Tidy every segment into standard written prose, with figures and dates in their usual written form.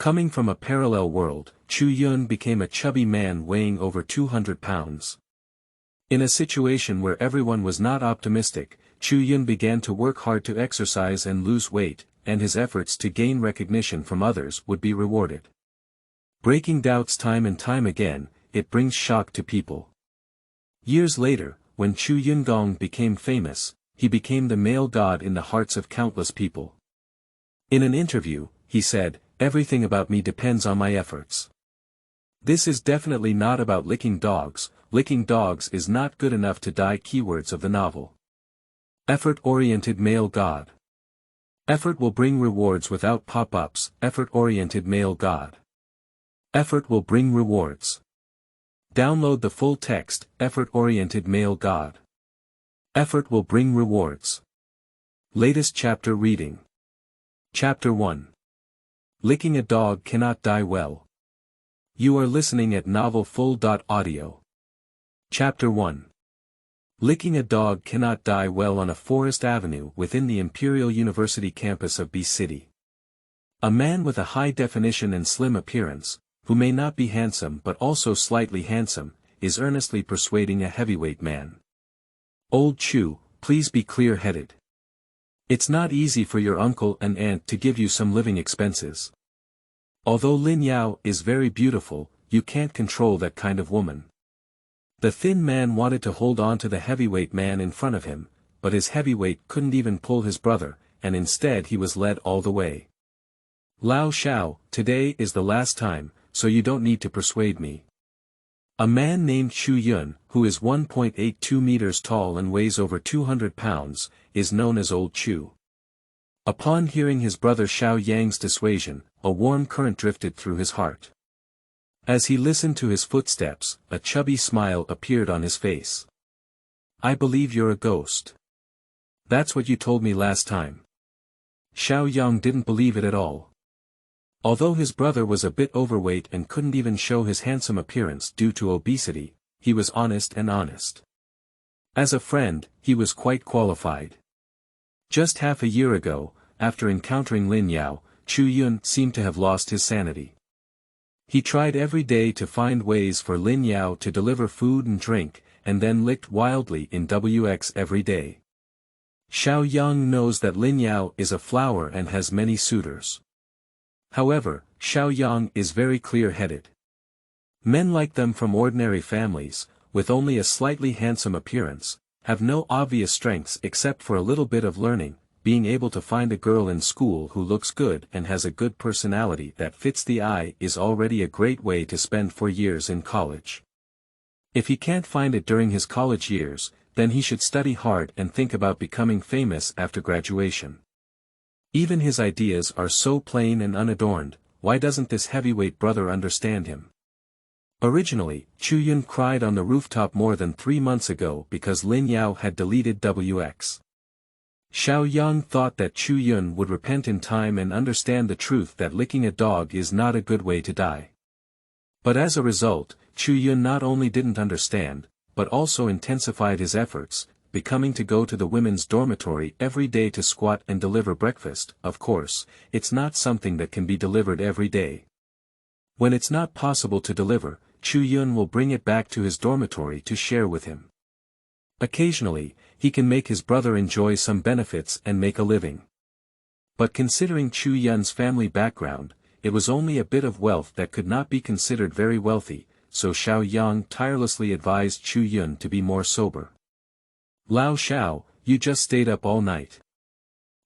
Coming from a parallel world, Chu Yun became a chubby man weighing over 200 pounds. In a situation where everyone was not optimistic, Chu Yun began to work hard to exercise and lose weight, and his efforts to gain recognition from others would be rewarded. Breaking doubts time and time again, it brings shock to people. Years later, when Chu Yungong became famous, he became the male god in the hearts of countless people. In an interview, he said, "Everything about me depends on my efforts." This is definitely not about licking dogs is not good enough to die. Keywords of the novel. Effort-oriented male god. Effort will bring rewards without pop-ups. Effort-oriented male god. Effort will bring rewards. Download the full text. Effort-oriented male god. Effort will bring rewards. Latest chapter reading. Chapter 1. Licking a dog cannot die well. You are listening at novelfull.audio. Chapter 1. Licking a dog cannot die well on a forest avenue within the Imperial University campus of B City. A man with a high-definition and slim appearance, who may not be handsome but also slightly handsome, is earnestly persuading a heavyweight man. "Old Chu, please be clear-headed. It's not easy for your uncle and aunt to give you some living expenses. Although Lin Yao is very beautiful, you can't control that kind of woman." The thin man wanted to hold on to the heavyweight man in front of him, but his heavyweight couldn't even pull his brother, and instead he was led all the way. "Lao Shao, today is the last time, so you don't need to persuade me." A man named Chu Yun, who is 1.82 meters tall and weighs over 200 pounds, is known as Old Chu. Upon hearing his brother Xiao Yang's dissuasion, a warm current drifted through his heart. As he listened to his footsteps, a chubby smile appeared on his face. "I believe you're a ghost. That's what you told me last time." Xiao Yang didn't believe it at all. Although his brother was a bit overweight and couldn't even show his handsome appearance due to obesity, he was honest. As a friend, he was quite qualified. Just half a year ago, after encountering Lin Yao, Chu Yun seemed to have lost his sanity. He tried every day to find ways for Lin Yao to deliver food and drink, and then licked wildly in WX every day. Xiao Yang knows that Lin Yao is a flower and has many suitors. However, Xiao Yang is very clear-headed. Men like them from ordinary families, with only a slightly handsome appearance, have no obvious strengths except for a little bit of learning. Being able to find a girl in school who looks good and has a good personality that fits the eye is already a great way to spend 4 years in college. If he can't find it during his college years, then he should study hard and think about becoming famous after graduation. Even his ideas are so plain and unadorned, why doesn't this heavyweight brother understand him? Originally, Chu Yun cried on the rooftop more than 3 months ago because Lin Yao had deleted WX. Xiao Yang thought that Chu Yun would repent in time and understand the truth that licking a dog is not a good way to die. But as a result, Chu Yun not only didn't understand, but also intensified his efforts, becoming to go to the women's dormitory every day to squat and deliver breakfast. Of course, it's not something that can be delivered every day. When it's not possible to deliver, Chu Yun will bring it back to his dormitory to share with him. Occasionally, he can make his brother enjoy some benefits and make a living. But considering Chu Yun's family background, it was only a bit of wealth that could not be considered very wealthy, so Xiao Yang tirelessly advised Chu Yun to be more sober. "Lao Shao, you just stayed up all night.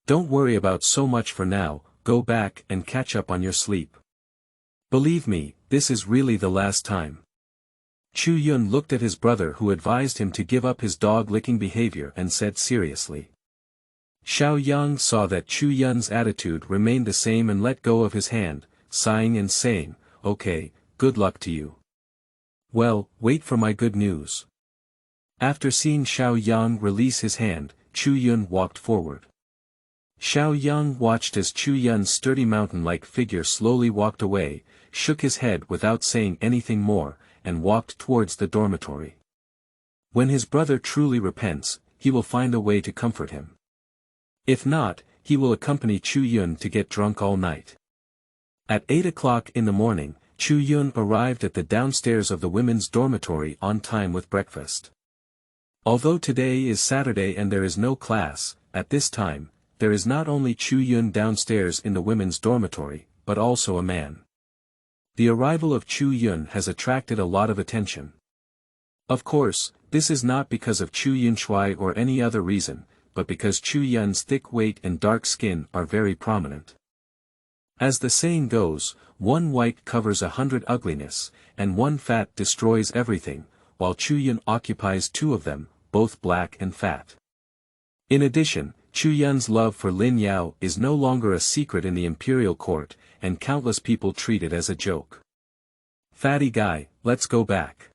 Don't worry about so much for now, go back and catch up on your sleep. Believe me, this is really the last time." Chu Yun looked at his brother who advised him to give up his dog-licking behavior and said seriously. Xiao Yang saw that Chu Yun's attitude remained the same and let go of his hand, sighing and saying, "Okay, good luck to you. Well, wait for my good news." After seeing Xiao Yang release his hand, Chu Yun walked forward. Xiao Yang watched as Chu Yun's sturdy mountain-like figure slowly walked away, shook his head without saying anything more, and walked towards the dormitory. When his brother truly repents, he will find a way to comfort him. If not, he will accompany Chu Yun to get drunk all night. At 8 o'clock in the morning, Chu Yun arrived at the downstairs of the women's dormitory on time with breakfast. Although today is Saturday and there is no class, at this time, there is not only Chu Yun downstairs in the women's dormitory, but also a man. The arrival of Chu Yun has attracted a lot of attention. Of course, this is not because of Chu Yun Shui or any other reason, but because Chu Yun's thick weight and dark skin are very prominent. As the saying goes, one white covers 100 ugliness, and one fat destroys everything, while Chu Yun occupies two of them, both black and fat. In addition, Chu Yun's love for Lin Yao is no longer a secret in the imperial court, and countless people treat it as a joke. Fatty guy, let's go back.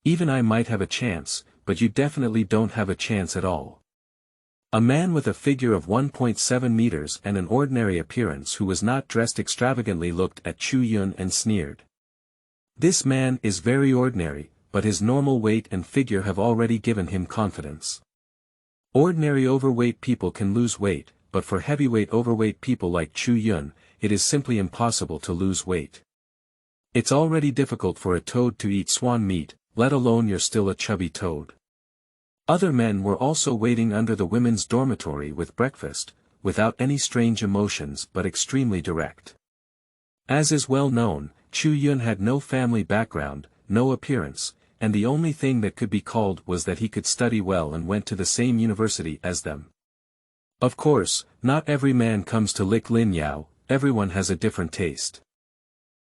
Even I might have a chance, but you definitely don't have a chance at all. A man with a figure of 1.7 meters and an ordinary appearance who was not dressed extravagantly looked at Chu Yun and sneered. This man is very ordinary, but his normal weight and figure have already given him confidence. Ordinary overweight people can lose weight, but for heavyweight overweight people like Chu Yun, it is simply impossible to lose weight. It's already difficult for a toad to eat swan meat, let alone you're still a chubby toad. Other men were also waiting under the women's dormitory with breakfast, without any strange emotions but extremely direct. As is well known, Chu Yun had no family background, no appearance, and the only thing that could be called was that he could study well and went to the same university as them. Of course, not every man comes to lick Lin Yao, everyone has a different taste.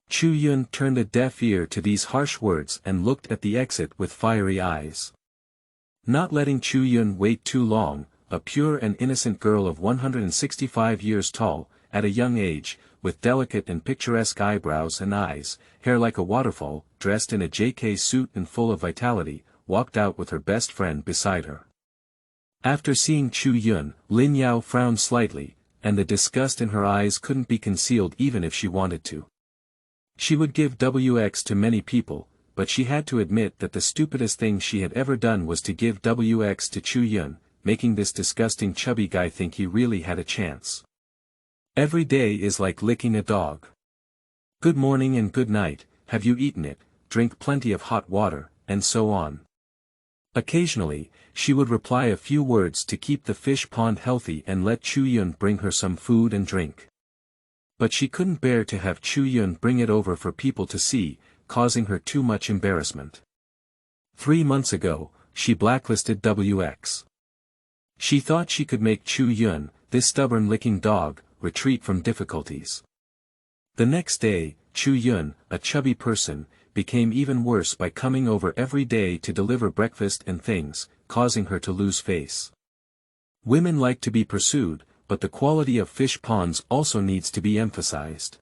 Chu Yun turned a deaf ear to these harsh words and looked at the exit with fiery eyes. Not letting Chu Yun wait too long, a pure and innocent girl of 165 years tall, at a young age, with delicate and picturesque eyebrows and eyes, hair like a waterfall, dressed in a JK suit and full of vitality, walked out with her best friend beside her. After seeing Chu Yun, Lin Yao frowned slightly, and the disgust in her eyes couldn't be concealed even if she wanted to. She would give WX to many people, but she had to admit that the stupidest thing she had ever done was to give WX to Chu Yun, making this disgusting chubby guy think he really had a chance. Every day is like licking a dog. Good morning and good night, have you eaten it, drink plenty of hot water, and so on. Occasionally, she would reply a few words to keep the fish pond healthy and let Chu Yun bring her some food and drink. But she couldn't bear to have Chu Yun bring it over for people to see, causing her too much embarrassment. 3 months ago, she blacklisted WX. She thought she could make Chu Yun, this stubborn licking dog, retreat from difficulties. The next day, Chu Yun, a chubby person, became even worse by coming over every day to deliver breakfast and things, causing her to lose face. Women like to be pursued, but the quality of fish ponds also needs to be emphasized.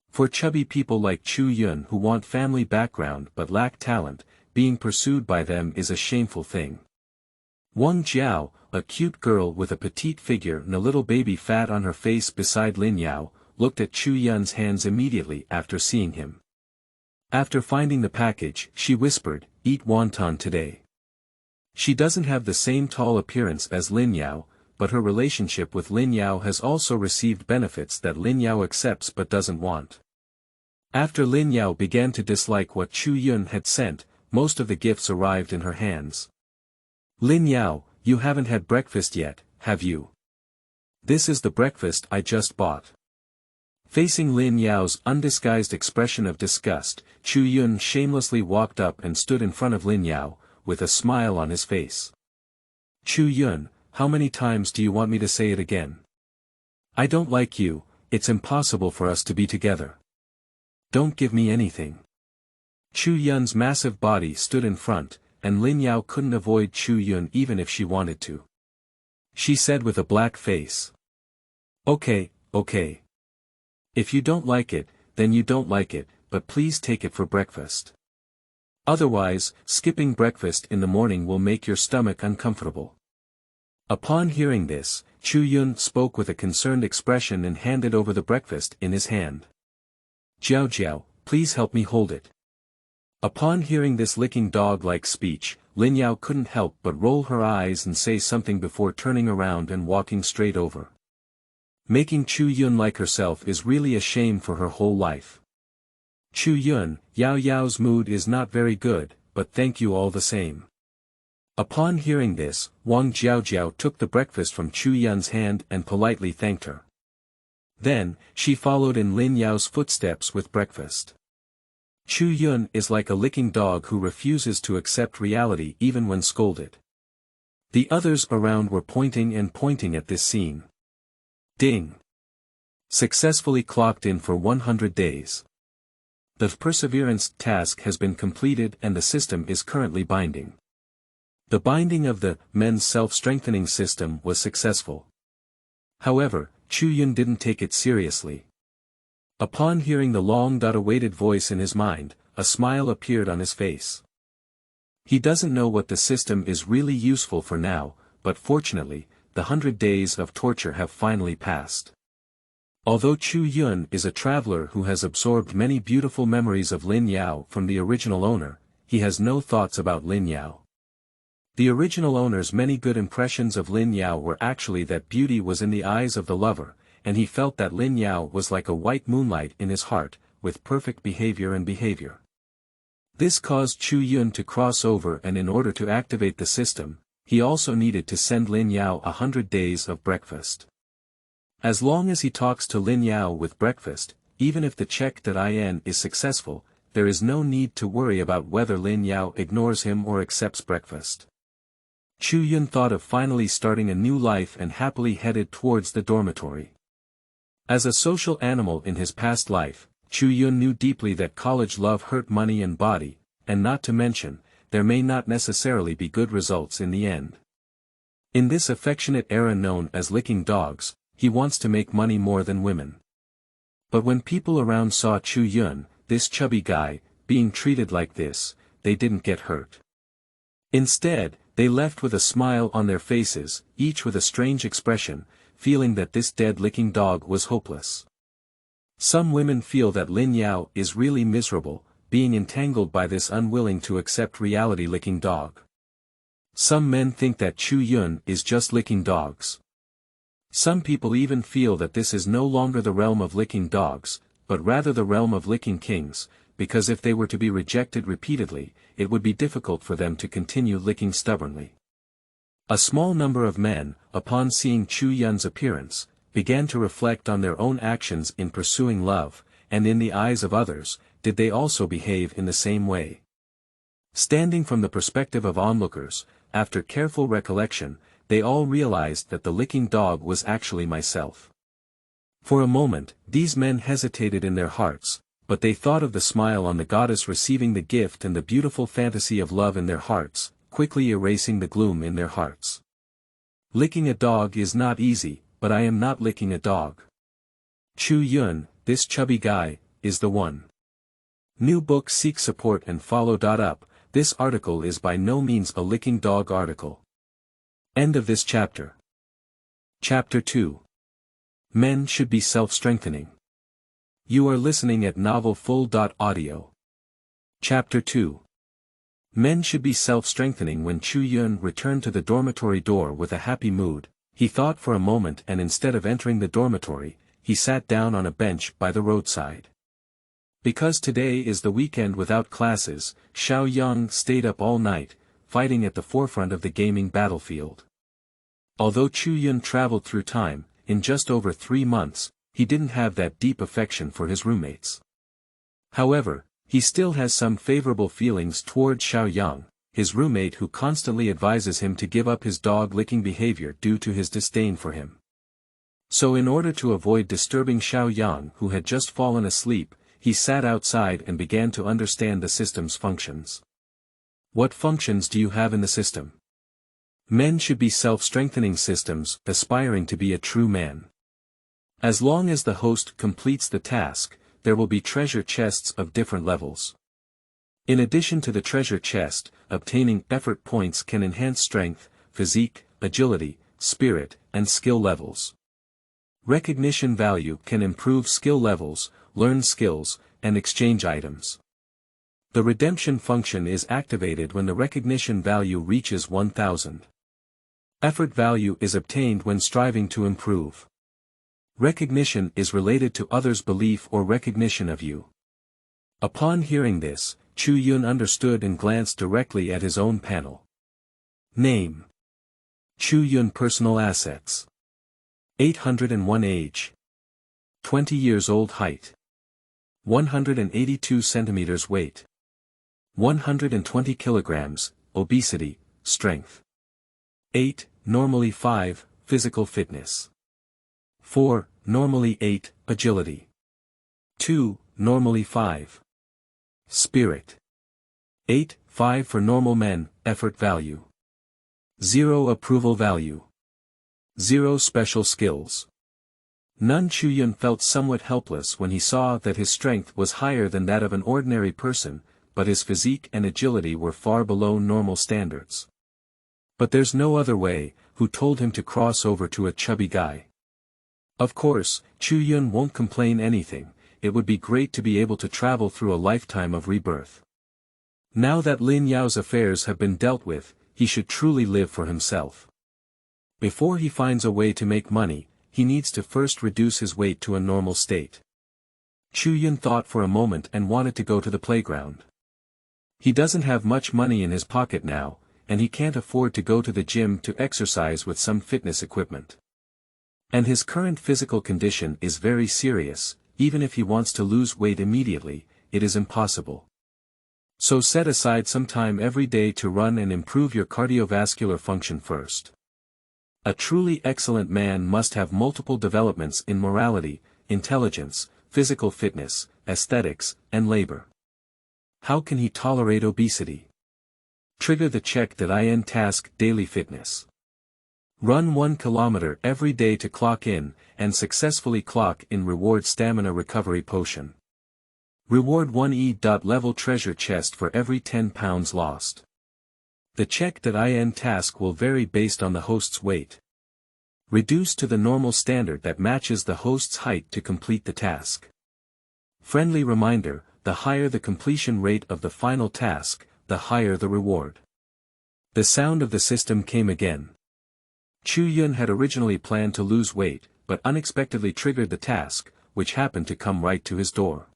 For chubby people like Chu Yun who want family background but lack talent, being pursued by them is a shameful thing. Wang Jiao, a cute girl with a petite figure and a little baby fat on her face beside Lin Yao, looked at Chu Yun's hands immediately after seeing him. After finding the package, she whispered, "Eat wonton today." She doesn't have the same tall appearance as Lin Yao, but her relationship with Lin Yao has also received benefits that Lin Yao accepts but doesn't want. After Lin Yao began to dislike what Chu Yun had sent, most of the gifts arrived in her hands. "Lin Yao, you haven't had breakfast yet, have you? This is the breakfast I just bought." Facing Lin Yao's undisguised expression of disgust, Chu Yun shamelessly walked up and stood in front of Lin Yao, with a smile on his face. "Chu Yun, how many times do you want me to say it again? I don't like you, it's impossible for us to be together. Don't give me anything." Chu Yun's massive body stood in front, and Lin Yao couldn't avoid Chu Yun even if she wanted to. She said with a black face. Okay. If you don't like it, then you don't like it, but please take it for breakfast. Otherwise, skipping breakfast in the morning will make your stomach uncomfortable." Upon hearing this, Chu Yun spoke with a concerned expression and handed over the breakfast in his hand. "Jiao, please help me hold it." Upon hearing this licking dog-like speech, Lin Yao couldn't help but roll her eyes and say something before turning around and walking straight over. Making Chu Yun like herself is really a shame for her whole life. Chu Yun, Yao Yao's mood is not very good, but thank you all the same. Upon hearing this, Wang Jiaojiao took the breakfast from Chu Yun's hand and politely thanked her. Then, she followed in Lin Yao's footsteps with breakfast. Chu Yun is like a licking dog who refuses to accept reality even when scolded. The others around were pointing at this scene. Ding! Successfully clocked in for 100 days. The perseverance task has been completed and the system is currently binding. The binding of the men's self-strengthening system was successful. However, Chu Yun didn't take it seriously. Upon hearing the long-awaited voice in his mind, a smile appeared on his face. He doesn't know what the system is really useful for now, but fortunately, the 100 days of torture have finally passed. Although Chu Yun is a traveler who has absorbed many beautiful memories of Lin Yao from the original owner, he has no thoughts about Lin Yao. The original owner's many good impressions of Lin Yao were actually that beauty was in the eyes of the lover, and he felt that Lin Yao was like a white moonlight in his heart, with perfect behavior. This caused Chu Yun to cross over, and in order to activate the system, he also needed to send Lin Yao 100 days of breakfast. As long as he talks to Lin Yao with breakfast, even if the check.in is successful, there is no need to worry about whether Lin Yao ignores him or accepts breakfast. Chu Yun thought of finally starting a new life and happily headed towards the dormitory. As a social animal in his past life, Chu Yun knew deeply that college love hurt money and body, and not to mention, there may not necessarily be good results in the end. In this affectionate era known as licking dogs, he wants to make money more than women. But when people around saw Chu Yun, this chubby guy, being treated like this, they didn't get hurt. Instead, they left with a smile on their faces, each with a strange expression, feeling that this dead-licking dog was hopeless. Some women feel that Lin Yao is really miserable, being entangled by this unwilling to accept reality-licking dog. Some men think that Chu Yun is just licking dogs. Some people even feel that this is no longer the realm of licking dogs, but rather the realm of licking kings, because if they were to be rejected repeatedly, it would be difficult for them to continue licking stubbornly. A small number of men, upon seeing Chu Yun's appearance, began to reflect on their own actions in pursuing love, and in the eyes of others, did they also behave in the same way? Standing from the perspective of onlookers, after careful recollection, they all realized that the licking dog was actually myself. For a moment, these men hesitated in their hearts, but they thought of the smile on the goddess receiving the gift and the beautiful fantasy of love in their hearts, quickly erasing the gloom in their hearts. Licking a dog is not easy, but I am not licking a dog. Chu Yun, this chubby guy, is the one. New book seek support and follow. Up, this article is by no means a licking dog article. End of this chapter. Chapter 2. Men should be self-strengthening. You are listening at novelfull.audio. Chapter 2. Men should be self-strengthening. When Chu Yun returned to the dormitory door with a happy mood, he thought for a moment, and instead of entering the dormitory, he sat down on a bench by the roadside. Because today is the weekend without classes, Xiao Yang stayed up all night, fighting at the forefront of the gaming battlefield. Although Chu Yun traveled through time, in just over 3 months, he didn't have that deep affection for his roommates. However, he still has some favorable feelings toward Xiao Yang, his roommate who constantly advises him to give up his dog-licking behavior due to his disdain for him. So in order to avoid disturbing Xiao Yang, who had just fallen asleep, he sat outside and began to understand the system's functions. What functions do you have in the system? Men should be self-strengthening systems, aspiring to be a true man. As long as the host completes the task, there will be treasure chests of different levels. In addition to the treasure chest, obtaining effort points can enhance strength, physique, agility, spirit, and skill levels. Recognition value can improve skill levels, learn skills, and exchange items. The redemption function is activated when the recognition value reaches 1000. Effort value is obtained when striving to improve. Recognition is related to others' belief or recognition of you. Upon hearing this, Chu Yun understood and glanced directly at his own panel. Name: Chu Yun. Personal assets: 801 age, 20 years old. Height: 182 centimeters. Weight: 120 kilograms. Obesity. Strength: 8, normally 5, physical fitness. 4, normally 8, agility. 2, normally 5. Spirit: 8, 5 for normal men, effort value. 0 approval value. 0 special skills. None. Chu Yun felt somewhat helpless when he saw that his strength was higher than that of an ordinary person, but his physique and agility were far below normal standards. But there's no other way. Who told him to cross over to a chubby guy? Of course, Chu Yun won't complain anything. It would be great to be able to travel through a lifetime of rebirth. Now that Lin Yao's affairs have been dealt with, he should truly live for himself. Before he finds a way to make money, he needs to first reduce his weight to a normal state. Chu Yun thought for a moment and wanted to go to the playground. He doesn't have much money in his pocket now, and he can't afford to go to the gym to exercise with some fitness equipment. And his current physical condition is very serious. Even if he wants to lose weight immediately, it is impossible. So set aside some time every day to run and improve your cardiovascular function first. A truly excellent man must have multiple developments in morality, intelligence, physical fitness, aesthetics, and labor. How can he tolerate obesity? Trigger the check.in task: daily fitness. Run 1 kilometer every day to clock in, and successfully clock in reward stamina recovery potion. Reward 1 E.level treasure chest for every 10 pounds lost. The check.in task will vary based on the host's weight. Reduce to the normal standard that matches the host's height to complete the task. Friendly reminder: the higher the completion rate of the final task, the higher the reward. The sound of the system came again. Chu Yun had originally planned to lose weight, but unexpectedly triggered the task, which happened to come right to his door.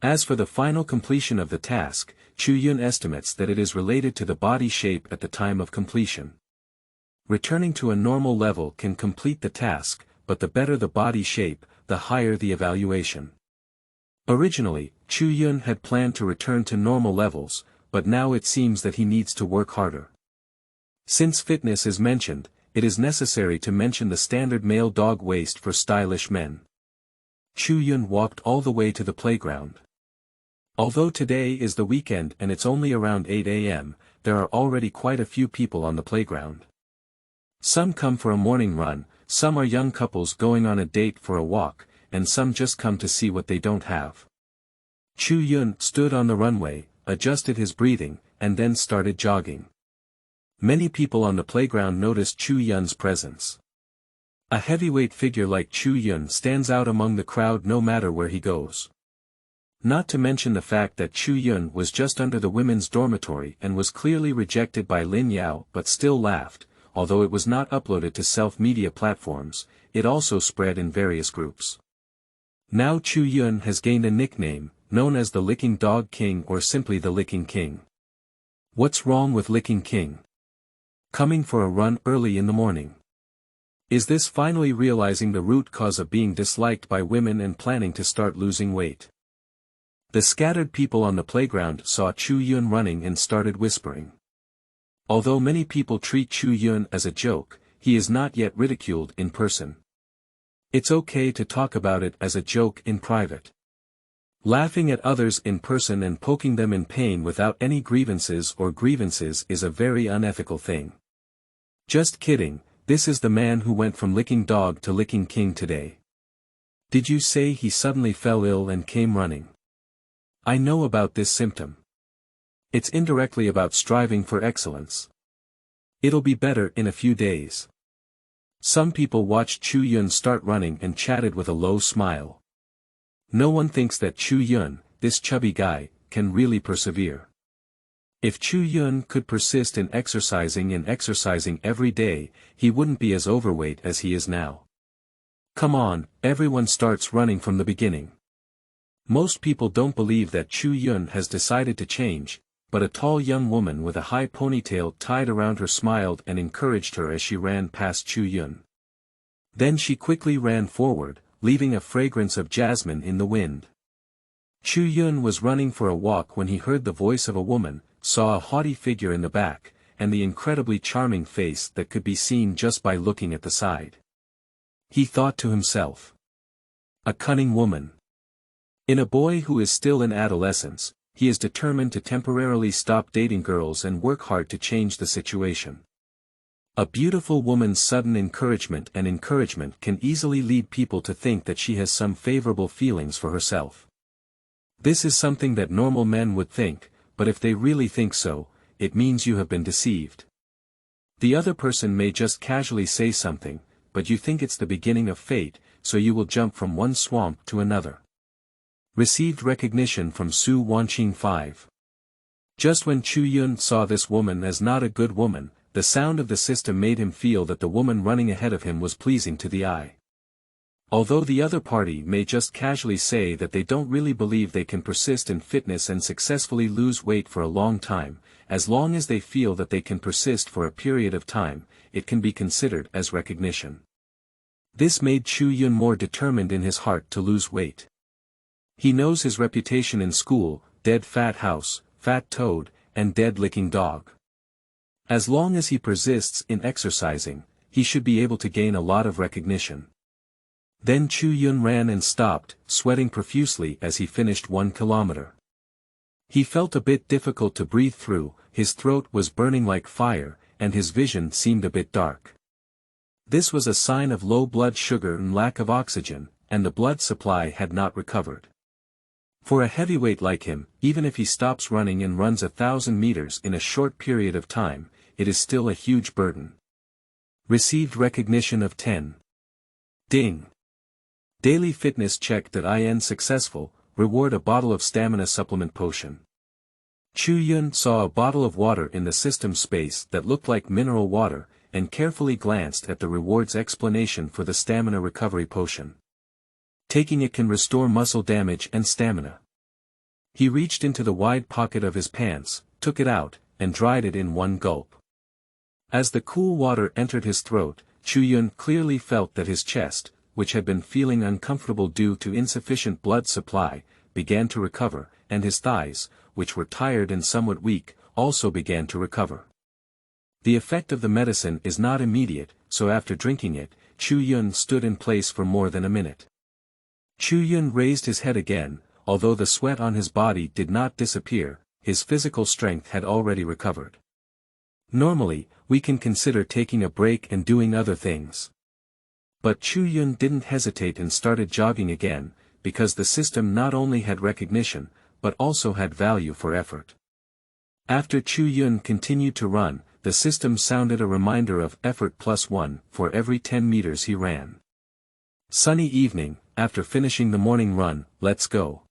As for the final completion of the task, Chu Yun estimates that it is related to the body shape at the time of completion. Returning to a normal level can complete the task, but the better the body shape, the higher the evaluation. Originally, Chu Yun had planned to return to normal levels, but now it seems that he needs to work harder. Since fitness is mentioned, it is necessary to mention the standard male dog waist for stylish men. Chu Yun walked all the way to the playground. Although today is the weekend and it's only around 8 a.m., there are already quite a few people on the playground. Some come for a morning run, some are young couples going on a date for a walk, and some just come to see what they don't have. Chu Yun stood on the runway, adjusted his breathing, and then started jogging. Many people on the playground noticed Chu Yun's presence. A heavyweight figure like Chu Yun stands out among the crowd no matter where he goes. Not to mention the fact that Chu Yun was just under the women's dormitory and was clearly rejected by Lin Yao but still laughed. Although it was not uploaded to self-media platforms, it also spread in various groups. Now Chu Yun has gained a nickname, known as the Licking Dog King or simply the Licking King. What's wrong with Licking King? Coming for a run early in the morning. Is this finally realizing the root cause of being disliked by women and planning to start losing weight? The scattered people on the playground saw Chu Yun running and started whispering. Although many people treat Chu Yun as a joke, he is not yet ridiculed in person. It's okay to talk about it as a joke in private. Laughing at others in person and poking them in pain without any grievances is a very unethical thing. Just kidding, this is the man who went from licking dog to licking king today. Did you say he suddenly fell ill and came running? I know about this symptom. It's indirectly about striving for excellence. It'll be better in a few days. Some people watched Chu Yun start running and chatted with a low smile. No one thinks that Chu Yun, this chubby guy, can really persevere. If Chu Yun could persist in exercising every day, he wouldn't be as overweight as he is now. Come on, everyone starts running from the beginning. Most people don't believe that Chu Yun has decided to change, but a tall young woman with a high ponytail tied around her smiled and encouraged her as she ran past Chu Yun. Then she quickly ran forward, leaving a fragrance of jasmine in the wind. Chu Yun was running for a walk when he heard the voice of a woman, saw a haughty figure in the back, and the incredibly charming face that could be seen just by looking at the side. He thought to himself. A cunning woman. In a boy who is still in adolescence, he is determined to temporarily stop dating girls and work hard to change the situation. A beautiful woman's sudden encouragement can easily lead people to think that she has some favorable feelings for herself. This is something that normal men would think, but if they really think so, it means you have been deceived. The other person may just casually say something, but you think it's the beginning of fate, so you will jump from one swamp to another. Received recognition from Su Wanqing 5. Just when Chu Yun saw this woman as not a good woman, the sound of the system made him feel that the woman running ahead of him was pleasing to the eye. Although the other party may just casually say that they don't really believe they can persist in fitness and successfully lose weight for a long time, as long as they feel that they can persist for a period of time, it can be considered as recognition. This made Chu Yun more determined in his heart to lose weight. He knows his reputation in school, dead fat house, fat toad, and dead licking dog. As long as he persists in exercising, he should be able to gain a lot of recognition. Then Chu Yun ran and stopped, sweating profusely as he finished 1 kilometer. He felt a bit difficult to breathe through, his throat was burning like fire, and his vision seemed a bit dark. This was a sign of low blood sugar and lack of oxygen, and the blood supply had not recovered. For a heavyweight like him, even if he stops running and runs 1,000 meters in a short period of time, it is still a huge burden. Received recognition of 10. Ding. Daily fitness check.in successful, reward a bottle of stamina supplement potion. Chu Yun saw a bottle of water in the system space that looked like mineral water, and carefully glanced at the reward's explanation for the stamina recovery potion. Taking it can restore muscle damage and stamina. He reached into the wide pocket of his pants, took it out, and dried it in one gulp. As the cool water entered his throat, Chu Yun clearly felt that his chest, which had been feeling uncomfortable due to insufficient blood supply, began to recover, and his thighs, which were tired and somewhat weak, also began to recover. The effect of the medicine is not immediate, so after drinking it, Chu Yun stood in place for more than a minute. Chu Yun raised his head again, although the sweat on his body did not disappear, his physical strength had already recovered. Normally, we can consider taking a break and doing other things. But Chu Yun didn't hesitate and started jogging again, because the system not only had recognition, but also had value for effort. After Chu Yun continued to run, the system sounded a reminder of effort +1 for every 10 meters he ran. Sunny evening, after finishing the morning run, let's go.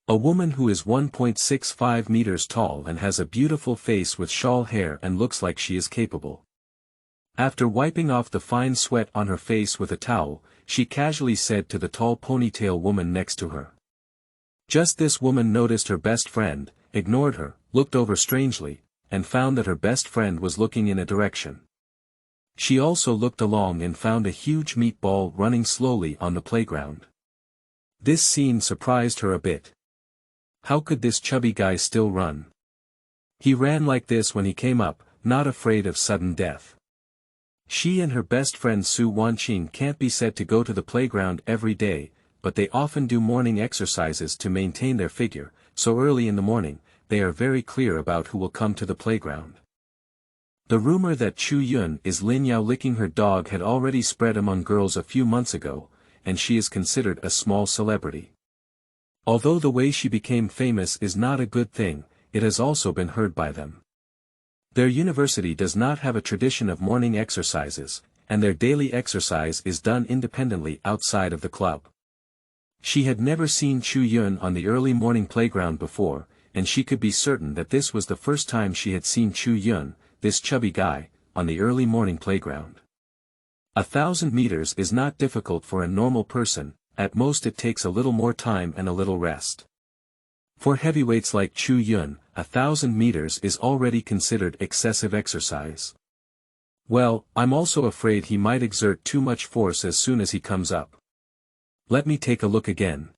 A woman who is 1.65 meters tall and has a beautiful face with shawl hair and looks like she is capable. After wiping off the fine sweat on her face with a towel, she casually said to the tall ponytail woman next to her. Just this woman noticed her best friend, ignored her, looked over strangely, and found that her best friend was looking in a direction. She also looked along and found a huge meatball running slowly on the playground. This scene surprised her a bit. How could this chubby guy still run? He ran like this when he came up, not afraid of sudden death. She and her best friend Su Wanqing can't be said to go to the playground every day, but they often do morning exercises to maintain their figure, so early in the morning, they are very clear about who will come to the playground. The rumor that Chu Yun is Lin Yao licking her dog had already spread among girls a few months ago, and she is considered a small celebrity. Although the way she became famous is not a good thing, it has also been heard by them. Their university does not have a tradition of morning exercises, and their daily exercise is done independently outside of the club. She had never seen Chu Yun on the early morning playground before, and she could be certain that this was the first time she had seen Chu Yun, this chubby guy, on the early morning playground. 1,000 meters is not difficult for a normal person, at most it takes a little more time and a little rest. For heavyweights like Chu Yun, 1,000 meters is already considered excessive exercise. Well, I'm also afraid he might exert too much force as soon as he comes up. Let me take a look again.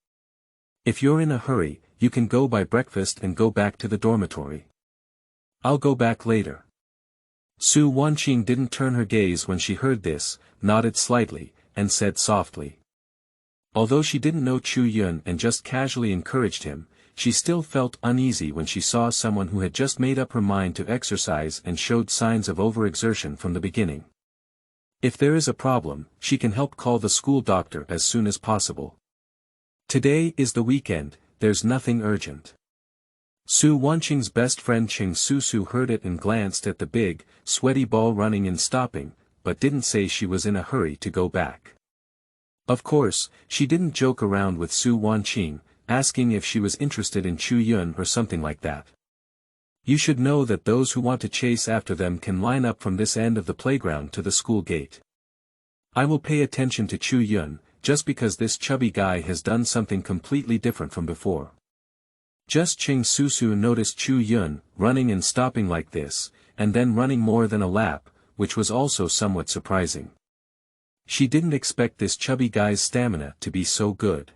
If you're in a hurry, you can go buy breakfast and go back to the dormitory. I'll go back later. Su Wanqing didn't turn her gaze when she heard this, nodded slightly, and said softly. Although she didn't know Chu Yun and just casually encouraged him, she still felt uneasy when she saw someone who had just made up her mind to exercise and showed signs of overexertion from the beginning. If there is a problem, she can help call the school doctor as soon as possible. Today is the weekend, there's nothing urgent. Su Wanqing's best friend Ching Susu heard it and glanced at the big, sweaty ball running and stopping, but didn't say she was in a hurry to go back. Of course, she didn't joke around with Su Wanqing, asking if she was interested in Chu Yun or something like that. You should know that those who want to chase after them can line up from this end of the playground to the school gate. I will pay attention to Chu Yun, just because this chubby guy has done something completely different from before. Just Ching Susu noticed Chu Yun, running and stopping like this, and then running more than a lap, which was also somewhat surprising. She didn't expect this chubby guy's stamina to be so good.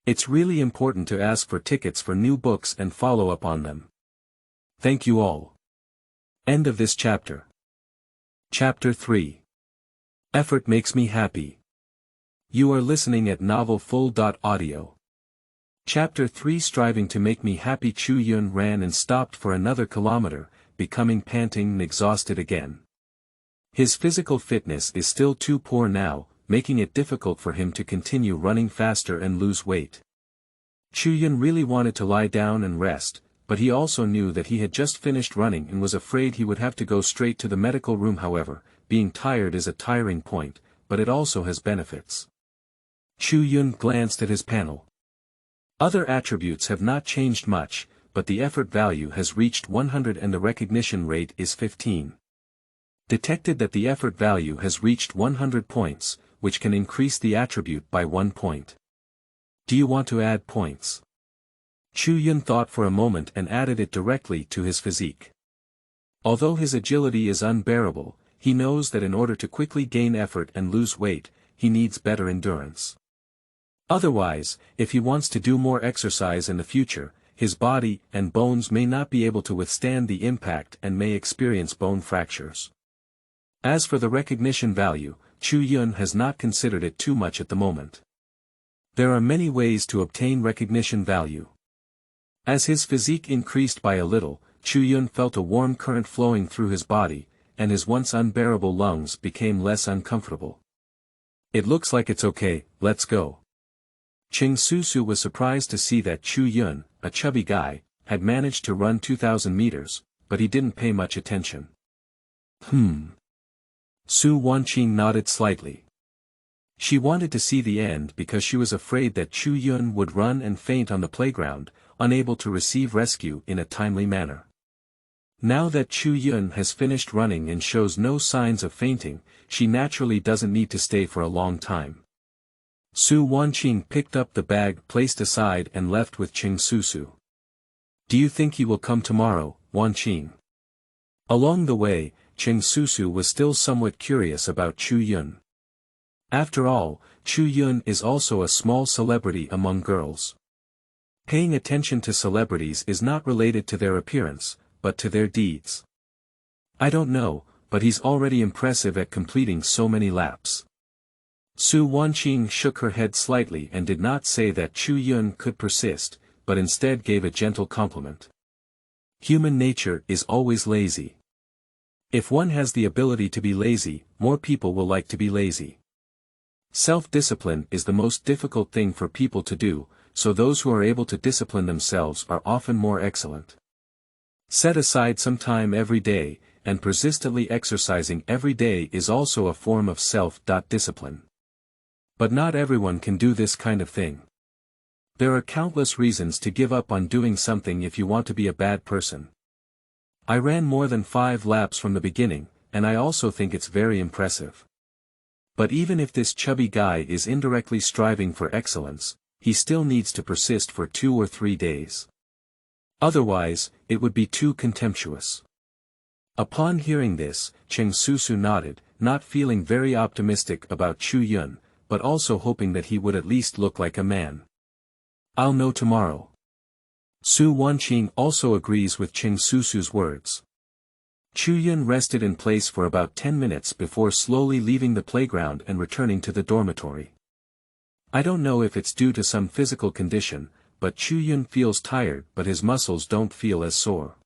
It's really important to ask for tickets for new books and follow up on them. Thank you all. End of this chapter. Chapter 3. Effort makes me happy. You are listening at novelfull.audio. Chapter 3. Striving to make me happy. Chu Yun ran and stopped for another kilometer, becoming panting and exhausted again. His physical fitness is still too poor now, making it difficult for him to continue running faster and lose weight. Chu Yun really wanted to lie down and rest, but he also knew that he had just finished running and was afraid he would have to go straight to the medical room. However, being tired is a tiring point, but it also has benefits. Chu Yun glanced at his panel. Other attributes have not changed much, but the effort value has reached 100 and the recognition rate is 15. Detected that the effort value has reached 100 points, which can increase the attribute by 1 point. Do you want to add points? Chu Yun thought for a moment and added it directly to his physique. Although his agility is unbearable, he knows that in order to quickly gain effort and lose weight, he needs better endurance. Otherwise, if he wants to do more exercise in the future, his body and bones may not be able to withstand the impact and may experience bone fractures. As for the recognition value, Chu Yun has not considered it too much at the moment. There are many ways to obtain recognition value. As his physique increased by a little, Chu Yun felt a warm current flowing through his body, and his once unbearable lungs became less uncomfortable. It looks like it's okay, let's go. Ching Susu was surprised to see that Chu Yun, a chubby guy, had managed to run 2,000 meters, but he didn't pay much attention. Su Wanqing nodded slightly. She wanted to see the end because she was afraid that Chu Yun would run and faint on the playground, unable to receive rescue in a timely manner. Now that Chu Yun has finished running and shows no signs of fainting, she naturally doesn't need to stay for a long time. Su Wanqing picked up the bag placed aside and left with Ching Susu. Do you think he will come tomorrow, Wanqing? Along the way, Ching Susu was still somewhat curious about Chu Yun. After all, Chu Yun is also a small celebrity among girls. Paying attention to celebrities is not related to their appearance, but to their deeds. I don't know, but he's already impressive at completing so many laps. Su Wanqing shook her head slightly and did not say that Chu Yun could persist, but instead gave a gentle compliment. Human nature is always lazy. If one has the ability to be lazy, more people will like to be lazy. Self-discipline is the most difficult thing for people to do, so those who are able to discipline themselves are often more excellent. Set aside some time every day, and persistently exercising every day is also a form of self-discipline. But not everyone can do this kind of thing. There are countless reasons to give up on doing something if you want to be a bad person. I ran more than 5 laps from the beginning, and I also think it's very impressive. But even if this chubby guy is indirectly striving for excellence, he still needs to persist for 2 or 3 days. Otherwise, it would be too contemptuous. Upon hearing this, Cheng Susu nodded, not feeling very optimistic about Chu Yun, but also hoping that he would at least look like a man. I'll know tomorrow. Su Wanqing also agrees with Cheng Susu's words. Chu Yun rested in place for about 10 minutes before slowly leaving the playground and returning to the dormitory. I don't know if it's due to some physical condition, but Chu Yun feels tired but his muscles don't feel as sore.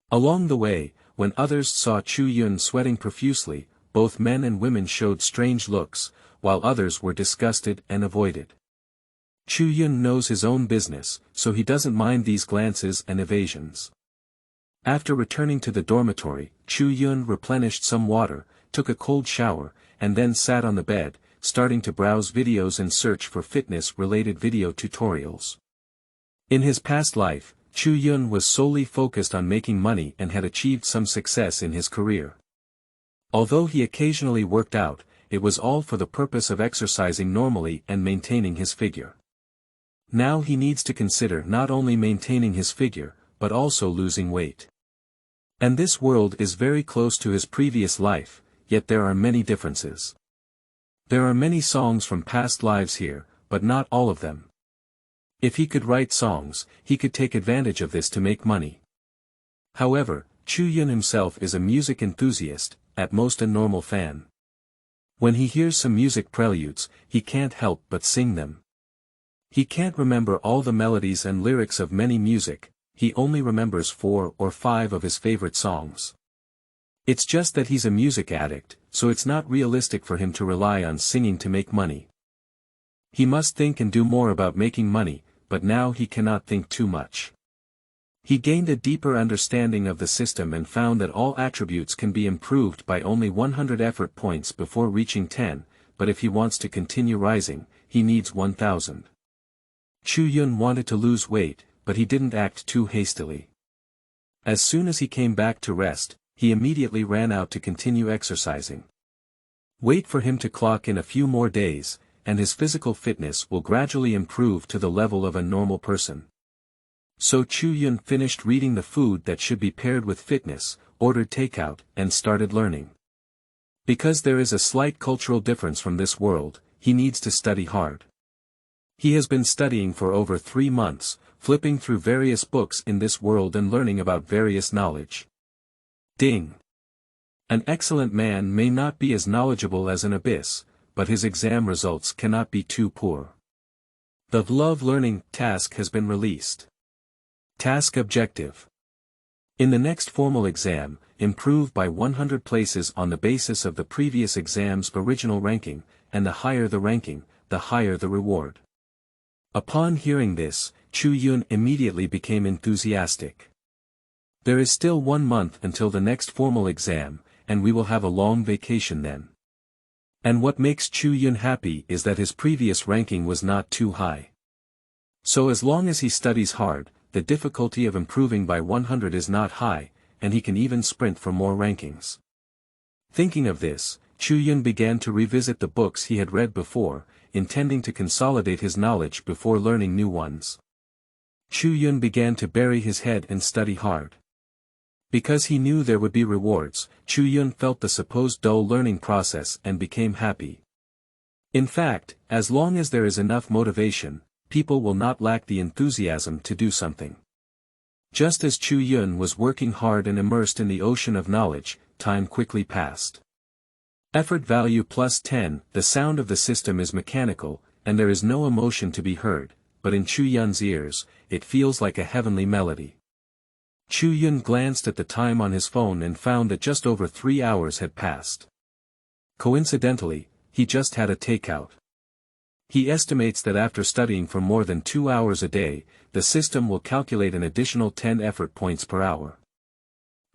Along the way, when others saw Chu Yun sweating profusely, both men and women showed strange looks, while others were disgusted and avoided. Chu Yun knows his own business, so he doesn't mind these glances and evasions. After returning to the dormitory, Chu Yun replenished some water, took a cold shower, and then sat on the bed, starting to browse videos and search for fitness-related video tutorials. In his past life, Chu Yun was solely focused on making money and had achieved some success in his career. Although he occasionally worked out, it was all for the purpose of exercising normally and maintaining his figure. Now he needs to consider not only maintaining his figure, but also losing weight. And this world is very close to his previous life, yet there are many differences. There are many songs from past lives here, but not all of them. If he could write songs, he could take advantage of this to make money. However, Chu Yun himself is a music enthusiast, at most a normal fan. When he hears some music preludes, he can't help but sing them. He can't remember all the melodies and lyrics of many music, he only remembers 4 or 5 of his favorite songs. It's just that he's a music addict, so it's not realistic for him to rely on singing to make money. He must think and do more about making money, but now he cannot think too much. He gained a deeper understanding of the system and found that all attributes can be improved by only 100 effort points before reaching 10, but if he wants to continue rising, he needs 1000. Chu Yun wanted to lose weight, but he didn't act too hastily. As soon as he came back to rest, he immediately ran out to continue exercising. Wait for him to clock in a few more days, and his physical fitness will gradually improve to the level of a normal person. So Chu Yun finished reading the food that should be paired with fitness, ordered takeout, and started learning. Because there is a slight cultural difference from this world, he needs to study hard. He has been studying for over 3 months, flipping through various books in this world and learning about various knowledge. Ding! An excellent man may not be as knowledgeable as an abyss, but his exam results cannot be too poor. The Love Learning task has been released. Task objective. In the next formal exam, improve by 100 places on the basis of the previous exam's original ranking, and the higher the ranking, the higher the reward. Upon hearing this, Chu Yun immediately became enthusiastic. There is still 1 month until the next formal exam, and we will have a long vacation then. And what makes Chu Yun happy is that his previous ranking was not too high. So as long as he studies hard, the difficulty of improving by 100 is not high, and he can even sprint for more rankings. Thinking of this, Chu Yun began to revisit the books he had read before, intending to consolidate his knowledge before learning new ones. Chu Yun began to bury his head and study hard. Because he knew there would be rewards, Chu Yun felt the supposed dull learning process and became happy. In fact, as long as there is enough motivation, people will not lack the enthusiasm to do something. Just as Chu Yun was working hard and immersed in the ocean of knowledge, time quickly passed. Effort value plus 10, the sound of the system is mechanical, and there is no emotion to be heard, but in Chu Yun's ears, it feels like a heavenly melody. Chu Yun glanced at the time on his phone and found that just over 3 hours had passed. Coincidentally, he just had a takeout. He estimates that after studying for more than 2 hours a day, the system will calculate an additional 10 effort points per hour.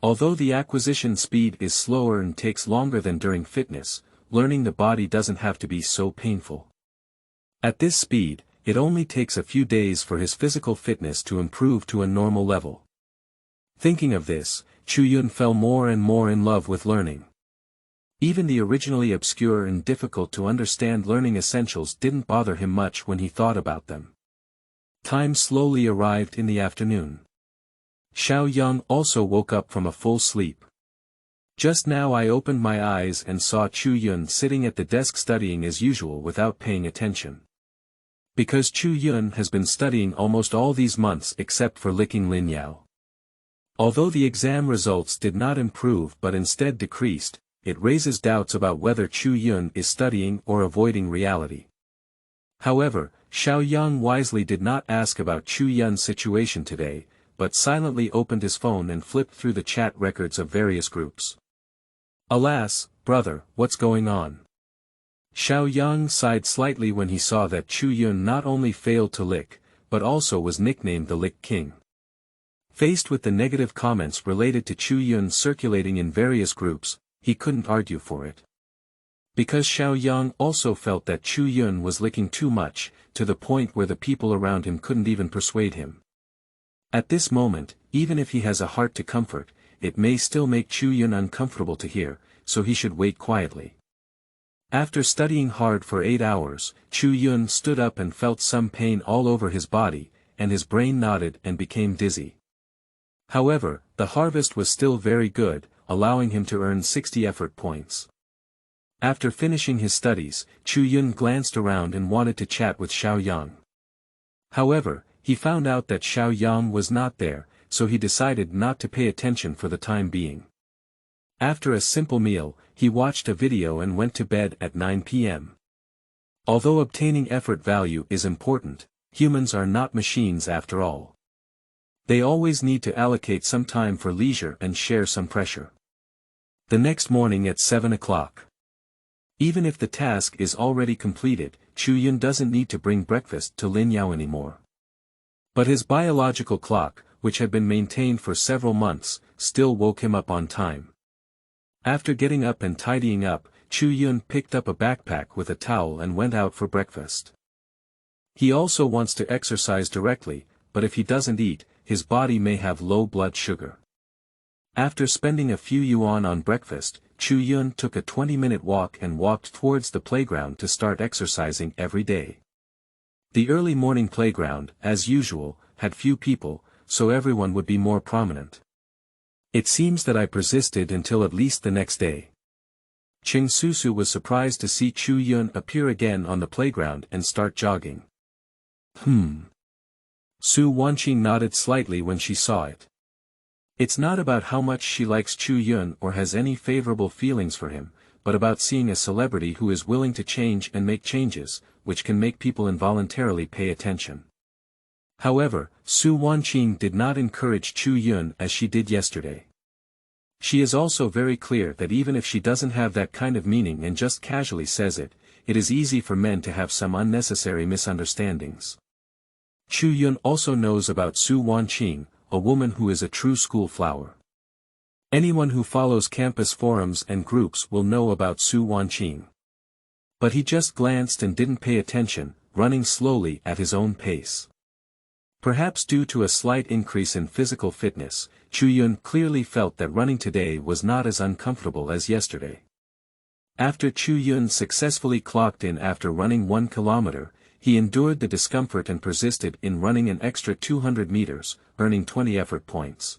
Although the acquisition speed is slower and takes longer than during fitness, learning the body doesn't have to be so painful. At this speed, it only takes a few days for his physical fitness to improve to a normal level. Thinking of this, Chu Yun fell more and more in love with learning. Even the originally obscure and difficult to understand learning essentials didn't bother him much when he thought about them. Time slowly arrived in the afternoon. Xiao Yang also woke up from a full sleep. Just now I opened my eyes and saw Chu Yun sitting at the desk studying as usual without paying attention. Because Chu Yun has been studying almost all these months except for licking Lin Yao. Although the exam results did not improve but instead decreased, it raises doubts about whether Chu Yun is studying or avoiding reality. However, Xiao Yang wisely did not ask about Chu Yun's situation today, but silently opened his phone and flipped through the chat records of various groups. Alas, brother, what's going on? Xiao Yang sighed slightly when he saw that Chu Yun not only failed to lick, but also was nicknamed the Lick King. Faced with the negative comments related to Chu Yun circulating in various groups, he couldn't argue for it. Because Xiao Yang also felt that Chu Yun was licking too much, to the point where the people around him couldn't even persuade him. At this moment, even if he has a heart to comfort, it may still make Chu Yun uncomfortable to hear, so he should wait quietly. After studying hard for 8 hours, Chu Yun stood up and felt some pain all over his body, and his brain nodded and became dizzy. However, the harvest was still very good, allowing him to earn 60 effort points. After finishing his studies, Chu Yun glanced around and wanted to chat with Xiao Yang. However, he found out that Xiao Yang was not there, so he decided not to pay attention for the time being. After a simple meal, he watched a video and went to bed at 9 p.m. Although obtaining effort value is important, humans are not machines after all. They always need to allocate some time for leisure and share some pressure. The next morning at 7 o'clock. Even if the task is already completed, Chu Yun doesn't need to bring breakfast to Lin Yao anymore. But his biological clock, which had been maintained for several months, still woke him up on time. After getting up and tidying up, Chu Yun picked up a backpack with a towel and went out for breakfast. He also wants to exercise directly, but if he doesn't eat, his body may have low blood sugar. After spending a few yuan on breakfast, Chu Yun took a 20-minute walk and walked towards the playground to start exercising every day. The early morning playground, as usual, had few people, so everyone would be more prominent. It seems that I persisted until at least the next day. Ching Susu was surprised to see Chu Yun appear again on the playground and start jogging. Su Wanqing nodded slightly when she saw it. It's not about how much she likes Chu Yun or has any favorable feelings for him, but about seeing a celebrity who is willing to change and make changes, which can make people involuntarily pay attention. However, Su Wanqing did not encourage Chu Yun as she did yesterday. She is also very clear that even if she doesn't have that kind of meaning and just casually says it, it is easy for men to have some unnecessary misunderstandings. Chu Yun also knows about Su Wanqing, a woman who is a true school flower. Anyone who follows campus forums and groups will know about Su Wanqing. But he just glanced and didn't pay attention, running slowly at his own pace. Perhaps due to a slight increase in physical fitness, Chu Yun clearly felt that running today was not as uncomfortable as yesterday. After Chu Yun successfully clocked in after running 1 kilometer, he endured the discomfort and persisted in running an extra 200 meters, earning 20 effort points.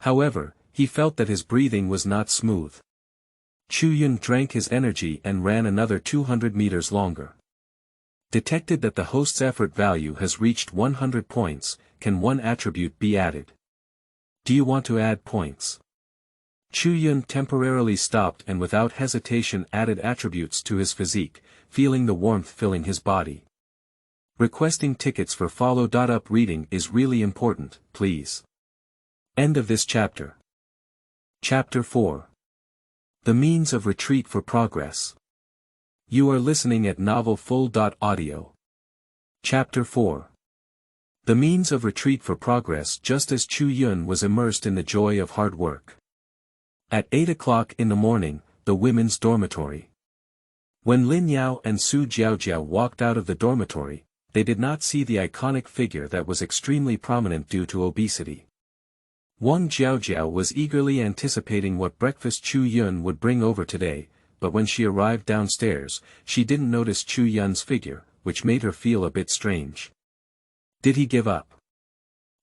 However, he felt that his breathing was not smooth. Chu Yun drank his energy and ran another 200 meters longer. Detected that the host's effort value has reached 100 points, can one attribute be added? Do you want to add points? Chu Yun temporarily stopped and without hesitation added attributes to his physique, feeling the warmth filling his body. Requesting tickets for follow-up reading is really important, please. End of this chapter. Chapter 4. The Means of Retreat for Progress. You are listening at novelfull.audio. Chapter 4. The Means of Retreat for Progress. Just as Chu Yun was immersed in the joy of hard work. At 8 o'clock in the morning, the women's dormitory. When Lin Yao and Su Jiaojiao walked out of the dormitory, they did not see the iconic figure that was extremely prominent due to obesity. Wang Jiaojiao was eagerly anticipating what breakfast Chu Yun would bring over today, but when she arrived downstairs, she didn't notice Chu Yun's figure, which made her feel a bit strange. Did he give up?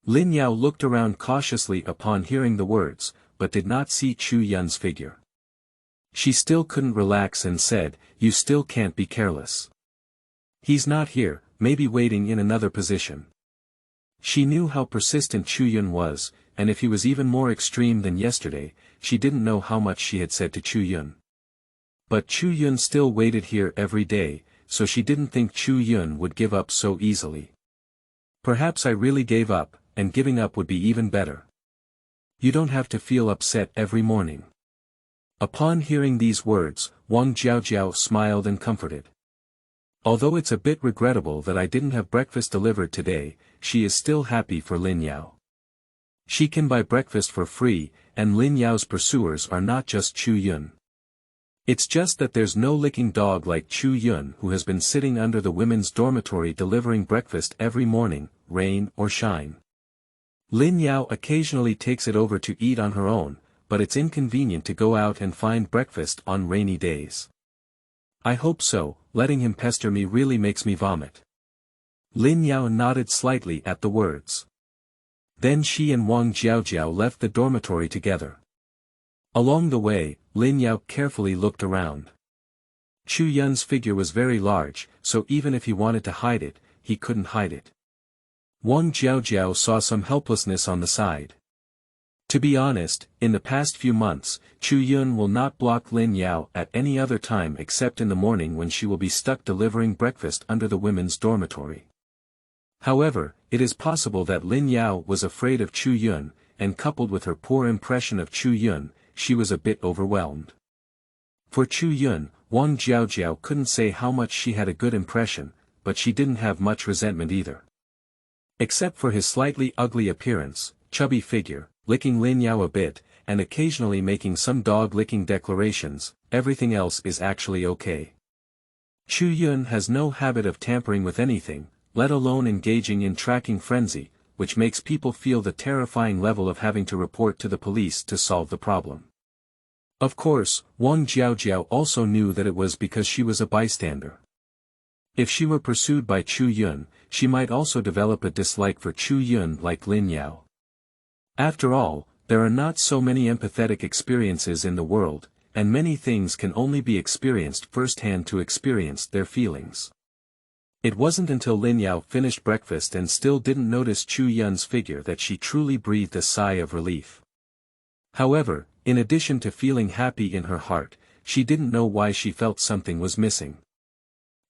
Lin Yao looked around cautiously upon hearing the words, but did not see Chu Yun's figure. She still couldn't relax and said, "You still can't be careless. He's not here, maybe waiting in another position." She knew how persistent Chu Yun was, and if he was even more extreme than yesterday, she didn't know how much she had said to Chu Yun. But Chu Yun still waited here every day, so she didn't think Chu Yun would give up so easily. Perhaps I really gave up, and giving up would be even better. You don't have to feel upset every morning. Upon hearing these words, Wang Jiaojiao smiled and comforted. Although it's a bit regrettable that I didn't have breakfast delivered today, she is still happy for Lin Yao. She can buy breakfast for free, and Lin Yao's pursuers are not just Chu Yun. It's just that there's no licking dog like Chu Yun who has been sitting under the women's dormitory delivering breakfast every morning, rain or shine. Lin Yao occasionally takes it over to eat on her own, but it's inconvenient to go out and find breakfast on rainy days. I hope so, letting him pester me really makes me vomit. Lin Yao nodded slightly at the words. Then she and Wang Jiaojiao left the dormitory together. Along the way, Lin Yao carefully looked around. Chu Yun's figure was very large, so even if he wanted to hide it, he couldn't hide it. Wang Jiaojiao saw some helplessness on the side. To be honest, in the past few months, Chu Yun will not block Lin Yao at any other time except in the morning when she will be stuck delivering breakfast under the women's dormitory. However, it is possible that Lin Yao was afraid of Chu Yun, and coupled with her poor impression of Chu Yun, she was a bit overwhelmed. For Chu Yun, Wang Jiaojiao couldn't say how much she had a good impression, but she didn't have much resentment either. Except for his slightly ugly appearance, chubby figure, licking Lin Yao a bit, and occasionally making some dog-licking declarations, everything else is actually okay. Chu Yun has no habit of tampering with anything, let alone engaging in tracking frenzy, which makes people feel the terrifying level of having to report to the police to solve the problem. Of course, Wang Jiaojiao also knew that it was because she was a bystander. If she were pursued by Chu Yun, she might also develop a dislike for Chu Yun like Lin Yao. After all, there are not so many empathetic experiences in the world, and many things can only be experienced firsthand to experience their feelings. It wasn't until Lin Yao finished breakfast and still didn't notice Chu Yun's figure that she truly breathed a sigh of relief. However, in addition to feeling happy in her heart, she didn't know why she felt something was missing.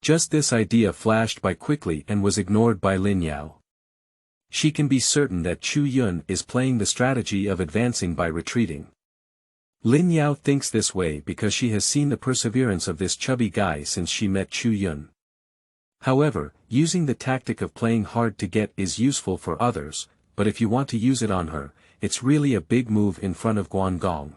Just this idea flashed by quickly and was ignored by Lin Yao. She can be certain that Chu Yun is playing the strategy of advancing by retreating. Lin Yao thinks this way because she has seen the perseverance of this chubby guy since she met Chu Yun. However, using the tactic of playing hard to get is useful for others, but if you want to use it on her, it's really a big move in front of Guangong.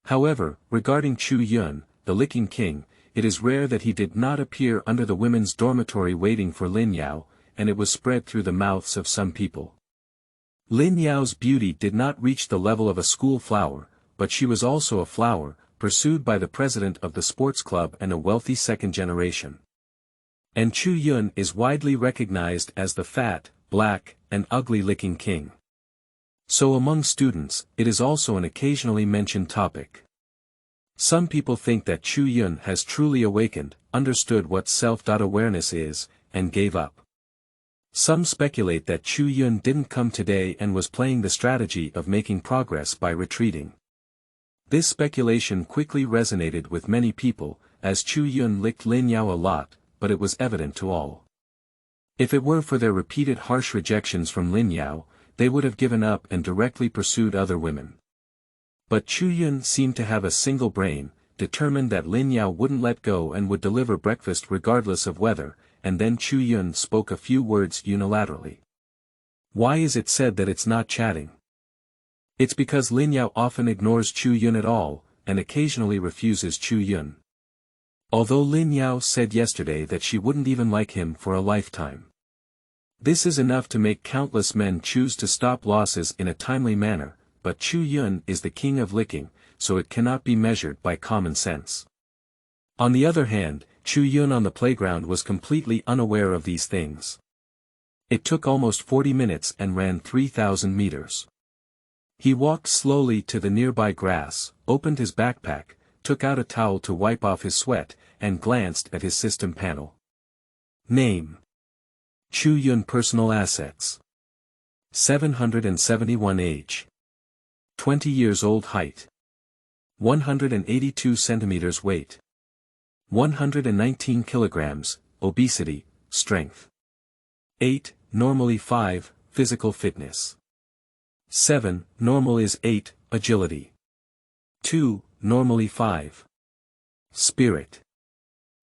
However, regarding Chu Yun, the licking king, it is rare that he did not appear under the women's dormitory waiting for Lin Yao, and it was spread through the mouths of some people. Lin Yao's beauty did not reach the level of a school flower, but she was also a flower, pursued by the president of the sports club and a wealthy second generation. And Chu Yun is widely recognized as the fat, black, and ugly licking king. So among students, it is also an occasionally mentioned topic. Some people think that Chu Yun has truly awakened, understood what self-awareness is, and gave up. Some speculate that Chu Yun didn't come today and was playing the strategy of making progress by retreating. This speculation quickly resonated with many people, as Chu Yun licked Lin Yao a lot, but it was evident to all. If it were for their repeated harsh rejections from Lin Yao, they would have given up and directly pursued other women. But Chu Yun seemed to have a single brain, determined that Lin Yao wouldn't let go and would deliver breakfast regardless of weather, and then Chu Yun spoke a few words unilaterally. Why is it said that it's not chatting? It's because Lin Yao often ignores Chu Yun at all, and occasionally refuses Chu Yun. Although Lin Yao said yesterday that she wouldn't even like him for a lifetime. This is enough to make countless men choose to stop losses in a timely manner, but Chu Yun is the king of licking, so it cannot be measured by common sense. On the other hand, Chu Yun on the playground was completely unaware of these things. It took almost 40 minutes and ran 3,000 meters. He walked slowly to the nearby grass, opened his backpack, took out a towel to wipe off his sweat, and glanced at his system panel. Name: Chu Yun. Personal assets: 771 age. 20 years old. Height: 182 centimeters. Weight: 119 kilograms. Obesity. Strength: 8, normally 5, physical fitness. 7, normal is 8, agility. 2, normally 5. Spirit: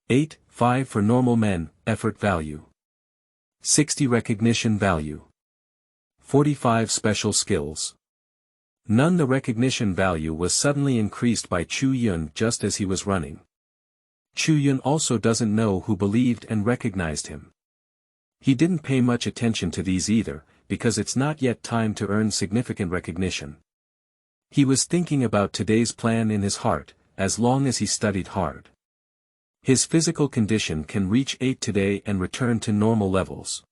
8, 5 for normal men, effort value. 60 recognition value. 45 special skills. None. The recognition value was suddenly increased by Chu Yun just as he was running. Chu Yun also doesn't know who believed and recognized him. He didn't pay much attention to these either, because it's not yet time to earn significant recognition. He was thinking about today's plan in his heart, as long as he studied hard. His physical condition can reach 8 today and return to normal levels.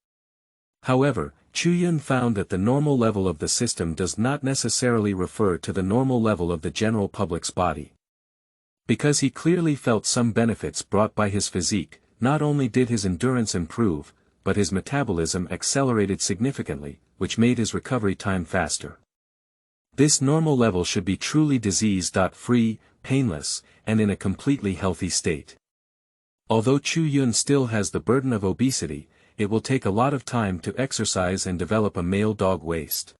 However, Chu Yun found that the normal level of the system does not necessarily refer to the normal level of the general public's body. Because he clearly felt some benefits brought by his physique, not only did his endurance improve, but his metabolism accelerated significantly, which made his recovery time faster. This normal level should be truly disease-free, painless, and in a completely healthy state. Although Chu Yun still has the burden of obesity, it will take a lot of time to exercise and develop a male dog waist.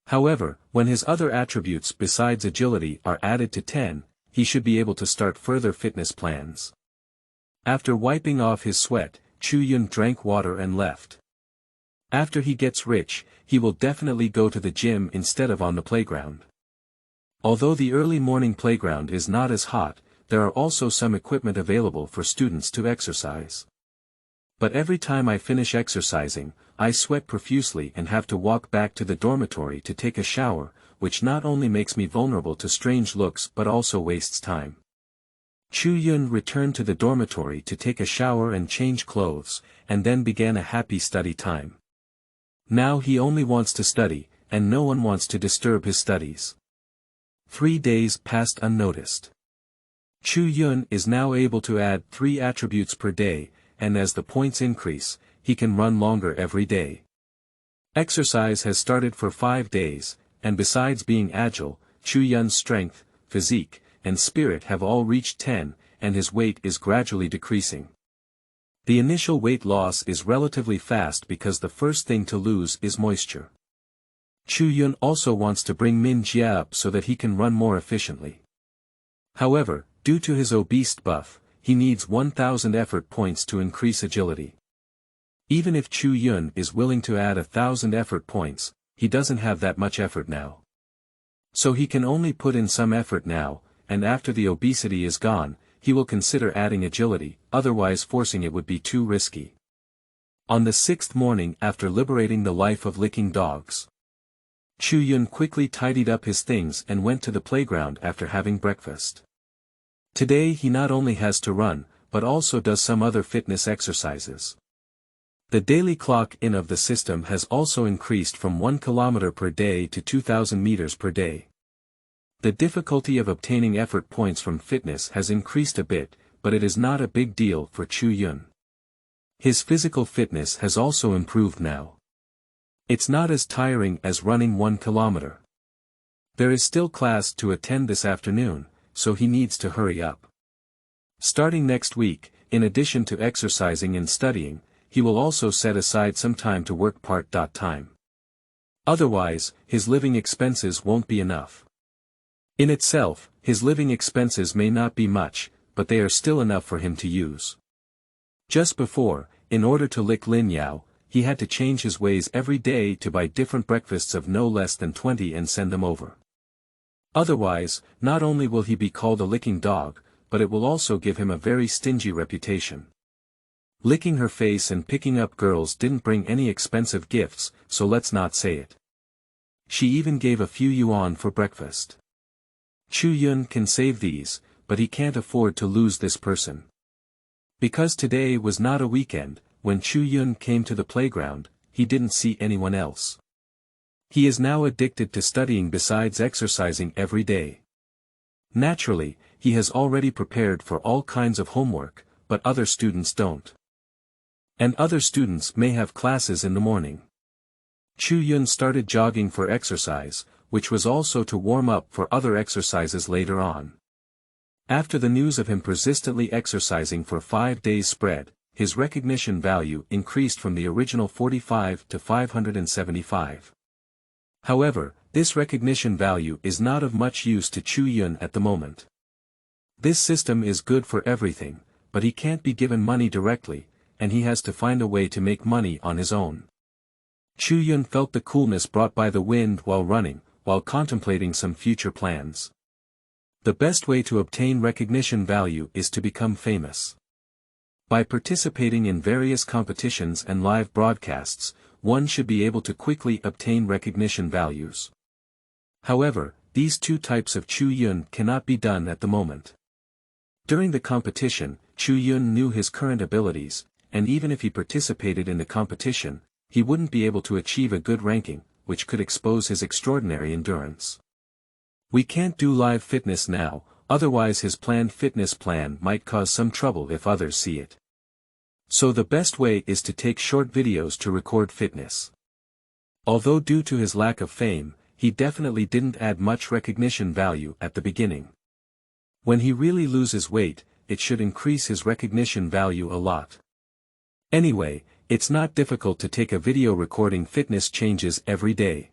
However, when his other attributes besides agility are added to 10, he should be able to start further fitness plans. After wiping off his sweat, Chu Yun drank water and left. After he gets rich, he will definitely go to the gym instead of on the playground. Although the early morning playground is not as hot, there are also some equipment available for students to exercise. But every time I finish exercising, I sweat profusely and have to walk back to the dormitory to take a shower, which not only makes me vulnerable to strange looks but also wastes time. Chu Yun returned to the dormitory to take a shower and change clothes, and then began a happy study time. Now he only wants to study, and no one wants to disturb his studies. 3 days passed unnoticed. Chu Yun is now able to add 3 attributes per day, and as the points increase, he can run longer every day. Exercise has started for 5 days, and besides being agile, Chu Yun's strength, physique, and spirit have all reached 10, and his weight is gradually decreasing. The initial weight loss is relatively fast because the first thing to lose is moisture. Chu Yun also wants to bring Min Jia up so that he can run more efficiently. However, due to his obese buff, he needs 1,000 effort points to increase agility. Even if Chu Yun is willing to add 1,000 effort points, he doesn't have that much effort now. So he can only put in some effort now, and after the obesity is gone, he will consider adding agility, otherwise forcing it would be too risky. On the 6th morning after liberating the life of licking dogs, Chu Yun quickly tidied up his things and went to the playground after having breakfast. Today he not only has to run, but also does some other fitness exercises. The daily clock-in of the system has also increased from 1 kilometer per day to 2,000 meters per day. The difficulty of obtaining effort points from fitness has increased a bit, but it is not a big deal for Chu Yun. His physical fitness has also improved now. It's not as tiring as running 1 kilometer. There is still class to attend this afternoon, so he needs to hurry up. Starting next week, in addition to exercising and studying, he will also set aside some time to work part-time. Otherwise, his living expenses won't be enough. In itself, his living expenses may not be much, but they are still enough for him to use. Just before, in order to lick Lin Yao, he had to change his ways every day to buy different breakfasts of no less than 20 and send them over. Otherwise, not only will he be called a licking dog, but it will also give him a very stingy reputation. Licking her face and picking up girls didn't bring any expensive gifts, so let's not say it. She even gave a few yuan for breakfast. Chu Yun can save these, but he can't afford to lose this person. Because today was not a weekend, when Chu Yun came to the playground, he didn't see anyone else. He is now addicted to studying besides exercising every day. Naturally, he has already prepared for all kinds of homework, but other students don't. And other students may have classes in the morning. Chu Yun started jogging for exercise, which was also to warm up for other exercises later on. After the news of him persistently exercising for 5 days spread, his recognition value increased from the original 45 to 575. However, this recognition value is not of much use to Chu Yun at the moment. This system is good for everything, but he can't be given money directly, and he has to find a way to make money on his own. Chu Yun felt the coolness brought by the wind while running, while contemplating some future plans. The best way to obtain recognition value is to become famous. By participating in various competitions and live broadcasts, one should be able to quickly obtain recognition values. However, these two types of Chu Yun cannot be done at the moment. During the competition, Chu Yun knew his current abilities, and even if he participated in the competition, he wouldn't be able to achieve a good ranking, which could expose his extraordinary endurance. We can't do live fitness now, otherwise his planned fitness plan might cause some trouble if others see it. So the best way is to take short videos to record fitness. Although due to his lack of fame, he definitely didn't add much recognition value at the beginning. When he really loses weight, it should increase his recognition value a lot. Anyway, it's not difficult to take a video recording fitness changes every day.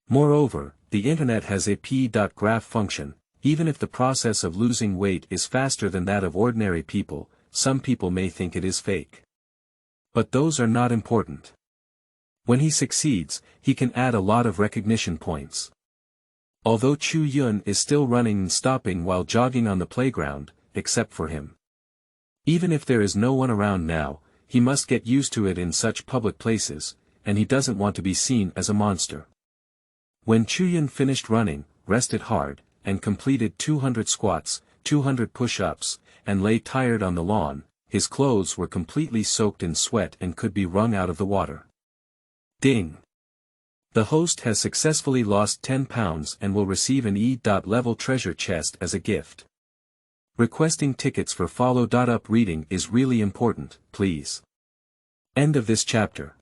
Moreover, the internet has a p.graph function. Even if the process of losing weight is faster than that of ordinary people, some people may think it is fake. But those are not important. When he succeeds, he can add a lot of recognition points. Although Chu Yun is still running and stopping while jogging on the playground, except for him. Even if there is no one around now, he must get used to it in such public places, and he doesn't want to be seen as a monster. When Chu Yun finished running, rested hard, and completed 200 squats, 200 push-ups, and lay tired on the lawn, his clothes were completely soaked in sweat and could be wrung out of the water. Ding! The host has successfully lost 10 pounds and will receive an E.level treasure chest as a gift. Requesting tickets for follow-up reading is really important, please. End of this chapter.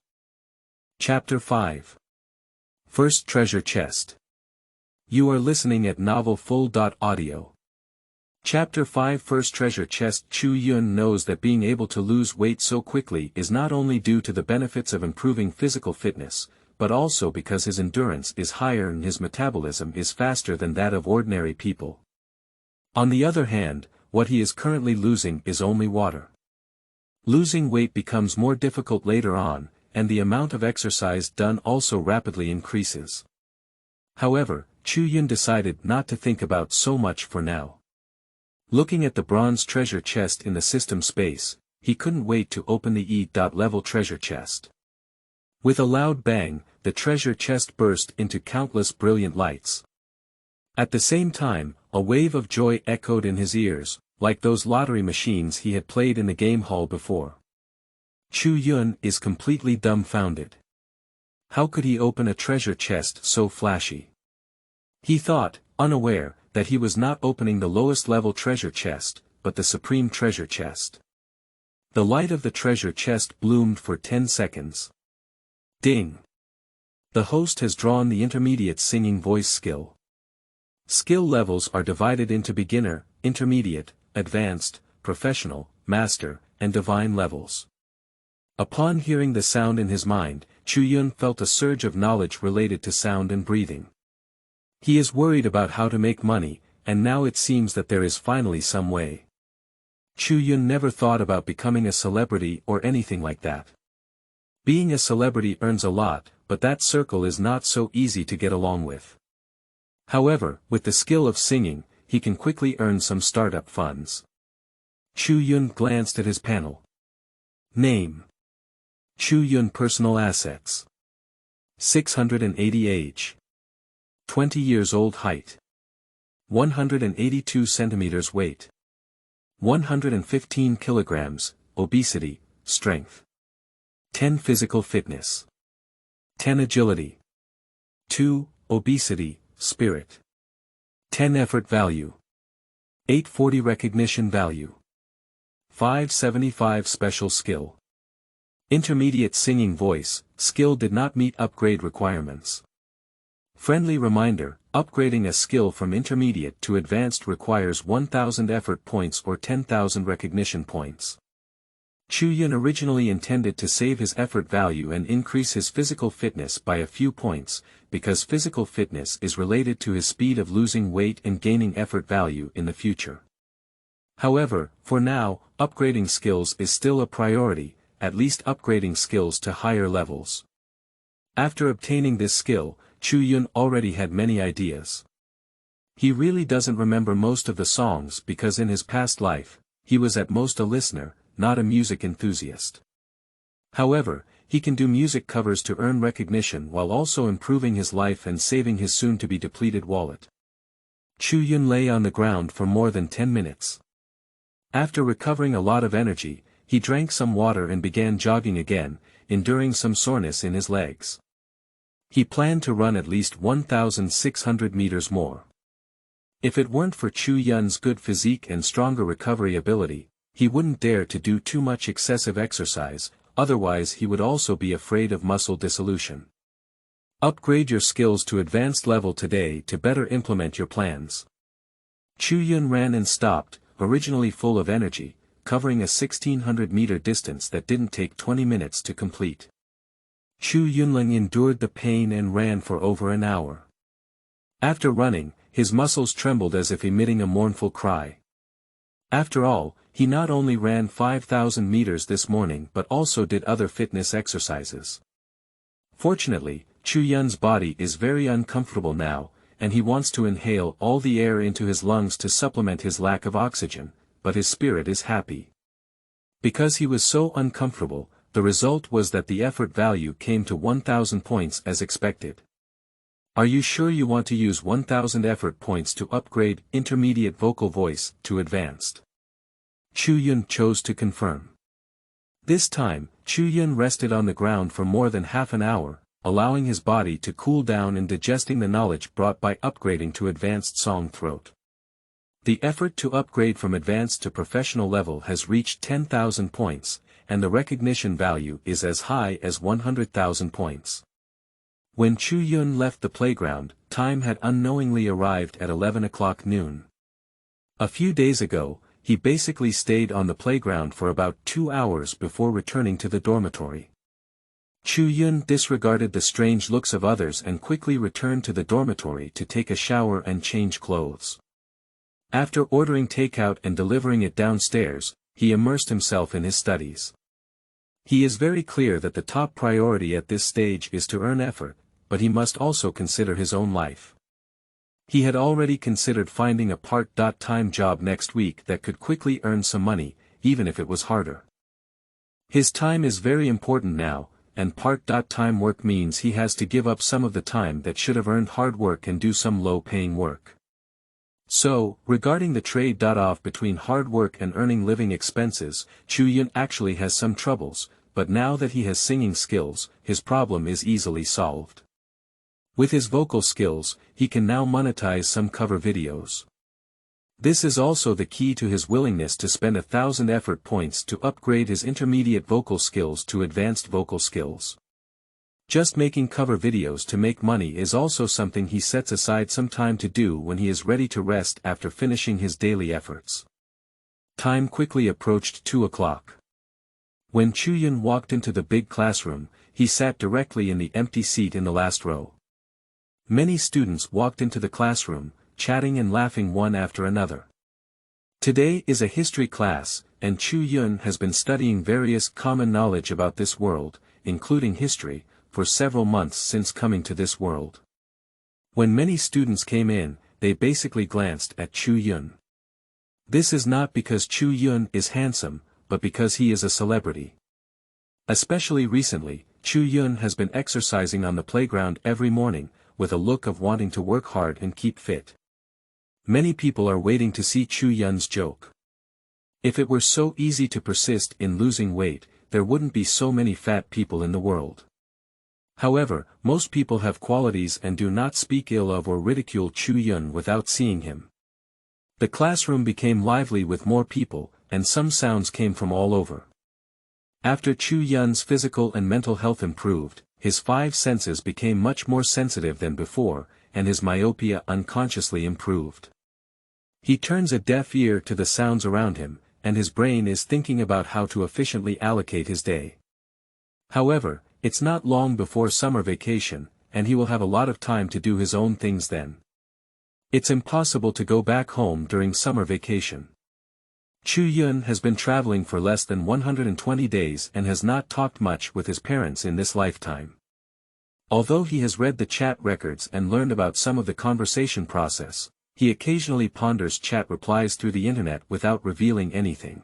Chapter 5. First treasure chest. You are listening at Novel Full. Audio. Chapter 5 First treasure chest. Chu Yun knows that being able to lose weight so quickly is not only due to the benefits of improving physical fitness, but also because his endurance is higher and his metabolism is faster than that of ordinary people. On the other hand, what he is currently losing is only water. Losing weight becomes more difficult later on, and the amount of exercise done also rapidly increases. However, Chu Yun decided not to think about so much for now. Looking at the bronze treasure chest in the system space, he couldn't wait to open the E.level treasure chest. With a loud bang, the treasure chest burst into countless brilliant lights. At the same time, a wave of joy echoed in his ears, like those lottery machines he had played in the game hall before. Chu Yun is completely dumbfounded. How could he open a treasure chest so flashy? He thought, unaware, that he was not opening the lowest level treasure chest, but the supreme treasure chest. The light of the treasure chest bloomed for 10 seconds. Ding! The host has drawn the intermediate singing voice skill. Skill levels are divided into beginner, intermediate, advanced, professional, master, and divine levels. Upon hearing the sound in his mind, Chu Yun felt a surge of knowledge related to sound and breathing. He is worried about how to make money, and now it seems that there is finally some way. Chu Yun never thought about becoming a celebrity or anything like that. Being a celebrity earns a lot, but that circle is not so easy to get along with. However, with the skill of singing, he can quickly earn some startup funds. Chu Yun glanced at his panel. Name: Chu Yun. Personal assets: 680 age, 20 years old. Height: 182 centimeters. Weight: 115 kilograms. Obesity. Strength: 10. Physical fitness: 10. Agility. 2. Obesity, spirit: 10. Effort value: 840. Recognition value: 575. Special skill: intermediate. Singing voice, skill did not meet upgrade requirements. Friendly reminder: upgrading a skill from intermediate to advanced requires 1000 effort points or 10,000 recognition points. Chu Yun originally intended to save his effort value and increase his physical fitness by a few points, because physical fitness is related to his speed of losing weight and gaining effort value in the future. However, for now, upgrading skills is still a priority, at least upgrading skills to higher levels. After obtaining this skill, Chu Yun already had many ideas. He really doesn't remember most of the songs because in his past life, he was at most a listener, not a music enthusiast. However, he can do music covers to earn recognition while also improving his life and saving his soon-to-be depleted wallet. Chu Yun lay on the ground for more than 10 minutes. After recovering a lot of energy, he drank some water and began jogging again, enduring some soreness in his legs. He planned to run at least 1,600 meters more. If it weren't for Chu Yun's good physique and stronger recovery ability, he wouldn't dare to do too much excessive exercise, otherwise he would also be afraid of muscle dissolution. Upgrade your skills to advanced level today to better implement your plans. Chu Yun ran and stopped, originally full of energy, covering a 1,600-meter distance that didn't take 20 minutes to complete. Chu Yunling endured the pain and ran for over an hour. After running, his muscles trembled as if emitting a mournful cry. After all, he not only ran 5,000 meters this morning but also did other fitness exercises. Fortunately, Chu Yun's body is very uncomfortable now, and he wants to inhale all the air into his lungs to supplement his lack of oxygen, but his spirit is happy. Because he was so uncomfortable, the result was that the effort value came to 1,000 points as expected. Are you sure you want to use 1,000 effort points to upgrade intermediate vocal voice to advanced? Chu Yun chose to confirm. This time, Chu Yun rested on the ground for more than half an hour, allowing his body to cool down and digesting the knowledge brought by upgrading to advanced song throat. The effort to upgrade from advanced to professional level has reached 10,000 points, and the recognition value is as high as 100,000 points. When Chu Yun left the playground, time had unknowingly arrived at 11 o'clock noon. A few days ago, he basically stayed on the playground for about 2 hours before returning to the dormitory. Chu Yun disregarded the strange looks of others and quickly returned to the dormitory to take a shower and change clothes. After ordering takeout and delivering it downstairs, he immersed himself in his studies. He is very clear that the top priority at this stage is to earn effort, but he must also consider his own life. He had already considered finding a part-time job next week that could quickly earn some money, even if it was harder. His time is very important now, and part-time work means he has to give up some of the time that should have earned hard work and do some low-paying work. So, regarding the trade-off between hard work and earning living expenses, Chu Yun actually has some troubles, but now that he has singing skills, his problem is easily solved. With his vocal skills, he can now monetize some cover videos. This is also the key to his willingness to spend 1,000 effort points to upgrade his intermediate vocal skills to advanced vocal skills. Just making cover videos to make money is also something he sets aside some time to do when he is ready to rest after finishing his daily efforts. Time quickly approached 2 o'clock. When Chu Yun walked into the big classroom, he sat directly in the empty seat in the last row. Many students walked into the classroom, chatting and laughing one after another. Today is a history class, and Chu Yun has been studying various common knowledge about this world, including history, for several months since coming to this world. When many students came in, they basically glanced at Chu Yun. This is not because Chu Yun is handsome, but because he is a celebrity. Especially recently, Chu Yun has been exercising on the playground every morning, with a look of wanting to work hard and keep fit. Many people are waiting to see Chu Yun's joke. If it were so easy to persist in losing weight, there wouldn't be so many fat people in the world. However, most people have qualities and do not speak ill of or ridicule Chu Yun without seeing him. The classroom became lively with more people, and some sounds came from all over. After Chu Yun's physical and mental health improved, his five senses became much more sensitive than before, and his myopia unconsciously improved. He turns a deaf ear to the sounds around him, and his brain is thinking about how to efficiently allocate his day. However, it's not long before summer vacation, and he will have a lot of time to do his own things then. It's impossible to go back home during summer vacation. Chu Yun has been traveling for less than 120 days and has not talked much with his parents in this lifetime. Although he has read the chat records and learned about some of the conversation process, he occasionally ponders chat replies through the internet without revealing anything.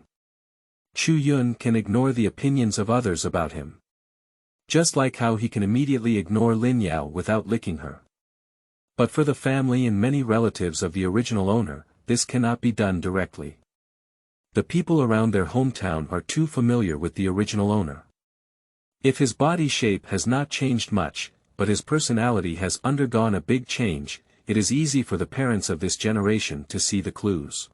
Chu Yun can ignore the opinions of others about him. Just like how he can immediately ignore Lin Yao without licking her. But for the family and many relatives of the original owner, this cannot be done directly. The people around their hometown are too familiar with the original owner. If his body shape has not changed much, but his personality has undergone a big change, it is easy for the parents of this generation to see the clues.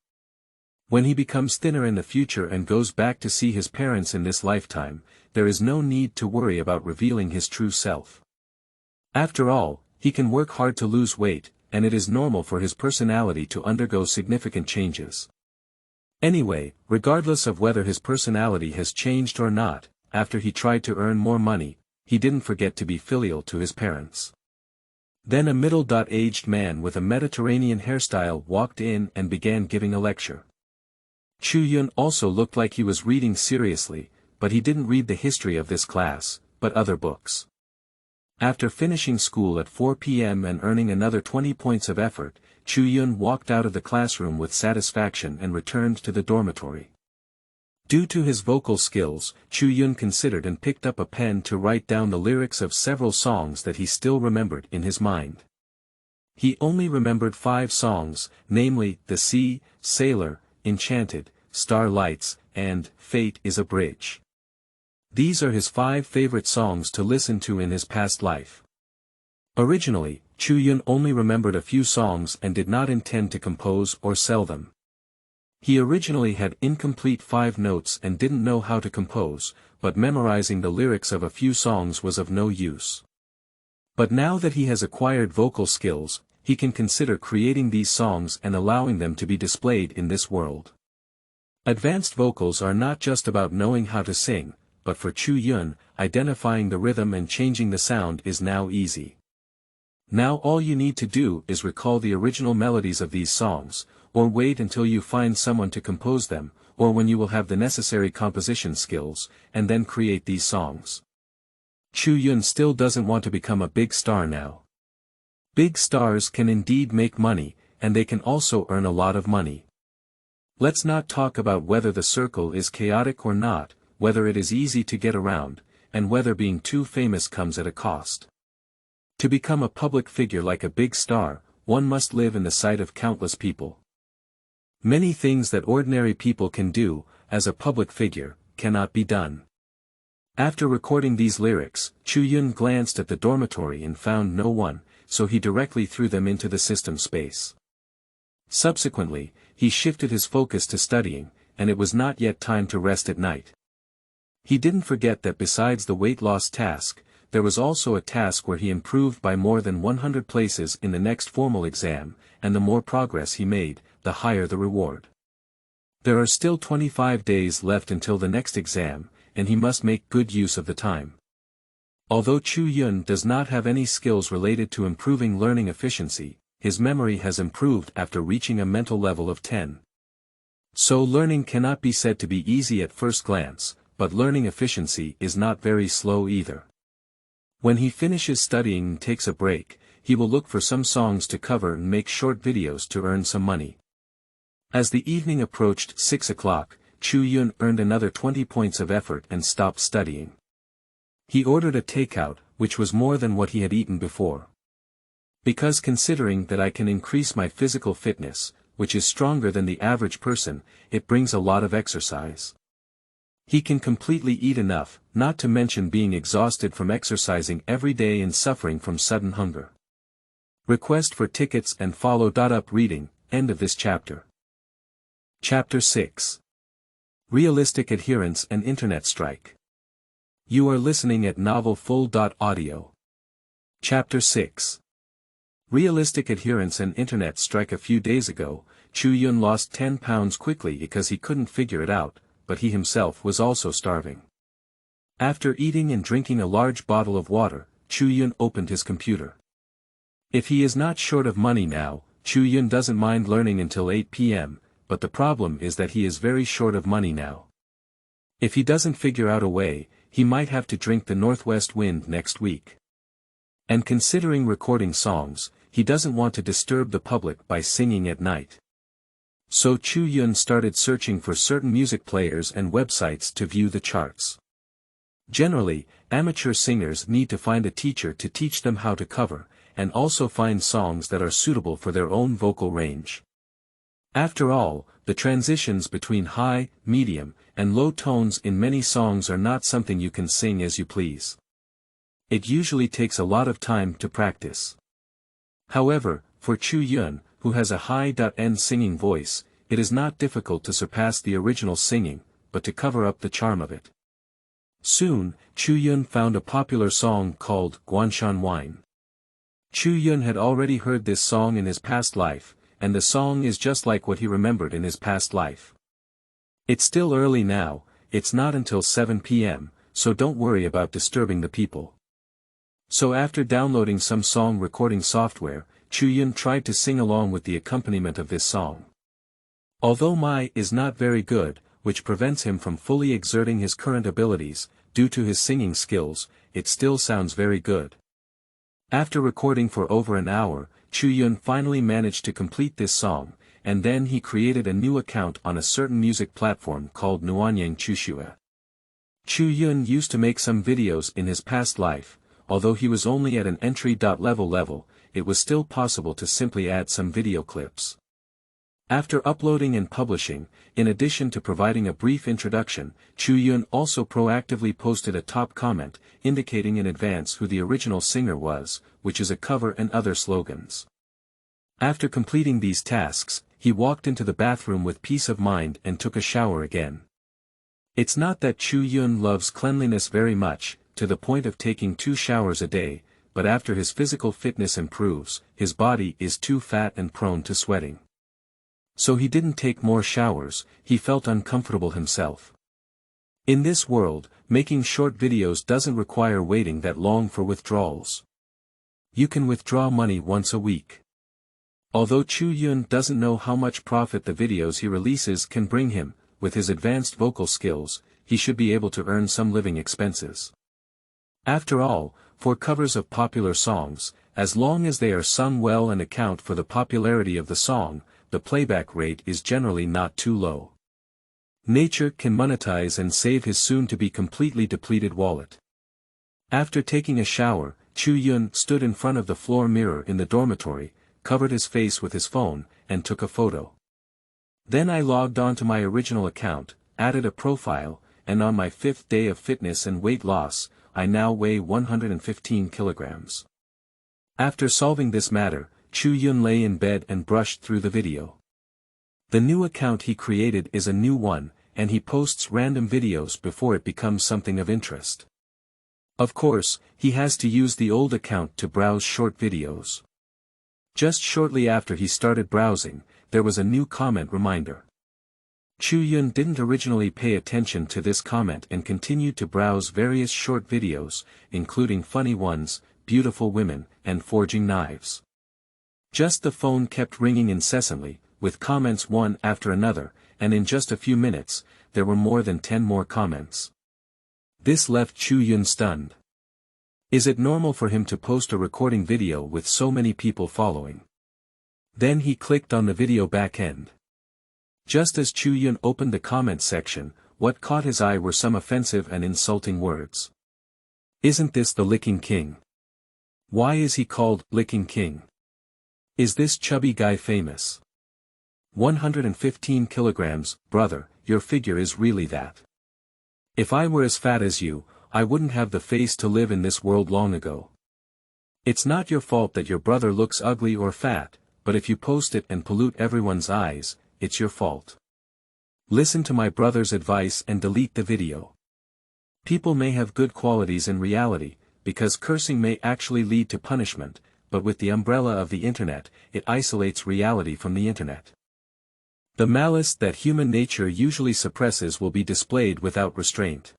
When he becomes thinner in the future and goes back to see his parents in this lifetime, there is no need to worry about revealing his true self. After all, he can work hard to lose weight, and it is normal for his personality to undergo significant changes. Anyway, regardless of whether his personality has changed or not, after he tried to earn more money, he didn't forget to be filial to his parents. Then a middle-aged man with a Mediterranean hairstyle walked in and began giving a lecture. Chu Yun also looked like he was reading seriously, but he didn't read the history of this class, but other books. After finishing school at 4 p.m. and earning another 20 points of effort, Chu Yun walked out of the classroom with satisfaction and returned to the dormitory. Due to his vocal skills, Chu Yun considered and picked up a pen to write down the lyrics of several songs that he still remembered in his mind. He only remembered 5 songs, namely, The Sea, Sailor, Enchanted, Starlights, and Fate is a Bridge. These are his 5 favorite songs to listen to in his past life. Originally, Chu Yun only remembered a few songs and did not intend to compose or sell them. He originally had incomplete 5 notes and didn't know how to compose, but memorizing the lyrics of a few songs was of no use. But now that he has acquired vocal skills, he can consider creating these songs and allowing them to be displayed in this world. Advanced vocals are not just about knowing how to sing, but for Chu Yun, identifying the rhythm and changing the sound is now easy. Now all you need to do is recall the original melodies of these songs, or wait until you find someone to compose them, or when you will have the necessary composition skills, and then create these songs. Chu Yun still doesn't want to become a big star now. Big stars can indeed make money, and they can also earn a lot of money. Let's not talk about whether the circle is chaotic or not, whether it is easy to get around, and whether being too famous comes at a cost. To become a public figure like a big star, one must live in the sight of countless people. Many things that ordinary people can do, as a public figure, cannot be done. After recording these lyrics, Chu Yun glanced at the dormitory and found no one, so he directly threw them into the system space. Subsequently, he shifted his focus to studying, and it was not yet time to rest at night. He didn't forget that besides the weight loss task, there was also a task where he improved by more than 100 places in the next formal exam, and the more progress he made, the higher the reward. There are still 25 days left until the next exam, and he must make good use of the time. Although Chu Yun does not have any skills related to improving learning efficiency, his memory has improved after reaching a mental level of 10. So learning cannot be said to be easy at first glance, but learning efficiency is not very slow either. When he finishes studying and takes a break, he will look for some songs to cover and make short videos to earn some money. As the evening approached 6 o'clock, Chu Yun earned another 20 points of effort and stopped studying. He ordered a takeout, which was more than what he had eaten before. Because considering that I can increase my physical fitness, which is stronger than the average person, it brings a lot of exercise. He can completely eat enough, not to mention being exhausted from exercising every day and suffering from sudden hunger. Request for tickets and follow. Up reading, end of this chapter. Chapter 6. Realistic Adherence and Internet Strike. You are listening at Novel Full. Audio. Chapter 6. Realistic Adherence and Internet Strike. A few days ago, Chu Yun lost 10 pounds quickly because he couldn't figure it out, but he himself was also starving. After eating and drinking a large bottle of water, Chu Yun opened his computer. If he is not short of money now, Chu Yun doesn't mind learning until 8 p.m., but the problem is that he is very short of money now. If he doesn't figure out a way, he might have to drink the northwest wind next week. And considering recording songs, he doesn't want to disturb the public by singing at night. So Chu Yun started searching for certain music players and websites to view the charts. Generally, amateur singers need to find a teacher to teach them how to cover, and also find songs that are suitable for their own vocal range. After all, the transitions between high, medium, and low tones in many songs are not something you can sing as you please. It usually takes a lot of time to practice. However, for Chu Yun, who has a high-end singing voice, it is not difficult to surpass the original singing, but to cover up the charm of it. Soon, Chu Yun found a popular song called Guanshan Wine. Chu Yun had already heard this song in his past life, and the song is just like what he remembered in his past life. It's still early now, it's not until 7 p.m., so don't worry about disturbing the people. So after downloading some song recording software, Chu Yun tried to sing along with the accompaniment of this song. Although Mai is not very good, which prevents him from fully exerting his current abilities, due to his singing skills, it still sounds very good. After recording for over an hour, Chu Yun finally managed to complete this song, and then he created a new account on a certain music platform called Nuanyang Chushua. Chu Yun used to make some videos in his past life, although he was only at an entry-level, it was still possible to simply add some video clips. After uploading and publishing, in addition to providing a brief introduction, Chu Yun also proactively posted a top comment, indicating in advance who the original singer was, which is a cover and other slogans. After completing these tasks, he walked into the bathroom with peace of mind and took a shower again. It's not that Chu Yun loves cleanliness very much, to the point of taking 2 showers a day, but after his physical fitness improves, his body is too fat and prone to sweating. So he didn't take more showers, he felt uncomfortable himself. In this world, making short videos doesn't require waiting that long for withdrawals. You can withdraw money once a week. Although Chu Yun doesn't know how much profit the videos he releases can bring him, with his advanced vocal skills, he should be able to earn some living expenses. After all, for covers of popular songs, as long as they are sung well and account for the popularity of the song, the playback rate is generally not too low. Nature can monetize and save his soon-to-be completely depleted wallet. After taking a shower, Chu Yun stood in front of the floor mirror in the dormitory, covered his face with his phone, and took a photo. Then I logged on to my original account, added a profile, and on my 5th day of fitness and weight loss, I now weigh 115 kilograms. After solving this matter, Chu Yun lay in bed and brushed through the video. The new account he created is a new one, and he posts random videos before it becomes something of interest. Of course, he has to use the old account to browse short videos. Just shortly after he started browsing, there was a new comment reminder. Chu Yun didn't originally pay attention to this comment and continued to browse various short videos, including funny ones, beautiful women, and forging knives. Just the phone kept ringing incessantly, with comments one after another, and in just a few minutes, there were more than 10 more comments. This left Chu Yun stunned. Is it normal for him to post a recording video with so many people following? Then he clicked on the video back end. Just as Chu Yun opened the comment section, what caught his eye were some offensive and insulting words. Isn't this the Licking King? Why is he called Licking King? Is this chubby guy famous? 115 kilograms, brother, your figure is really that. If I were as fat as you, I wouldn't have the face to live in this world long ago. It's not your fault that your brother looks ugly or fat, but if you post it and pollute everyone's eyes, it's your fault. Listen to my brother's advice and delete the video. People may have good qualities in reality, because cursing may actually lead to punishment, but with the umbrella of the internet, it isolates reality from the internet. The malice that human nature usually suppresses will be displayed without restraint.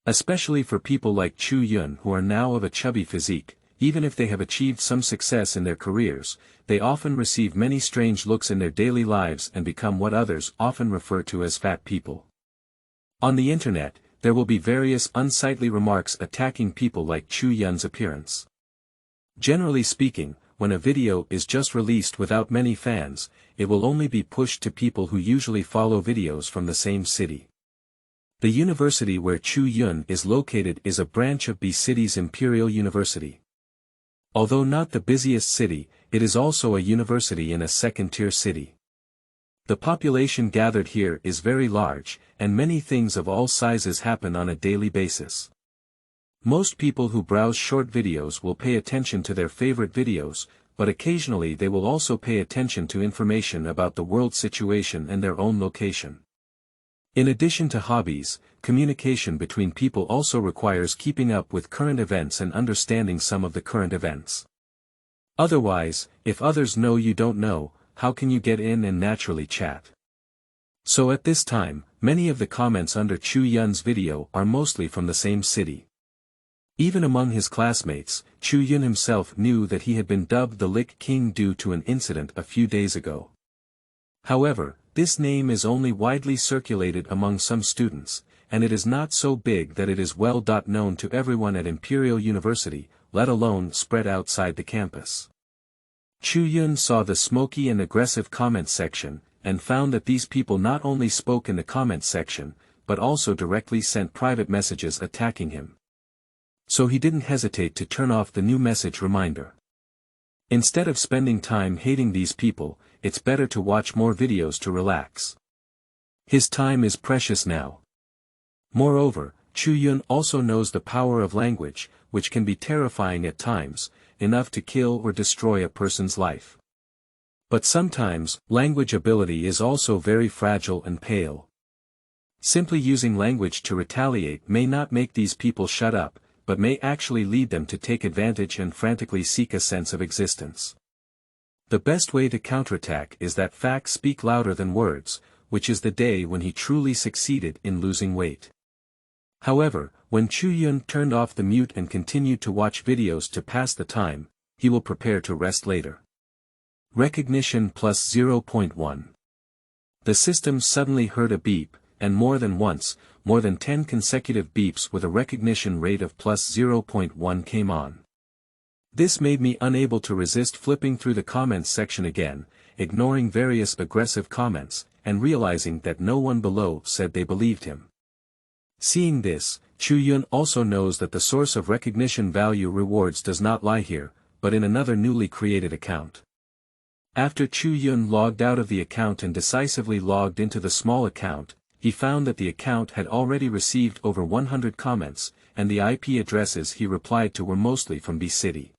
Especially for people like Chu Yun who are now of a chubby physique, even if they have achieved some success in their careers, they often receive many strange looks in their daily lives and become what others often refer to as fat people. On the internet, there will be various unsightly remarks attacking people like Chu Yun's appearance. Generally speaking, when a video is just released without many fans, it will only be pushed to people who usually follow videos from the same city. The university where Chu Yun is located is a branch of B City's Imperial University. Although not the busiest city, it is also a university in a second-tier city. The population gathered here is very large, and many things of all sizes happen on a daily basis. Most people who browse short videos will pay attention to their favorite videos, but occasionally they will also pay attention to information about the world situation and their own location. In addition to hobbies, communication between people also requires keeping up with current events and understanding some of the current events. Otherwise, if others know you don't know, how can you get in and naturally chat? So at this time, many of the comments under Chu Yun's video are mostly from the same city. Even among his classmates, Chu Yun himself knew that he had been dubbed the Lick King due to an incident a few days ago. However, this name is only widely circulated among some students, and it is not so big that it is well known to everyone at Imperial University, let alone spread outside the campus. Chu Yun saw the smoky and aggressive comments section, and found that these people not only spoke in the comments section, but also directly sent private messages attacking him. So he didn't hesitate to turn off the new message reminder. Instead of spending time hating these people, it's better to watch more videos to relax. His time is precious now. Moreover, Chu Yun also knows the power of language, which can be terrifying at times, enough to kill or destroy a person's life. But sometimes, language ability is also very fragile and pale. Simply using language to retaliate may not make these people shut up, but may actually lead them to take advantage and frantically seek a sense of existence. The best way to counterattack is that facts speak louder than words, which is the day when he truly succeeded in losing weight. However, when Chu Yun turned off the mute and continued to watch videos to pass the time, he will prepare to rest later. Recognition plus 0.1. The system suddenly heard a beep, and more than once, more than 10 consecutive beeps with a recognition rate of plus 0.1 came on. This made me unable to resist flipping through the comments section again, ignoring various aggressive comments, and realizing that no one below said they believed him. Seeing this, Chu Yun also knows that the source of recognition value rewards does not lie here, but in another newly created account. After Chu Yun logged out of the account and decisively logged into the small account, he found that the account had already received over 100 comments, and the IP addresses he replied to were mostly from B City.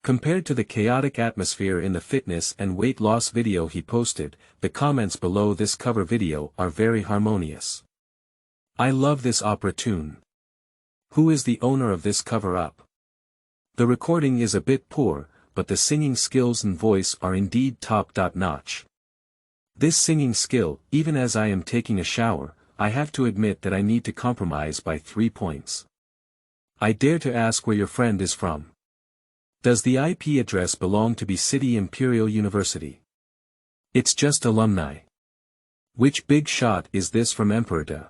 Compared to the chaotic atmosphere in the fitness and weight loss video he posted, the comments below this cover video are very harmonious. I love this opera tune. Who is the owner of this cover-up? The recording is a bit poor, but the singing skills and voice are indeed top-notch. This singing skill, even as I am taking a shower, I have to admit that I need to compromise by 3 points. I dare to ask where your friend is from. Does the IP address belong to B City Imperial University? It's just alumni. Which big shot is this from Emperor Da?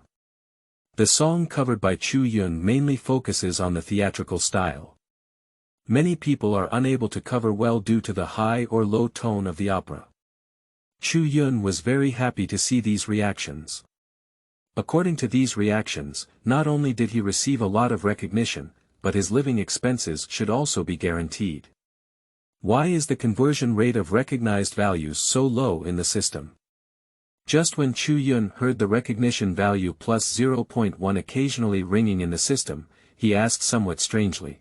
The song covered by Chu Yun mainly focuses on the theatrical style. Many people are unable to cover well due to the high or low tone of the opera. Chu Yun was very happy to see these reactions. According to these reactions, not only did he receive a lot of recognition, but his living expenses should also be guaranteed. Why is the conversion rate of recognized values so low in the system? Just when Chu Yun heard the recognition value plus 0.1 occasionally ringing in the system, he asked somewhat strangely.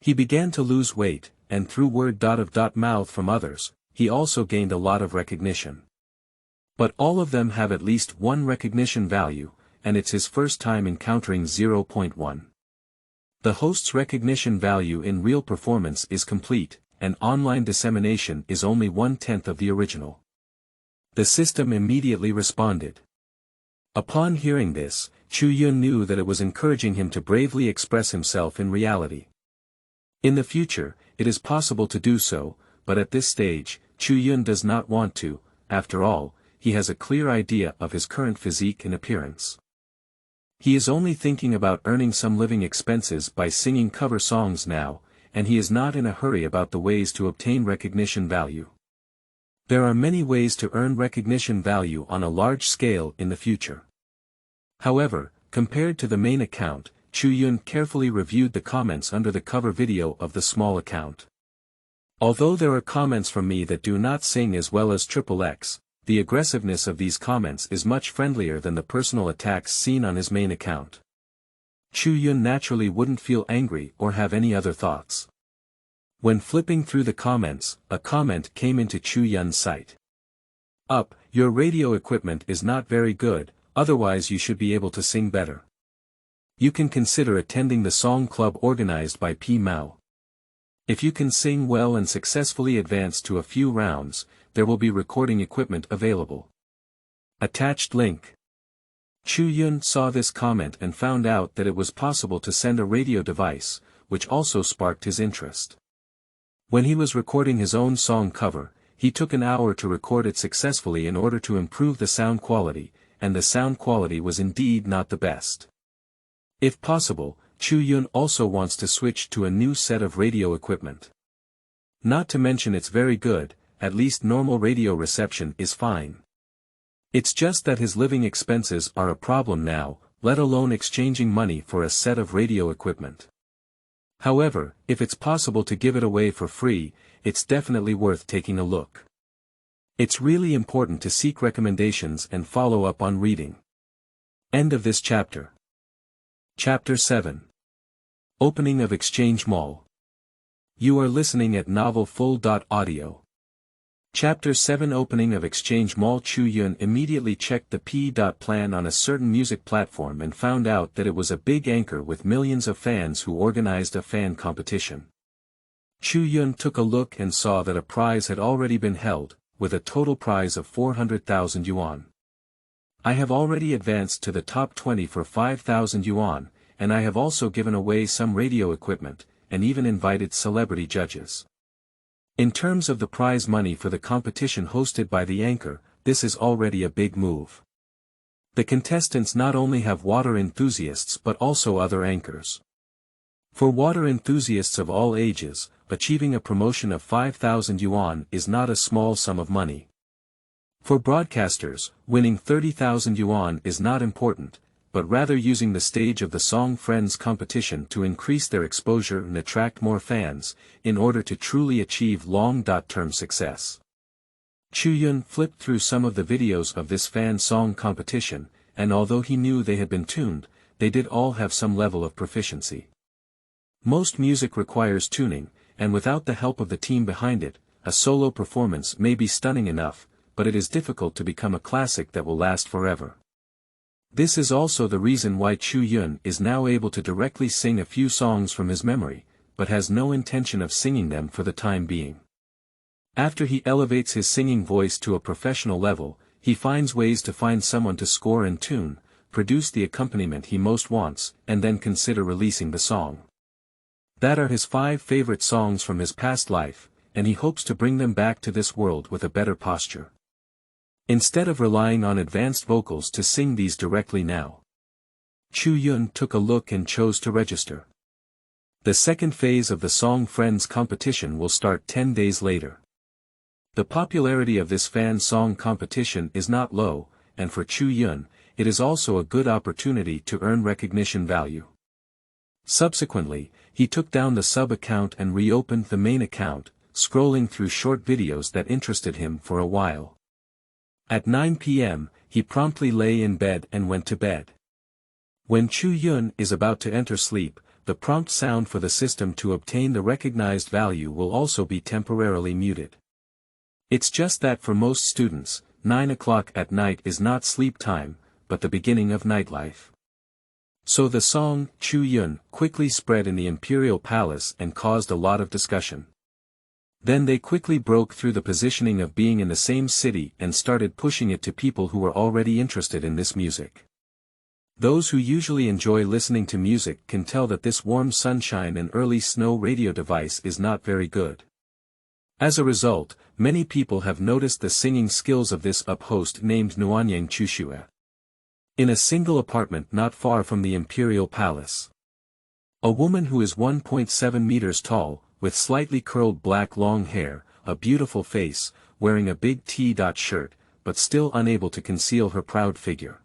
He began to lose weight, and through word of mouth from others, he also gained a lot of recognition. But all of them have at least one recognition value, and it's his first time encountering 0.1. The host's recognition value in real performance is complete, and online dissemination is only 1/10 of the original. The system immediately responded. Upon hearing this, Chu Yun knew that it was encouraging him to bravely express himself in reality. In the future, it is possible to do so, but at this stage, Chu Yun does not want to. After all, he has a clear idea of his current physique and appearance. He is only thinking about earning some living expenses by singing cover songs now, and he is not in a hurry about the ways to obtain recognition value. There are many ways to earn recognition value on a large scale in the future. However, compared to the main account, Chu Yun carefully reviewed the comments under the cover video of the small account. Although there are comments from me that do not sing as well as XXX, the aggressiveness of these comments is much friendlier than the personal attacks seen on his main account. Chu Yun naturally wouldn't feel angry or have any other thoughts. When flipping through the comments, a comment came into Chu Yun's sight. Up, your radio equipment is not very good, otherwise you should be able to sing better. You can consider attending the song club organized by P. Mao. If you can sing well and successfully advance to a few rounds, there will be recording equipment available. Attached link. Chu Yun saw this comment and found out that it was possible to send a radio device, which also sparked his interest. When he was recording his own song cover, he took an hour to record it successfully in order to improve the sound quality, and the sound quality was indeed not the best. If possible, Chu Yun also wants to switch to a new set of radio equipment. Not to mention it's very good, at least normal radio reception is fine. It's just that his living expenses are a problem now, let alone exchanging money for a set of radio equipment. However, if it's possible to give it away for free, it's definitely worth taking a look. It's really important to seek recommendations and follow up on reading. End of this chapter. Chapter 7. Opening of Exchange Mall. You are listening at novelfull.audio. Chapter 7 Opening of Exchange Mall. Chu Yun immediately checked the P.plan on a certain music platform and found out that it was a big anchor with millions of fans who organized a fan competition. Chu Yun took a look and saw that a prize had already been held, with a total prize of 400,000 yuan. I have already advanced to the top 20 for 5,000 yuan, and I have also given away some radio equipment, and even invited celebrity judges. In terms of the prize money for the competition hosted by the anchor, this is already a big move. The contestants not only have water enthusiasts but also other anchors. For water enthusiasts of all ages, achieving a promotion of 5,000 yuan is not a small sum of money. For broadcasters, winning 30,000 yuan is not important, but rather using the stage of the Song Friends competition to increase their exposure and attract more fans, in order to truly achieve long-term success. Chu Yun flipped through some of the videos of this fan song competition, and although he knew they had been tuned, they did all have some level of proficiency. Most music requires tuning, and without the help of the team behind it, a solo performance may be stunning enough, but it is difficult to become a classic that will last forever. This is also the reason why Chu Yun is now able to directly sing a few songs from his memory, but has no intention of singing them for the time being. After he elevates his singing voice to a professional level, he finds ways to find someone to score and tune, produce the accompaniment he most wants, and then consider releasing the song. That are his 5 favorite songs from his past life, and he hopes to bring them back to this world with a better posture. Instead of relying on advanced vocals to sing these directly now. Chu Yun took a look and chose to register. The second phase of the Song Friends competition will start 10 days later. The popularity of this fan song competition is not low, and for Chu Yun, it is also a good opportunity to earn recognition value. Subsequently, he took down the sub-account and reopened the main account, scrolling through short videos that interested him for a while. At 9 p.m., he promptly lay in bed and went to bed. When Chu Yun is about to enter sleep, the prompt sound for the system to obtain the recognized value will also be temporarily muted. It's just that for most students, 9 o'clock at night is not sleep time, but the beginning of nightlife. So the song, Chu Yun, quickly spread in the imperial palace and caused a lot of discussion. Then they quickly broke through the positioning of being in the same city and started pushing it to people who were already interested in this music. Those who usually enjoy listening to music can tell that this warm sunshine and early snow radio device is not very good. As a result, many people have noticed the singing skills of this up-host named Nuanyang Chushue. In a single apartment not far from the imperial palace. A woman who is 1.7 meters tall, with slightly curled black long hair, a beautiful face, wearing a big T-dot shirt, but still unable to conceal her proud figure.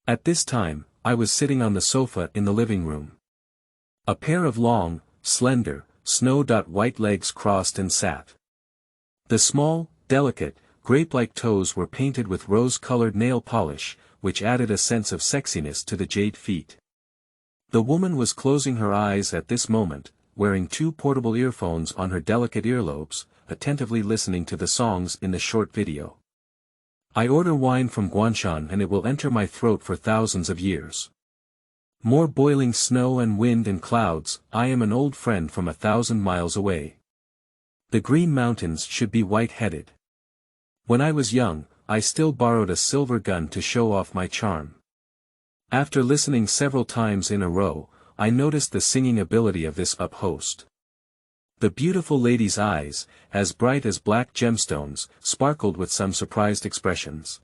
At this time, I was sitting on the sofa in the living room. A pair of long, slender, snow-white legs crossed and sat. The small, delicate, grape-like toes were painted with rose-colored nail polish, which added a sense of sexiness to the jade feet. The woman was closing her eyes at this moment, wearing 2 portable earphones on her delicate earlobes, attentively listening to the songs in the short video. I order wine from Guanshan and it will enter my throat for thousands of years. More boiling snow and wind and clouds, I am an old friend from 1,000 miles away. The Green Mountains should be white-headed. When I was young, I still borrowed a silver gun to show off my charm. After listening several times in a row, I noticed the singing ability of this up-host. The beautiful lady's eyes, as bright as black gemstones, sparkled with some surprised expressions.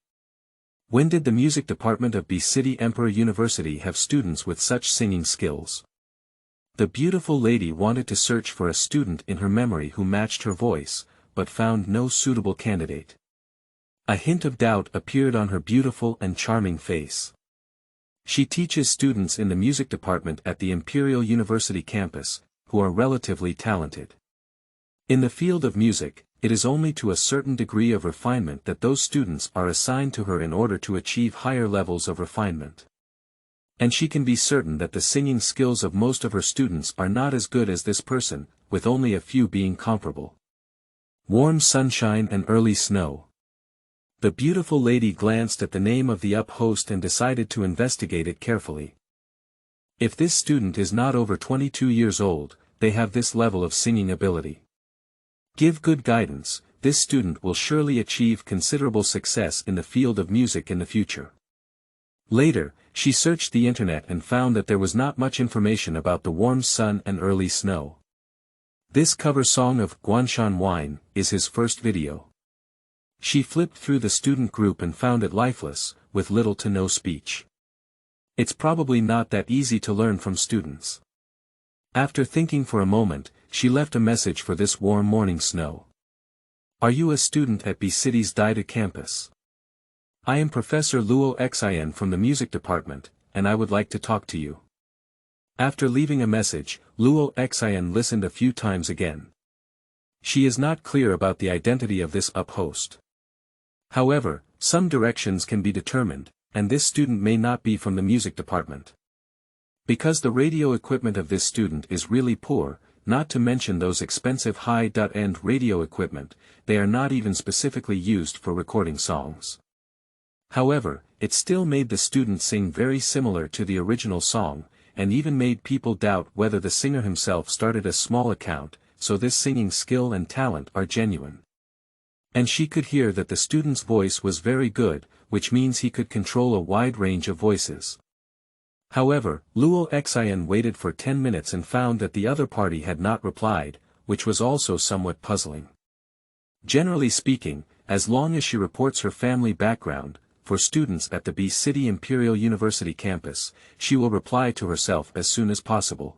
When did the music department of B City Emperor University have students with such singing skills? The beautiful lady wanted to search for a student in her memory who matched her voice, but found no suitable candidate. A hint of doubt appeared on her beautiful and charming face. She teaches students in the music department at the Imperial University campus, who are relatively talented. In the field of music, it is only to a certain degree of refinement that those students are assigned to her in order to achieve higher levels of refinement. And she can be certain that the singing skills of most of her students are not as good as this person, with only a few being comparable. Warm sunshine and early snow. The beautiful lady glanced at the name of the up-host and decided to investigate it carefully. If this student is not over 22 years old, they have this level of singing ability. Give good guidance, this student will surely achieve considerable success in the field of music in the future. Later, she searched the internet and found that there was not much information about the warm sun and early snow. This cover song of Guanshan Wine is his first video. She flipped through the student group and found it lifeless, with little to no speech. It's probably not that easy to learn from students. After thinking for a moment, she left a message for this warm morning snow. Are you a student at B City's Daida campus? I am Professor Luo Xin from the music department, and I would like to talk to you. After leaving a message, Luo Xin listened a few times again. She is not clear about the identity of this up-host. However, some directions can be determined, and this student may not be from the music department. Because the radio equipment of this student is really poor, not to mention those expensive high-end radio equipment, they are not even specifically used for recording songs. However, it still made the student sing very similar to the original song, and even made people doubt whether the singer himself started a small account, so this singing skill and talent are genuine. And she could hear that the student's voice was very good, which means he could control a wide range of voices. However, Luo Xin waited for 10 minutes and found that the other party had not replied, which was also somewhat puzzling. Generally speaking, as long as she reports her family background, for students at the B City Imperial University campus, she will reply to herself as soon as possible.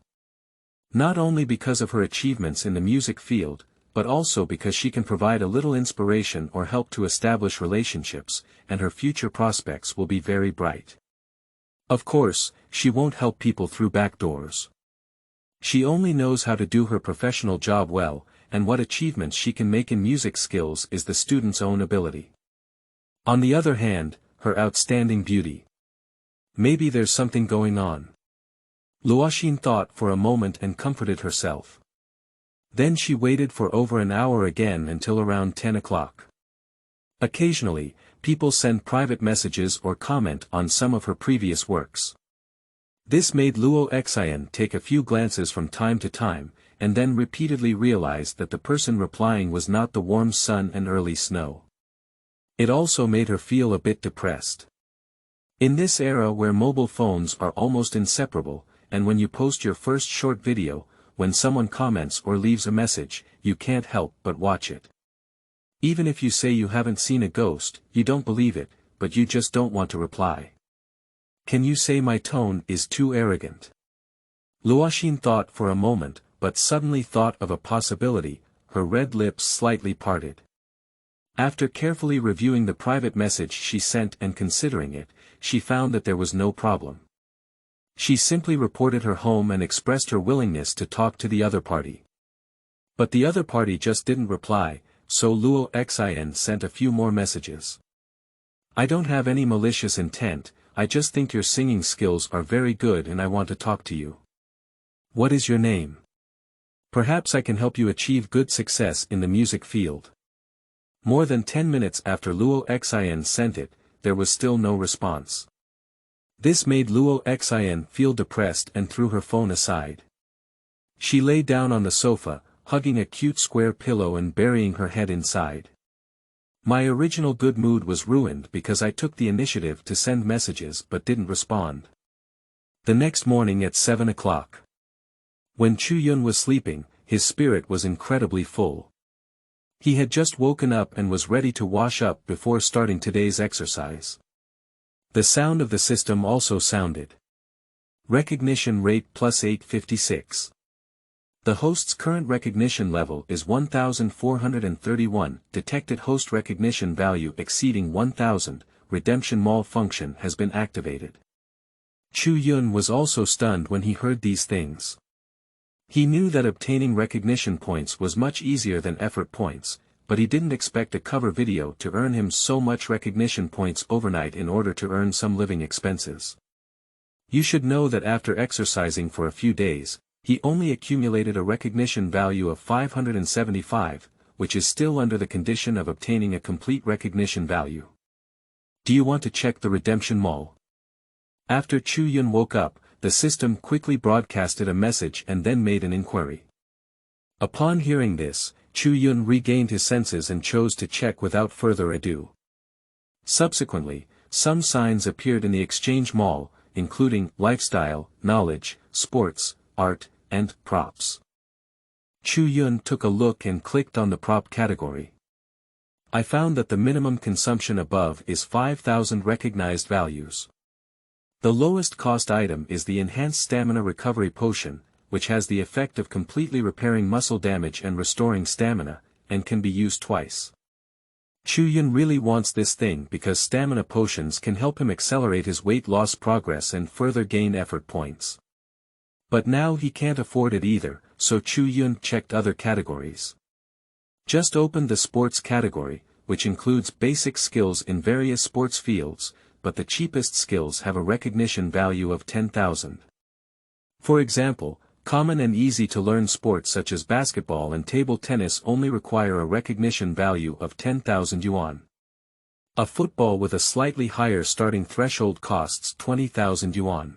Not only because of her achievements in the music field, but also because she can provide a little inspiration or help to establish relationships, and her future prospects will be very bright. Of course, she won't help people through back doors. She only knows how to do her professional job well, and what achievements she can make in music skills is the student's own ability. On the other hand, her outstanding beauty. Maybe there's something going on. Luoxin thought for a moment and comforted herself. Then she waited for over an hour again until around 10 o'clock. Occasionally, people send private messages or comment on some of her previous works. This made Luo Xian take a few glances from time to time, and then repeatedly realize that the person replying was not the warm sun and early snow. It also made her feel a bit depressed. In this era where mobile phones are almost inseparable, and when you post your first short video, when someone comments or leaves a message, you can't help but watch it. Even if you say you haven't seen a ghost, you don't believe it, but you just don't want to reply. Can you say my tone is too arrogant? Luoxin thought for a moment, but suddenly thought of a possibility, her red lips slightly parted. After carefully reviewing the private message she sent and considering it, she found that there was no problem. She simply reported her home and expressed her willingness to talk to the other party. But the other party just didn't reply, so Luo Xian sent a few more messages. I don't have any malicious intent, I just think your singing skills are very good and I want to talk to you. What is your name? Perhaps I can help you achieve good success in the music field. More than 10 minutes after Luo Xian sent it, there was still no response. This made Luo Xian feel depressed and threw her phone aside. She lay down on the sofa, hugging a cute square pillow and burying her head inside. My original good mood was ruined because I took the initiative to send messages but didn't respond. The next morning at 7 o'clock. When Chu Yun was sleeping, his spirit was incredibly full. He had just woken up and was ready to wash up before starting today's exercise. The sound of the system also sounded. Recognition rate plus 856. The host's current recognition level is 1431, detected host recognition value exceeding 1000, redemption mall function has been activated. Chu Yun was also stunned when he heard these things. He knew that obtaining recognition points was much easier than effort points, but he didn't expect a cover video to earn him so much recognition points overnight in order to earn some living expenses. You should know that after exercising for a few days, he only accumulated a recognition value of 575, which is still under the condition of obtaining a complete recognition value. Do you want to check the redemption mall? After Chu Yun woke up, the system quickly broadcasted a message and then made an inquiry. Upon hearing this, Chu Yun regained his senses and chose to check without further ado. Subsequently, some signs appeared in the exchange mall, including lifestyle, knowledge, sports, art, and props. Chu Yun took a look and clicked on the prop category. I found that the minimum consumption above is 5,000 recognized values. The lowest cost item is the Enhanced Stamina Recovery Potion, which has the effect of completely repairing muscle damage and restoring stamina, and can be used twice. Chu Yun really wants this thing because stamina potions can help him accelerate his weight loss progress and further gain effort points. But now he can't afford it either, so Chu Yun checked other categories. Just opened the sports category, which includes basic skills in various sports fields, but the cheapest skills have a recognition value of 10,000. For example, common and easy-to-learn sports such as basketball and table tennis only require a recognition value of 10,000 yuan. A football with a slightly higher starting threshold costs 20,000 yuan.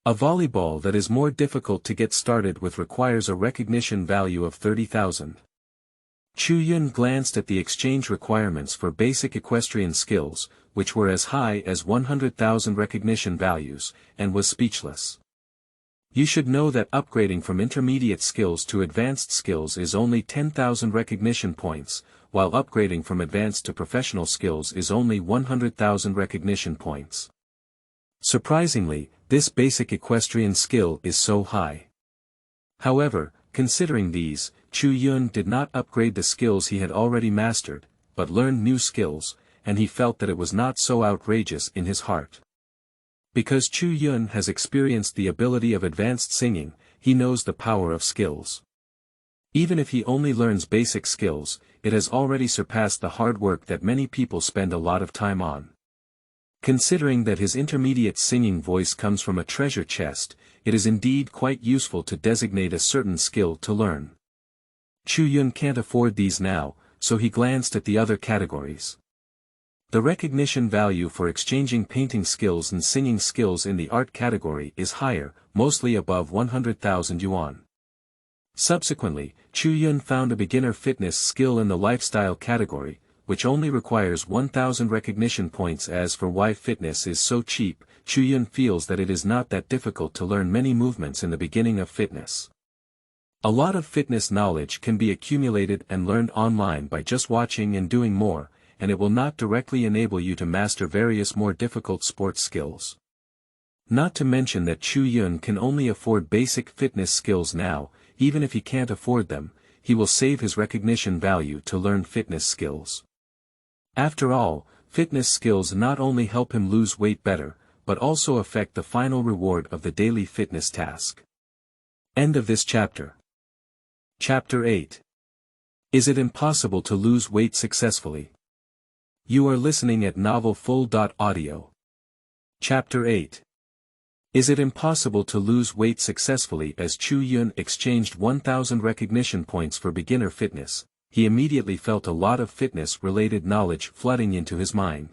A volleyball that is more difficult to get started with requires a recognition value of 30,000. Chu Yun glanced at the exchange requirements for basic equestrian skills, which were as high as 100,000 recognition values, and was speechless. You should know that upgrading from intermediate skills to advanced skills is only 10,000 recognition points, while upgrading from advanced to professional skills is only 100,000 recognition points. Surprisingly, this basic equestrian skill is so high. However, considering these, Chu Yun did not upgrade the skills he had already mastered, but learned new skills, and he felt that it was not so outrageous in his heart. Because Chu Yun has experienced the ability of advanced singing, he knows the power of skills. Even if he only learns basic skills, it has already surpassed the hard work that many people spend a lot of time on. Considering that his intermediate singing voice comes from a treasure chest, it is indeed quite useful to designate a certain skill to learn. Chu Yun can't afford these now, so he glanced at the other categories. The recognition value for exchanging painting skills and singing skills in the art category is higher, mostly above 100,000 yuan. Subsequently, Chu Yun found a beginner fitness skill in the lifestyle category, which only requires 1,000 recognition points. As for why fitness is so cheap, Chu Yun feels that it is not that difficult to learn many movements in the beginning of fitness. A lot of fitness knowledge can be accumulated and learned online by just watching and doing more, and it will not directly enable you to master various more difficult sports skills. Not to mention that Chu Yun can only afford basic fitness skills now. Even if he can't afford them, he will save his recognition value to learn fitness skills. After all, fitness skills not only help him lose weight better, but also affect the final reward of the daily fitness task. End of this chapter. Chapter 8. Is it impossible to lose weight successfully? You are listening at novelfull.audio. Chapter 8. Is it impossible to lose weight successfully? As Chu Yun exchanged 1,000 recognition points for beginner fitness, he immediately felt a lot of fitness-related knowledge flooding into his mind.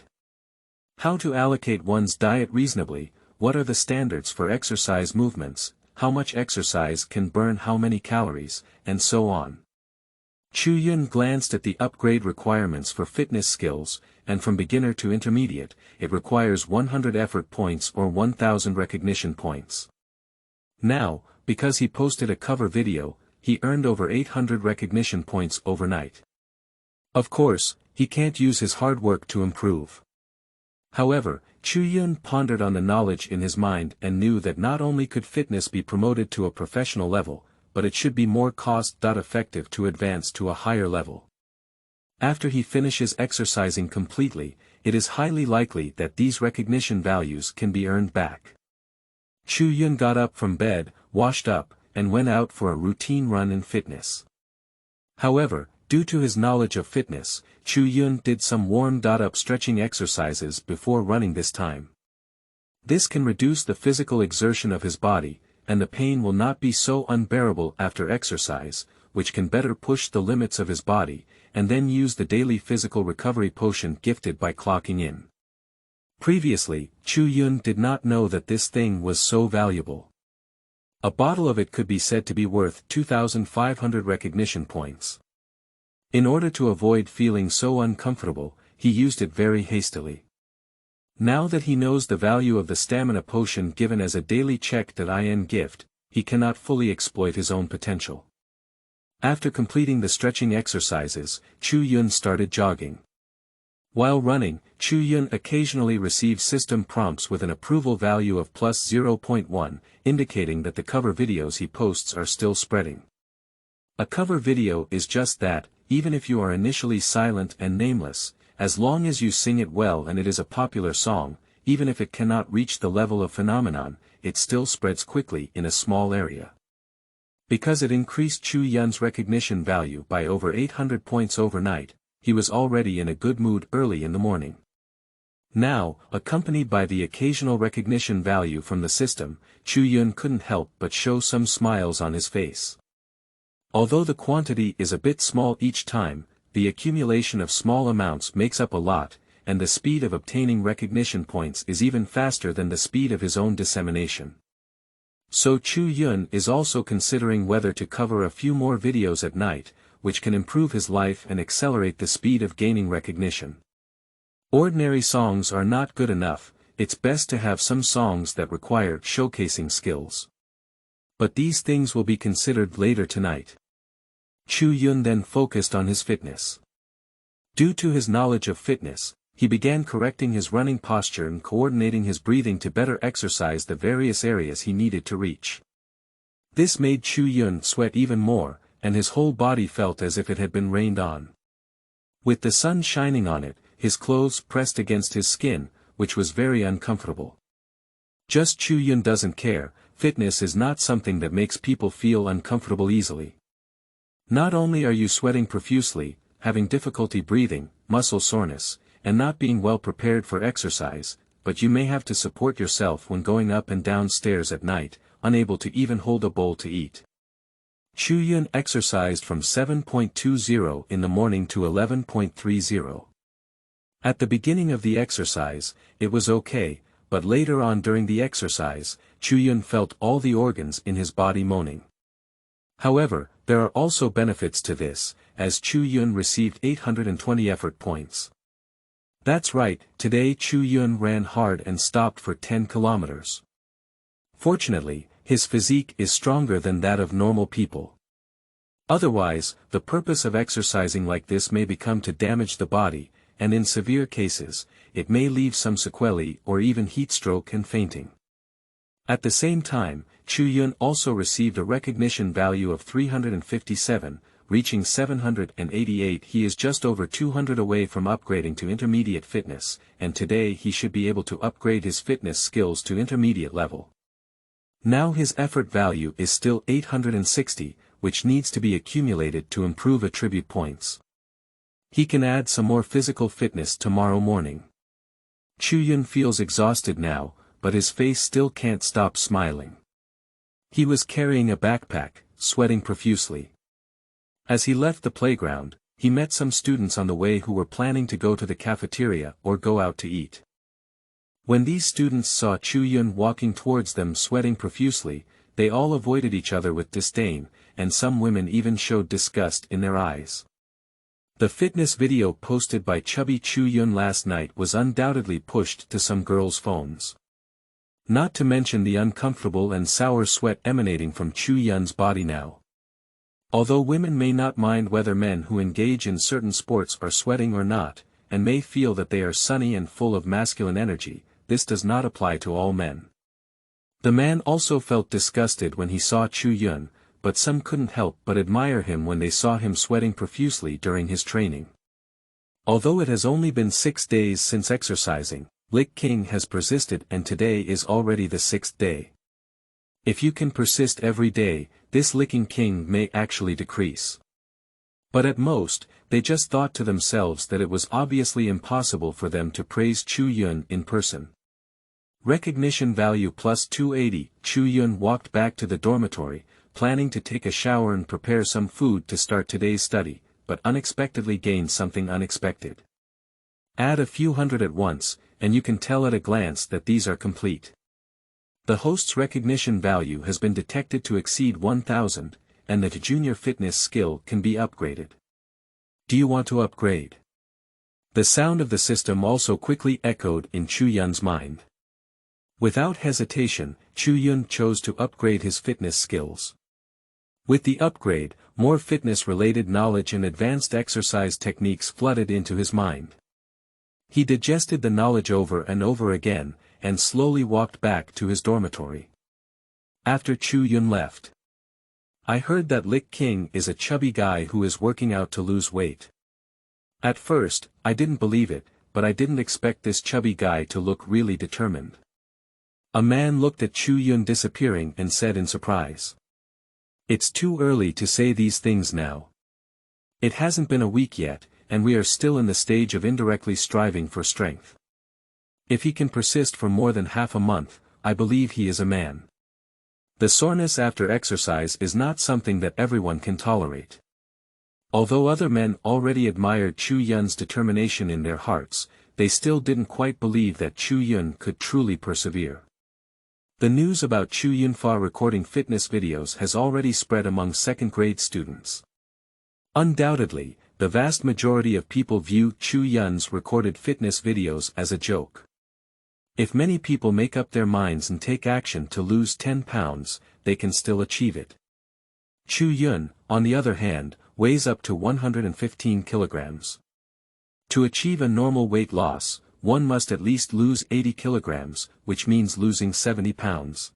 How to allocate one's diet reasonably, what are the standards for exercise movements, how much exercise can burn how many calories, and so on. Chu Yun glanced at the upgrade requirements for fitness skills, and from beginner to intermediate, it requires 100 effort points or 1,000 recognition points. Now, because he posted a cover video, he earned over 800 recognition points overnight. Of course, he can't use his hard work to improve. However, Chu Yun pondered on the knowledge in his mind and knew that not only could fitness be promoted to a professional level, but it should be more cost-effective to advance to a higher level. After he finishes exercising completely, it is highly likely that these recognition values can be earned back. Chu Yun got up from bed, washed up, and went out for a routine run in fitness. However, due to his knowledge of fitness, Chu Yun did some warmed-up stretching exercises before running this time. This can reduce the physical exertion of his body, and the pain will not be so unbearable after exercise, which can better push the limits of his body, and then use the daily physical recovery potion gifted by clocking in. Previously, Chu Yun did not know that this thing was so valuable. A bottle of it could be said to be worth 2,500 recognition points. In order to avoid feeling so uncomfortable, he used it very hastily. Now that he knows the value of the stamina potion given as a daily check.in gift, he cannot fully exploit his own potential. After completing the stretching exercises, Chu Yun started jogging. While running, Chu Yun occasionally receives system prompts with an approval value of plus 0.1, indicating that the cover videos he posts are still spreading. A cover video is just that, even if you are initially silent and nameless, as long as you sing it well and it is a popular song, even if it cannot reach the level of phenomenon, it still spreads quickly in a small area. Because it increased Chu Yun's recognition value by over 800 points overnight, he was already in a good mood early in the morning. Now, accompanied by the occasional recognition value from the system, Chu Yun couldn't help but show some smiles on his face. Although the quantity is a bit small each time, the accumulation of small amounts makes up a lot, and the speed of obtaining recognition points is even faster than the speed of his own dissemination. So Chu Yun is also considering whether to cover a few more videos at night, which can improve his life and accelerate the speed of gaining recognition. Ordinary songs are not good enough, it's best to have some songs that require showcasing skills. But these things will be considered later tonight. Chu Yun then focused on his fitness. Due to his knowledge of fitness, he began correcting his running posture and coordinating his breathing to better exercise the various areas he needed to reach. This made Chu Yun sweat even more, and his whole body felt as if it had been rained on. With the sun shining on it, his clothes pressed against his skin, which was very uncomfortable. Just Chu Yun doesn't care, fitness is not something that makes people feel uncomfortable easily. Not only are you sweating profusely, having difficulty breathing, muscle soreness, and not being well prepared for exercise, but you may have to support yourself when going up and down stairs at night, unable to even hold a bowl to eat. Chu Yun exercised from 7.20 in the morning to 11.30. At the beginning of the exercise, it was okay, but later on during the exercise, Chu Yun felt all the organs in his body moaning. However, there are also benefits to this, as Chu Yun received 820 effort points. That's right, today Chu Yun ran hard and stopped for 10 kilometers. Fortunately, his physique is stronger than that of normal people. Otherwise, the purpose of exercising like this may become to damage the body, and in severe cases, it may leave some sequelae or even heatstroke and fainting. At the same time, Chu Yun also received a recognition value of 357, reaching 788. He is just over 200 away from upgrading to intermediate fitness, and today he should be able to upgrade his fitness skills to intermediate level. Now his effort value is still 860, which needs to be accumulated to improve attribute points. He can add some more physical fitness tomorrow morning. Chu Yun feels exhausted now, but his face still can't stop smiling. He was carrying a backpack, sweating profusely. As he left the playground, he met some students on the way who were planning to go to the cafeteria or go out to eat. When these students saw Chu Yun walking towards them sweating profusely, they all avoided each other with disdain, and some women even showed disgust in their eyes. The fitness video posted by chubby Chu Yun last night was undoubtedly pushed to some girls' phones. Not to mention the uncomfortable and sour sweat emanating from Chu Yun's body now. Although women may not mind whether men who engage in certain sports are sweating or not, and may feel that they are sunny and full of masculine energy, this does not apply to all men. The man also felt disgusted when he saw Chu Yun, but some couldn't help but admire him when they saw him sweating profusely during his training. Although it has only been 6 days since exercising, Lick King has persisted and today is already the 6th day. If you can persist every day, this licking king may actually decrease. But at most, they just thought to themselves that it was obviously impossible for them to praise Chu Yun in person. Recognition value plus 280, Chu Yun walked back to the dormitory, planning to take a shower and prepare some food to start today's study, but unexpectedly gained something unexpected. Add a few hundred at once, and you can tell at a glance that these are complete. The host's recognition value has been detected to exceed 1000, and the junior fitness skill can be upgraded. Do you want to upgrade? The sound of the system also quickly echoed in Chu Yun's mind. Without hesitation, Chu Yun chose to upgrade his fitness skills. With the upgrade, more fitness-related knowledge and advanced exercise techniques flooded into his mind. He digested the knowledge over and over again, and slowly walked back to his dormitory. After Chu Yun left. I heard that Lick King is a chubby guy who is working out to lose weight. At first, I didn't believe it, but I didn't expect this chubby guy to look really determined. A man looked at Chu Yun disappearing and said in surprise. It's too early to say these things now. It hasn't been a week yet, and we are still in the stage of indirectly striving for strength. If he can persist for more than half a month, I believe he is a man. The soreness after exercise is not something that everyone can tolerate. Although other men already admired Chu Yun's determination in their hearts, they still didn't quite believe that Chu Yun could truly persevere. The news about Chu Yunfa recording fitness videos has already spread among second-grade students. Undoubtedly, the vast majority of people view Chu Yun's recorded fitness videos as a joke. If many people make up their minds and take action to lose 10 pounds, they can still achieve it. Chu Yun, on the other hand, weighs up to 115 kilograms. To achieve a normal weight loss, one must at least lose 80 kilograms, which means losing 70 pounds.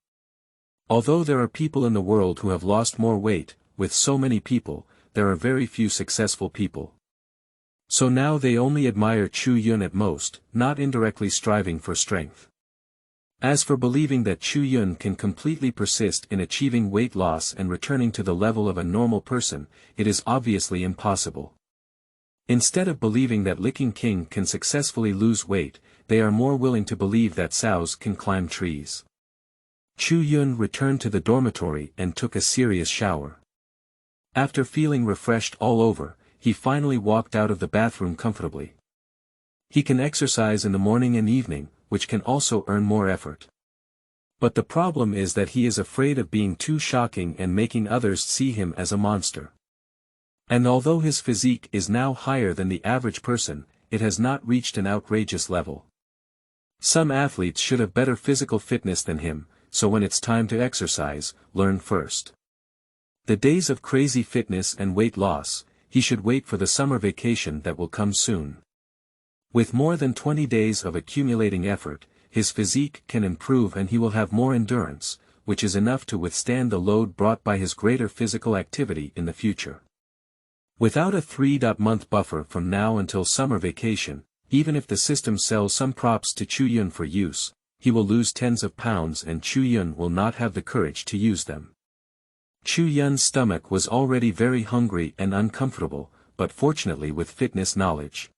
Although there are people in the world who have lost more weight, with so many people, there are very few successful people. So now they only admire Chu Yun at most, not indirectly striving for strength. As for believing that Chu Yun can completely persist in achieving weight loss and returning to the level of a normal person, it is obviously impossible. Instead of believing that Licking King can successfully lose weight, they are more willing to believe that sows can climb trees. Chu Yun returned to the dormitory and took a serious shower. After feeling refreshed all over, he finally walked out of the bathroom comfortably. He can exercise in the morning and evening, which can also earn more effort. But the problem is that he is afraid of being too shocking and making others see him as a monster. And although his physique is now higher than the average person, it has not reached an outrageous level. Some athletes should have better physical fitness than him, so when it's time to exercise, learn first. The days of crazy fitness and weight loss, he should wait for the summer vacation that will come soon. With more than 20 days of accumulating effort, his physique can improve and he will have more endurance, which is enough to withstand the load brought by his greater physical activity in the future. Without a 3-month buffer from now until summer vacation, even if the system sells some props to Chu Yun for use, he will lose tens of pounds and Chu Yun will not have the courage to use them. Chu Yun's stomach was already very hungry and uncomfortable, but fortunately with fitness knowledge.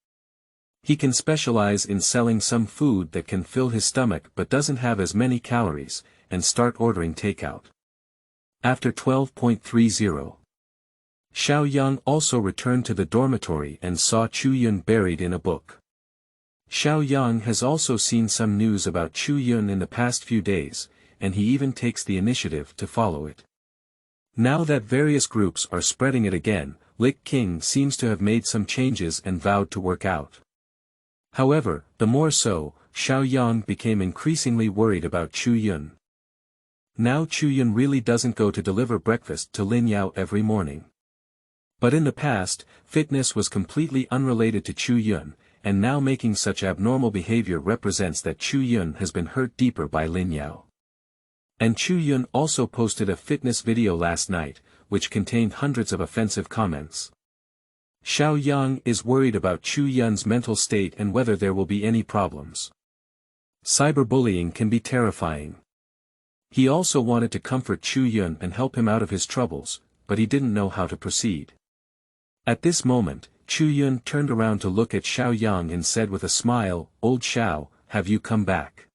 He can specialize in selling some food that can fill his stomach but doesn't have as many calories, and start ordering takeout. After 12.30. Xiao Yang also returned to the dormitory and saw Chu Yun buried in a book. Xiao Yang has also seen some news about Chu Yun in the past few days, and he even takes the initiative to follow it. Now that various groups are spreading it again, Lick King seems to have made some changes and vowed to work out. However, the more so, Xiao Yang became increasingly worried about Chu Yun. Now Chu Yun really doesn't go to deliver breakfast to Lin Yao every morning. But in the past, fitness was completely unrelated to Chu Yun, and now making such abnormal behavior represents that Chu Yun has been hurt deeper by Lin Yao. And Chu Yun also posted a fitness video last night, which contained hundreds of offensive comments. Xiao Yang is worried about Chu Yun's mental state and whether there will be any problems. Cyberbullying can be terrifying. He also wanted to comfort Chu Yun and help him out of his troubles, but he didn't know how to proceed. At this moment, Chu Yun turned around to look at Xiao Yang and said with a smile, "Old Xiao, have you come back?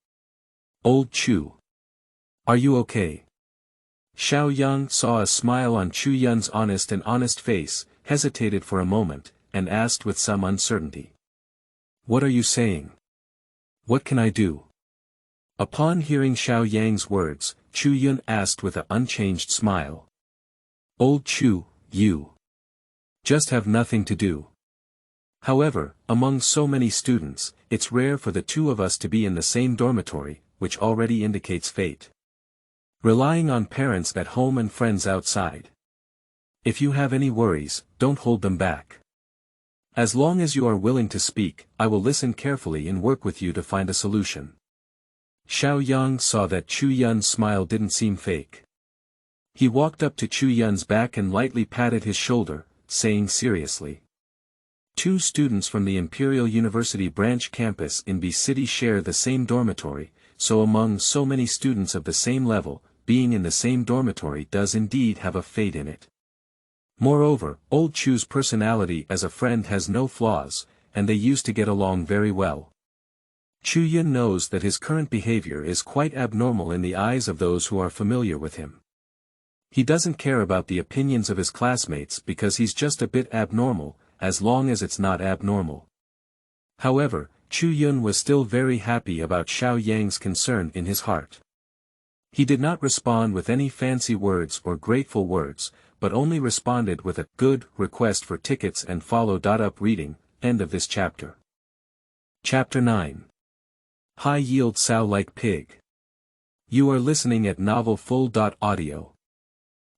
Old Chu. Are you okay?" Xiao Yang saw a smile on Chu Yun's honest face, hesitated for a moment, and asked with some uncertainty. "What are you saying? What can I do?" Upon hearing Xiao Yang's words, Chu Yun asked with an unchanged smile. "Old Chu, you just have nothing to do." However, among so many students, it's rare for the two of us to be in the same dormitory, which already indicates fate. Relying on parents at home and friends outside. If you have any worries, don't hold them back. As long as you are willing to speak, I will listen carefully and work with you to find a solution. Xiao Yang saw that Chu Yun's smile didn't seem fake. He walked up to Chu Yun's back and lightly patted his shoulder, saying seriously. Two students from the Imperial University branch campus in B City share the same dormitory, so among so many students of the same level, being in the same dormitory does indeed have a fate in it. Moreover, Old Chu's personality as a friend has no flaws, and they used to get along very well. Chu Yun knows that his current behavior is quite abnormal in the eyes of those who are familiar with him. He doesn't care about the opinions of his classmates because he's just a bit abnormal, as long as it's not abnormal. However, Chu Yun was still very happy about Xiao Yang's concern in his heart. He did not respond with any fancy words or grateful words, but only responded with a good request for tickets and follow-up reading. End of this chapter. Chapter 9. High Yield Sow Like Pig. You are listening at Novel Full.audio.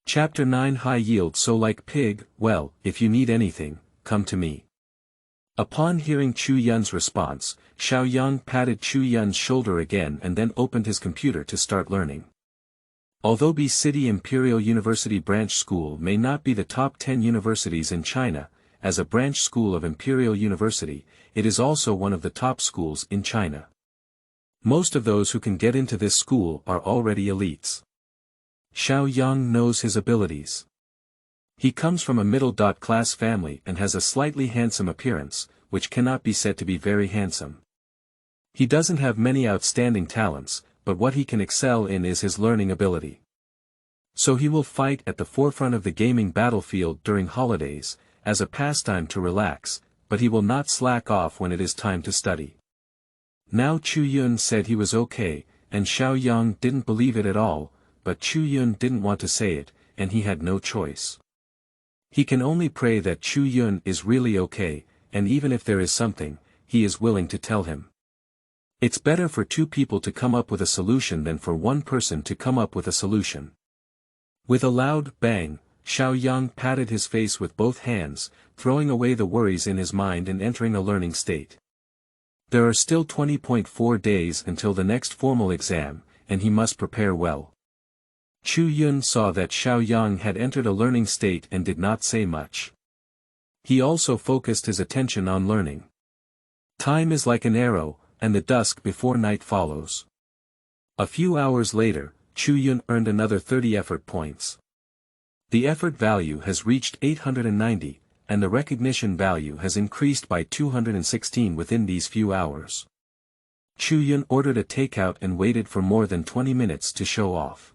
Chapter 9 High Yield So Like Pig. Well, if you need anything, come to me. Upon hearing Chu Yun's response, Xiao Yang patted Chu Yun's shoulder again and then opened his computer to start learning. Although B City Imperial University Branch School may not be the top 10 universities in China, as a branch school of Imperial University, it is also one of the top schools in China. Most of those who can get into this school are already elites. Xiao Yang knows his abilities. He comes from a middle-class family and has a slightly handsome appearance, which cannot be said to be very handsome. He doesn't have many outstanding talents, but what he can excel in is his learning ability. So he will fight at the forefront of the gaming battlefield during holidays, as a pastime to relax, but he will not slack off when it is time to study. Now Chu Yun said he was okay, and Xiao Yang didn't believe it at all, but Chu Yun didn't want to say it, and he had no choice. He can only pray that Chu Yun is really okay, and even if there is something, he is willing to tell him. It's better for two people to come up with a solution than for one person to come up with a solution. With a loud bang, Xiao Yang patted his face with both hands, throwing away the worries in his mind and entering a learning state. There are still 20.4 days until the next formal exam, and he must prepare well. Chu Yun saw that Xiao Yang had entered a learning state and did not say much. He also focused his attention on learning. Time is like an arrow, and the dusk before night follows. A few hours later, Chu Yun earned another 30 effort points. The effort value has reached 890, and the recognition value has increased by 216 within these few hours. Chu Yun ordered a takeout and waited for more than 20 minutes to show off.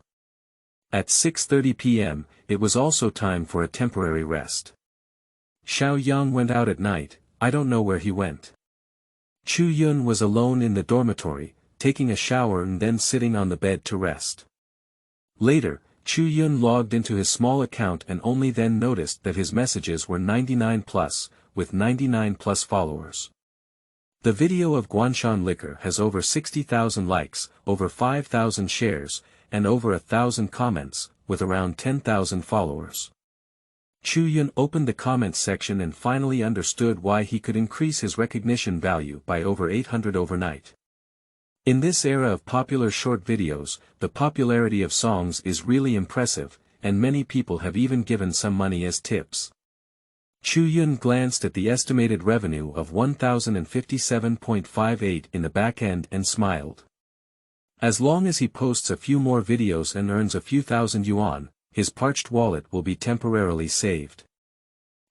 At 6:30 p.m., it was also time for a temporary rest. Xiao Yang went out at night, I don't know where he went. Chu Yun was alone in the dormitory, taking a shower and then sitting on the bed to rest. Later, Chu Yun logged into his small account and only then noticed that his messages were 99 plus, with 99 plus followers. The video of Guanshan Liquor has over 60,000 likes, over 5,000 shares, and over 1,000 comments, with around 10,000 followers. Chu Yun opened the comments section and finally understood why he could increase his recognition value by over 800 overnight. In this era of popular short videos, the popularity of songs is really impressive, and many people have even given some money as tips. Chu Yun glanced at the estimated revenue of 1,057.58 in the back end and smiled. As long as he posts a few more videos and earns a few thousand yuan, his parched wallet will be temporarily saved.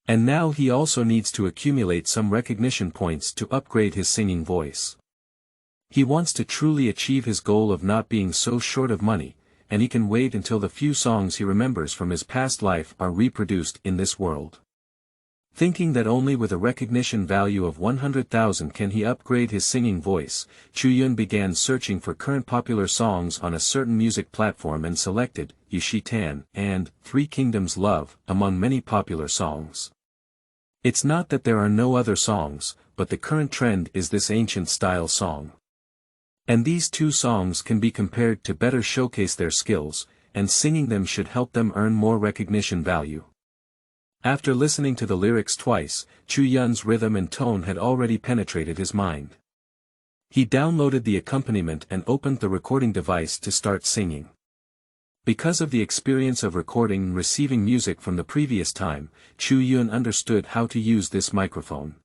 And now he also needs to accumulate some recognition points to upgrade his singing voice. He wants to truly achieve his goal of not being so short of money, and he can wait until the few songs he remembers from his past life are reproduced in this world. Thinking that only with a recognition value of 100,000 can he upgrade his singing voice, Chu Yun began searching for current popular songs on a certain music platform and selected Yushi Tan and Three Kingdoms Love among many popular songs. It's not that there are no other songs, but the current trend is this ancient style song. And these two songs can be compared to better showcase their skills, and singing them should help them earn more recognition value. After listening to the lyrics twice, Chu Yun's rhythm and tone had already penetrated his mind. He downloaded the accompaniment and opened the recording device to start singing. Because of the experience of recording and receiving music from the previous time, Chu Yun understood how to use this microphone.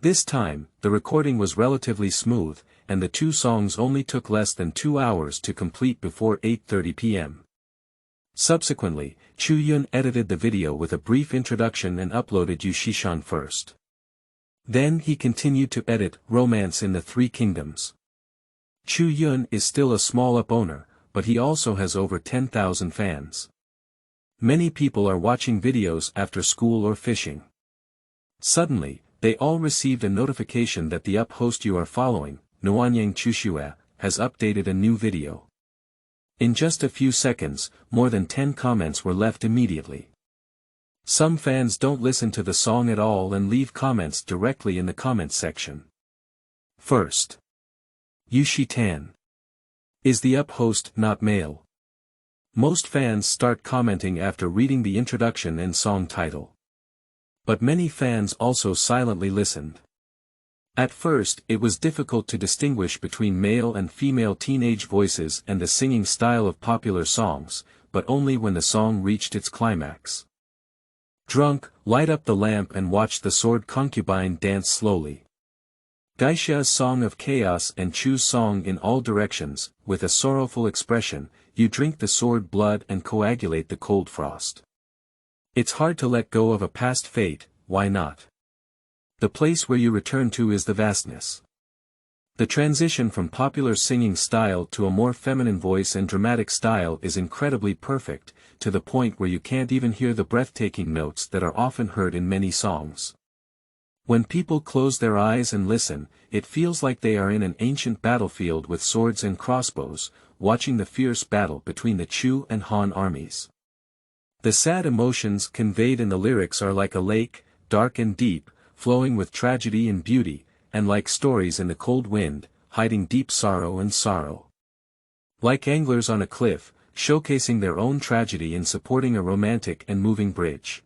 This time, the recording was relatively smooth, and the two songs only took less than 2 hours to complete before 8:30 p.m. Subsequently, Chu Yun edited the video with a brief introduction and uploaded Yushishan first. Then he continued to edit Romance in the Three Kingdoms. Chu Yun is still a small up owner, but he also has over 10,000 fans. Many people are watching videos after school or fishing. Suddenly, they all received a notification that the up host you are following, Nuanyang Chushua, has updated a new video. In just a few seconds, more than 10 comments were left immediately. Some fans don't listen to the song at all and leave comments directly in the comments section. First. Yushi Tan. Is the up host not male? Most fans start commenting after reading the introduction and song title. But many fans also silently listened. At first it was difficult to distinguish between male and female teenage voices and the singing style of popular songs, but only when the song reached its climax. Drunk, light up the lamp and watch the sword concubine dance slowly. Geisha's song of chaos and Chu's song in all directions, with a sorrowful expression, you drink the sword blood and coagulate the cold frost. It's hard to let go of a past fate, why not? The place where you return to is the vastness. The transition from popular singing style to a more feminine voice and dramatic style is incredibly perfect, to the point where you can't even hear the breathtaking notes that are often heard in many songs. When people close their eyes and listen, it feels like they are in an ancient battlefield with swords and crossbows, watching the fierce battle between the Chu and Han armies. The sad emotions conveyed in the lyrics are like a lake, dark and deep, flowing with tragedy and beauty, and like stories in the cold wind, hiding deep sorrow and sorrow. Like anglers on a cliff, showcasing their own tragedy and supporting a romantic and moving bridge.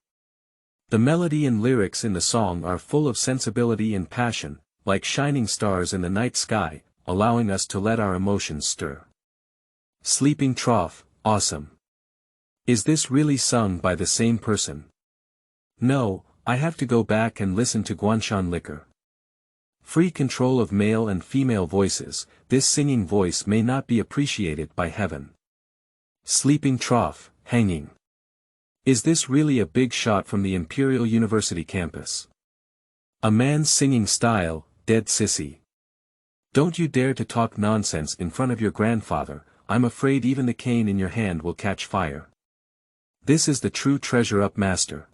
The melody and lyrics in the song are full of sensibility and passion, like shining stars in the night sky, allowing us to let our emotions stir. Sleeping Trough, awesome. Is this really sung by the same person? No, I have to go back and listen to Guanshan Liquor. Free control of male and female voices, this singing voice may not be appreciated by heaven. Sleeping Trough, hanging. Is this really a big shot from the Imperial University campus? A man's singing style, dead sissy. Don't you dare to talk nonsense in front of your grandfather, I'm afraid even the cane in your hand will catch fire. This is the true treasure up master.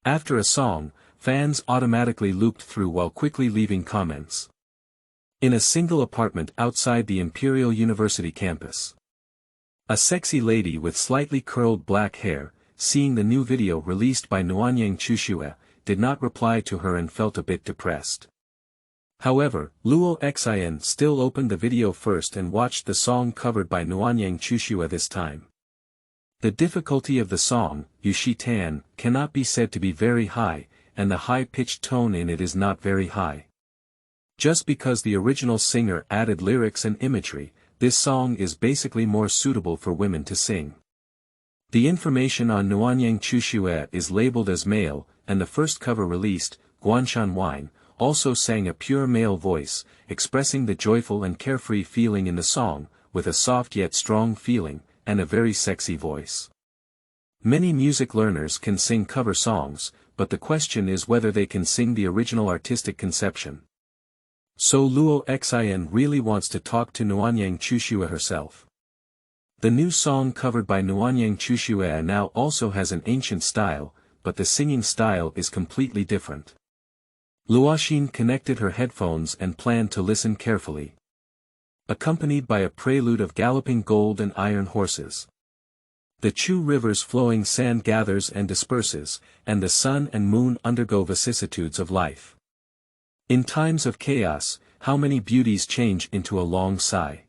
After a song, fans automatically looped through while quickly leaving comments. In a single apartment outside the Imperial University campus. A sexy lady with slightly curled black hair, seeing the new video released by Nuanyang Chushue, did not reply to her and felt a bit depressed. However, Luo Xin still opened the video first and watched the song covered by Nuanyang Chushue this time. The difficulty of the song, Yushi Tan, cannot be said to be very high, and the high-pitched tone in it is not very high. Just because the original singer added lyrics and imagery, this song is basically more suitable for women to sing. The information on Nuanyang Chushue is labeled as male, and the first cover released, Guanshan Wine, also sang a pure male voice, expressing the joyful and carefree feeling in the song, with a soft yet strong feeling, and a very sexy voice. Many music learners can sing cover songs, but the question is whether they can sing the original artistic conception. So Luo Xin really wants to talk to Nuanyang Chushue herself. The new song covered by Nuanyang Chushue now also has an ancient style, but the singing style is completely different. Luoxin connected her headphones and planned to listen carefully. Accompanied by a prelude of galloping gold and iron horses. The Chu River's flowing sand gathers and disperses, and the sun and moon undergo vicissitudes of life. In times of chaos, how many beauties change into a long sigh.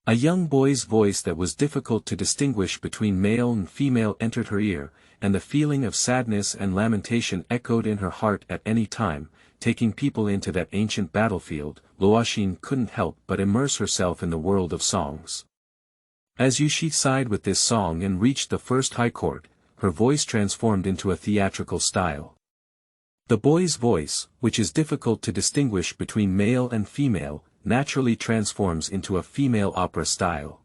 A young boy's voice that was difficult to distinguish between male and female entered her ear, and the feeling of sadness and lamentation echoed in her heart at any time, taking people into that ancient battlefield. Luoxin couldn't help but immerse herself in the world of songs. As Yushi sighed with this song and reached the first high chord, her voice transformed into a theatrical style. The boy's voice, which is difficult to distinguish between male and female, naturally transforms into a female opera style.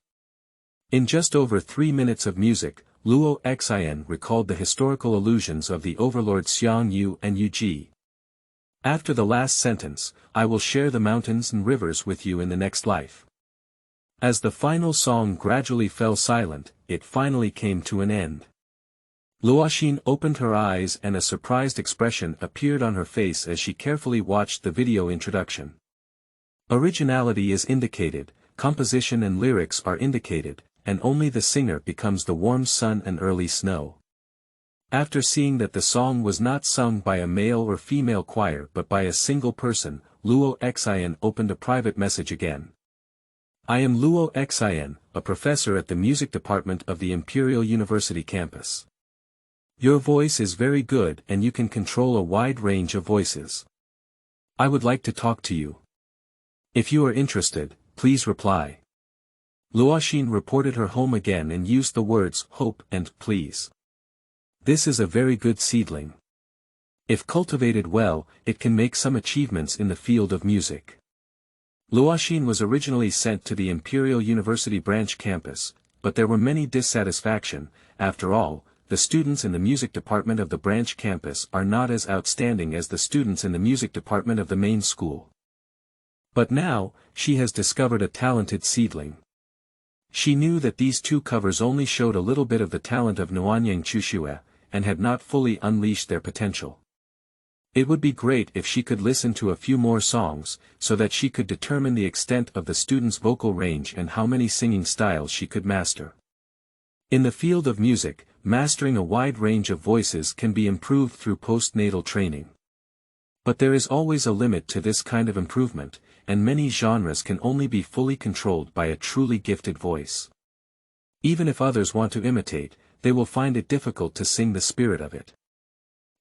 In just over 3 minutes of music, Luo Xin recalled the historical allusions of the overlords Xiang Yu and Yu Ji. After the last sentence, I will share the mountains and rivers with you in the next life. As the final song gradually fell silent, it finally came to an end. Luoxin opened her eyes and a surprised expression appeared on her face as she carefully watched the video introduction. Originality is indicated, composition and lyrics are indicated, and only the singer becomes the warm sun and early snow. After seeing that the song was not sung by a male or female choir but by a single person, Luo Xin opened a private message again. I am Luo Xin, a professor at the music department of the Imperial University campus. Your voice is very good and you can control a wide range of voices. I would like to talk to you. If you are interested, please reply. Luoxin reported her home again and used the words hope and please. This is a very good seedling. If cultivated well, it can make some achievements in the field of music. Luoxin was originally sent to the Imperial University branch campus, but there were many dissatisfaction. After all, the students in the music department of the branch campus are not as outstanding as the students in the music department of the main school. But now, she has discovered a talented seedling. She knew that these two covers only showed a little bit of the talent of Nuanyang Chushue, and had not fully unleashed their potential. It would be great if she could listen to a few more songs, so that she could determine the extent of the student's vocal range and how many singing styles she could master. In the field of music, mastering a wide range of voices can be improved through postnatal training. But there is always a limit to this kind of improvement, and many genres can only be fully controlled by a truly gifted voice. Even if others want to imitate, they will find it difficult to sing the spirit of it.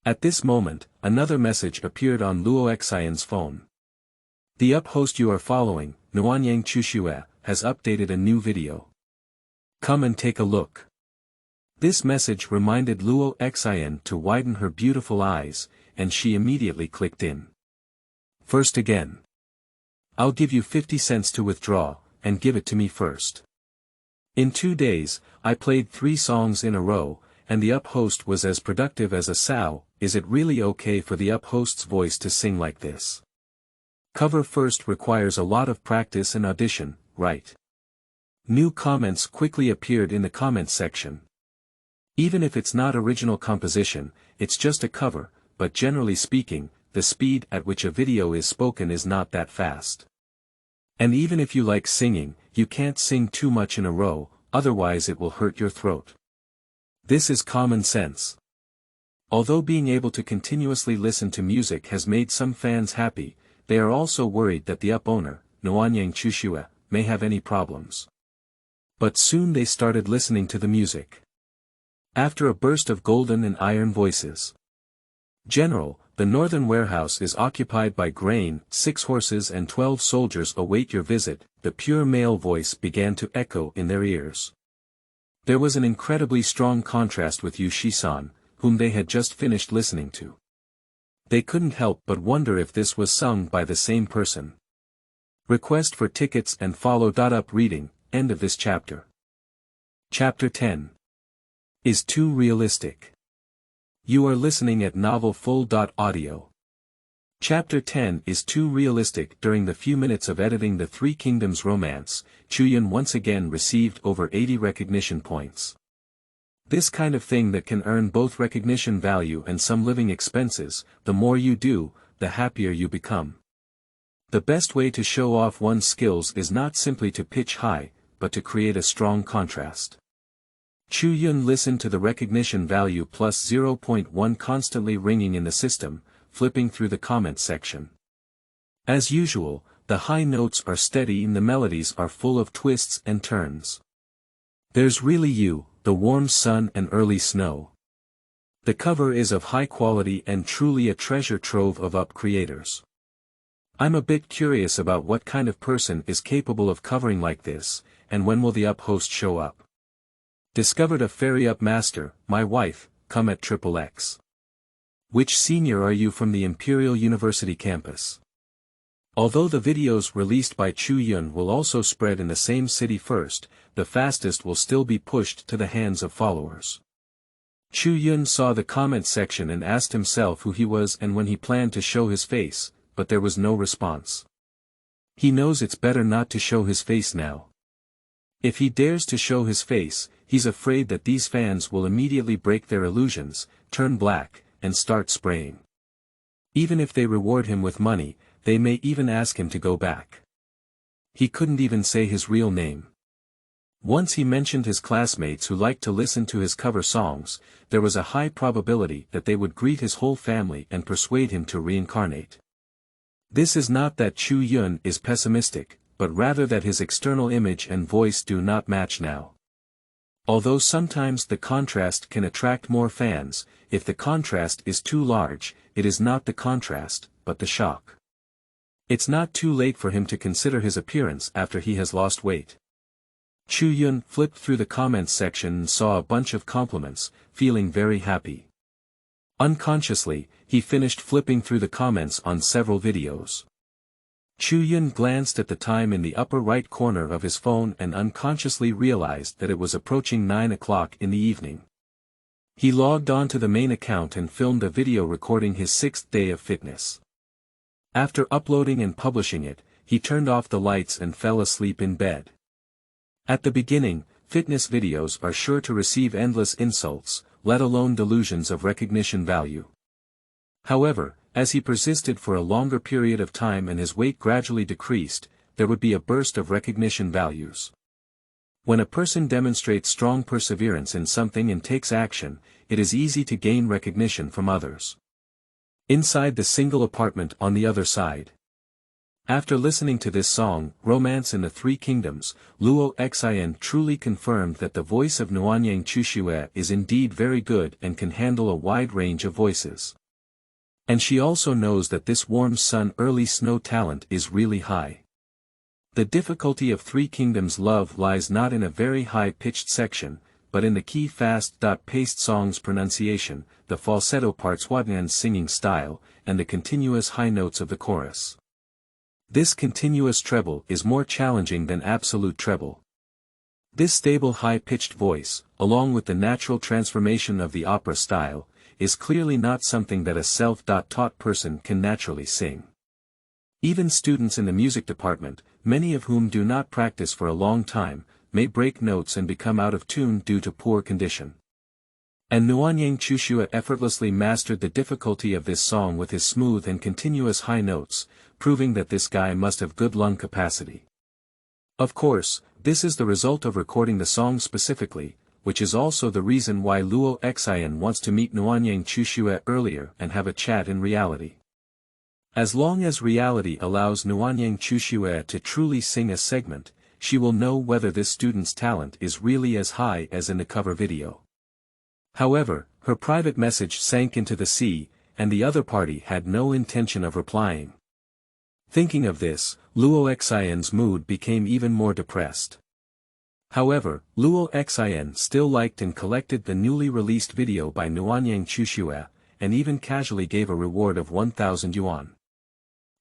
At this moment, another message appeared on Luo Xian's phone. The up host you are following, Nuanyang Chushue, has updated a new video. Come and take a look. This message reminded Luo Xian to widen her beautiful eyes, and she immediately clicked in. First again. I'll give you 50 cents to withdraw, and give it to me first. In 2 days, I played 3 songs in a row, and the up host was as productive as a sow. Is it really okay for the up host's voice to sing like this? Cover first requires a lot of practice and audition, right? New comments quickly appeared in the comments section. Even if it's not original composition, it's just a cover, but generally speaking, the speed at which a video is spoken is not that fast. And even if you like singing, you can't sing too much in a row, otherwise it will hurt your throat. This is common sense. Although being able to continuously listen to music has made some fans happy, they are also worried that the up owner, Nuanyang Chushue, may have any problems. But soon they started listening to the music. After a burst of golden and iron voices. General, the northern warehouse is occupied by grain, 6 horses and 12 soldiers await your visit. The pure male voice began to echo in their ears. There was an incredibly strong contrast with Yu Shisan, whom they had just finished listening to. They couldn't help but wonder if this was sung by the same person. Request for tickets and follow. Up reading, end of this chapter. Chapter 10. Is too realistic. You are listening at Novel Full. Audio. Chapter 10 is too realistic. During the few minutes of editing the Three Kingdoms romance, Chu Yun once again received over 80 recognition points. This kind of thing that can earn both recognition value and some living expenses. The more you do, the happier you become. The best way to show off one's skills is not simply to pitch high, but to create a strong contrast. Chu Yun listened to the recognition value plus 0.1 constantly ringing in the system, flipping through the comments section. As usual, the high notes are steady and the melodies are full of twists and turns. There's really you, the warm sun and early snow. The cover is of high quality and truly a treasure trove of up creators. I'm a bit curious about what kind of person is capable of covering like this, and when will the up host show up? Discovered a fairy up master, my wife, come at XXX. Which senior are you from the Imperial University campus? Although the videos released by Chu Yun will also spread in the same city first, the fastest will still be pushed to the hands of followers. Chu Yun saw the comment section and asked himself who he was and when he planned to show his face, but there was no response. He knows it's better not to show his face now. If he dares to show his face, he's afraid that these fans will immediately break their illusions, turn black, and start spraying. Even if they reward him with money, they may even ask him to go back. He couldn't even say his real name. Once he mentioned his classmates who liked to listen to his cover songs, there was a high probability that they would greet his whole family and persuade him to reincarnate. This is not that Chu Yun is pessimistic, but rather that his external image and voice do not match now. Although sometimes the contrast can attract more fans, if the contrast is too large, it is not the contrast, but the shock. It's not too late for him to consider his appearance after he has lost weight. Chu Yun flipped through the comments section and saw a bunch of compliments, feeling very happy. Unconsciously, he finished flipping through the comments on several videos. Chu Yun glanced at the time in the upper right corner of his phone and unconsciously realized that it was approaching 9 o'clock in the evening. He logged on to the main account and filmed a video recording his 6th day of fitness. After uploading and publishing it, he turned off the lights and fell asleep in bed. At the beginning, fitness videos are sure to receive endless insults, let alone delusions of recognition value. However, as he persisted for a longer period of time and his weight gradually decreased, there would be a burst of recognition values. When a person demonstrates strong perseverance in something and takes action, it is easy to gain recognition from others. Inside the single apartment on the other side. After listening to this song, Romance in the Three Kingdoms, Luo Xin truly confirmed that the voice of Nuanyang Chushue is indeed very good and can handle a wide range of voices. And she also knows that this warm sun early snow talent is really high. The difficulty of Three Kingdoms love lies not in a very high-pitched section, but in the key fast-paced song's pronunciation, the falsetto parts Wadnan's singing style, and the continuous high notes of the chorus. This continuous treble is more challenging than absolute treble. This stable high-pitched voice, along with the natural transformation of the opera style, is clearly not something that a self-taught person can naturally sing. Even students in the music department, many of whom do not practice for a long time, may break notes and become out of tune due to poor condition. And Nuanyang Chushue effortlessly mastered the difficulty of this song with his smooth and continuous high notes, proving that this guy must have good lung capacity. Of course, this is the result of recording the song specifically, which is also the reason why Luo Xin wants to meet Nuanyang Chushue earlier and have a chat in reality. As long as reality allows Nuanyang Chushue to truly sing a segment, she will know whether this student's talent is really as high as in the cover video. However, her private message sank into the sea, and the other party had no intention of replying. Thinking of this, Luo Xin's mood became even more depressed. However, Luo Xin still liked and collected the newly released video by Nuanyang Chushue, and even casually gave a reward of 1,000 yuan.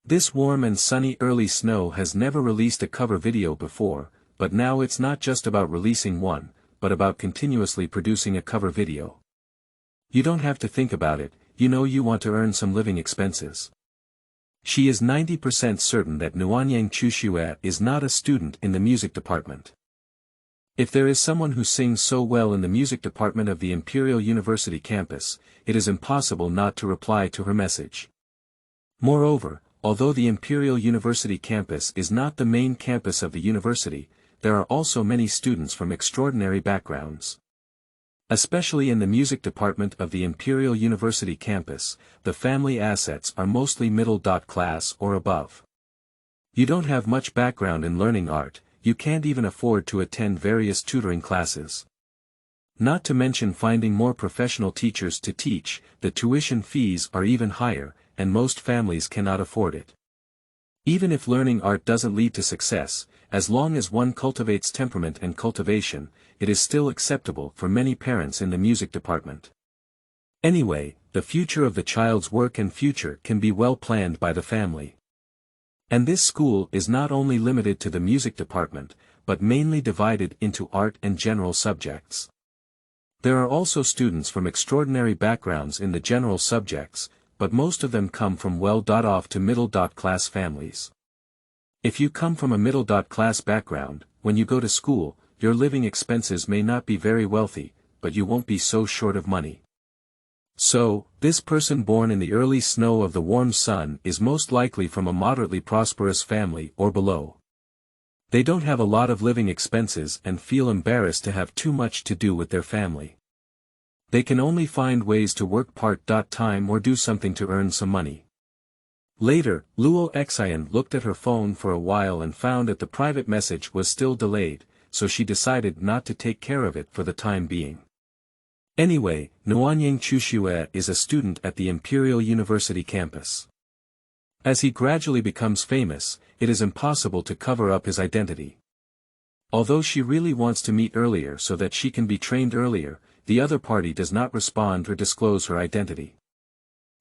This warm and sunny early snow has never released a cover video before, but now it's not just about releasing one, but about continuously producing a cover video. You don't have to think about it, you know you want to earn some living expenses. She is 90% certain that Nuanyang Chushue is not a student in the music department. If there is someone who sings so well in the music department of the Imperial University campus, it is impossible not to reply to her message. Moreover, although the Imperial University campus is not the main campus of the university, there are also many students from extraordinary backgrounds. Especially in the music department of the Imperial University campus, the family assets are mostly middle-class or above. You don't have much background in learning art, you can't even afford to attend various tutoring classes. Not to mention finding more professional teachers to teach, the tuition fees are even higher, and most families cannot afford it. Even if learning art doesn't lead to success, as long as one cultivates temperament and cultivation, it is still acceptable for many parents in the music department. Anyway, the future of the child's work and future can be well planned by the family. And this school is not only limited to the music department, but mainly divided into art and general subjects. There are also students from extraordinary backgrounds in the general subjects, but most of them come from well-off to middle-class families. If you come from a middle-class background, when you go to school, your living expenses may not be very wealthy, but you won't be so short of money. So, this person born in the early snow of the warm sun is most likely from a moderately prosperous family or below. They don't have a lot of living expenses and feel embarrassed to have too much to do with their family. They can only find ways to work part-time or do something to earn some money. Later, Luo Xin looked at her phone for a while and found that the private message was still delayed, so she decided not to take care of it for the time being. Anyway, Nuanyang Chushue is a student at the Imperial University campus. As he gradually becomes famous, it is impossible to cover up his identity. Although she really wants to meet earlier so that she can be trained earlier, the other party does not respond or disclose her identity.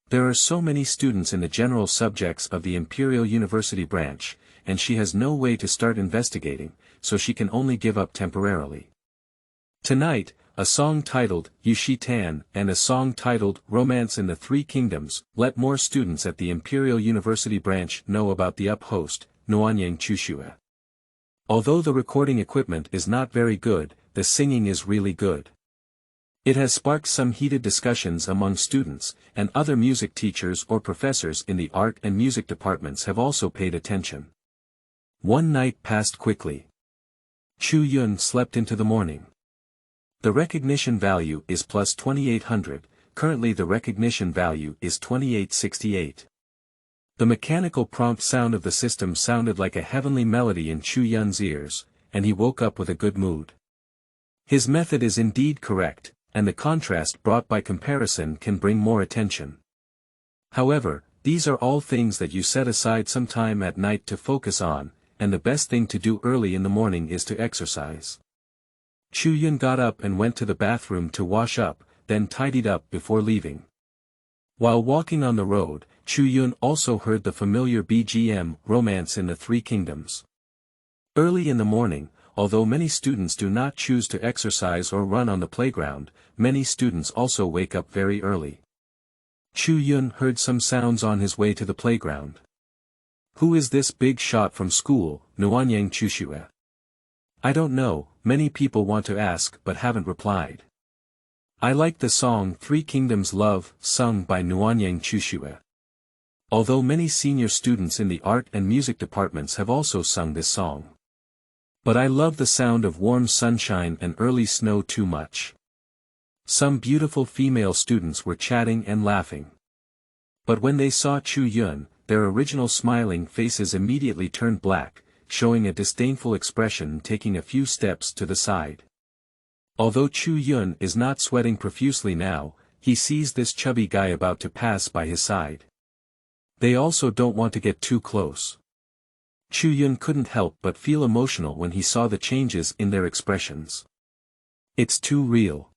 There are so many students in the general subjects of the Imperial University branch, and she has no way to start investigating, so she can only give up temporarily. Tonight, a song titled Yushi Tan and a song titled Romance in the Three Kingdoms let more students at the Imperial University branch know about the up-host, Nuanyang Chushue. Although the recording equipment is not very good, the singing is really good. It has sparked some heated discussions among students, and other music teachers or professors in the art and music departments have also paid attention. One night passed quickly. Chu Yun slept into the morning. The recognition value is plus 2800, currently the recognition value is 2868. The mechanical prompt sound of the system sounded like a heavenly melody in Chu Yun's ears, and he woke up with a good mood. His method is indeed correct, and the contrast brought by comparison can bring more attention. However, these are all things that you set aside some time at night to focus on, and the best thing to do early in the morning is to exercise. Chu Yun got up and went to the bathroom to wash up, then tidied up before leaving. While walking on the road, Chu Yun also heard the familiar BGM, Romance in the Three Kingdoms. Early in the morning, although many students do not choose to exercise or run on the playground, many students also wake up very early. Chu Yun heard some sounds on his way to the playground. Who is this big shot from school, Nuanyang Chushue? I don't know, many people want to ask but haven't replied. I like the song Three Kingdoms Love, sung by Nuanyang Chushue. Although many senior students in the art and music departments have also sung this song. But I love the sound of warm sunshine and early snow too much. Some beautiful female students were chatting and laughing. But when they saw Chu Yun, their original smiling faces immediately turned black, showing a disdainful expression, taking a few steps to the side. Although Chu Yun is not sweating profusely now, he sees this chubby guy about to pass by his side. They also don't want to get too close. Chu Yun couldn't help but feel emotional when he saw the changes in their expressions. It's too real.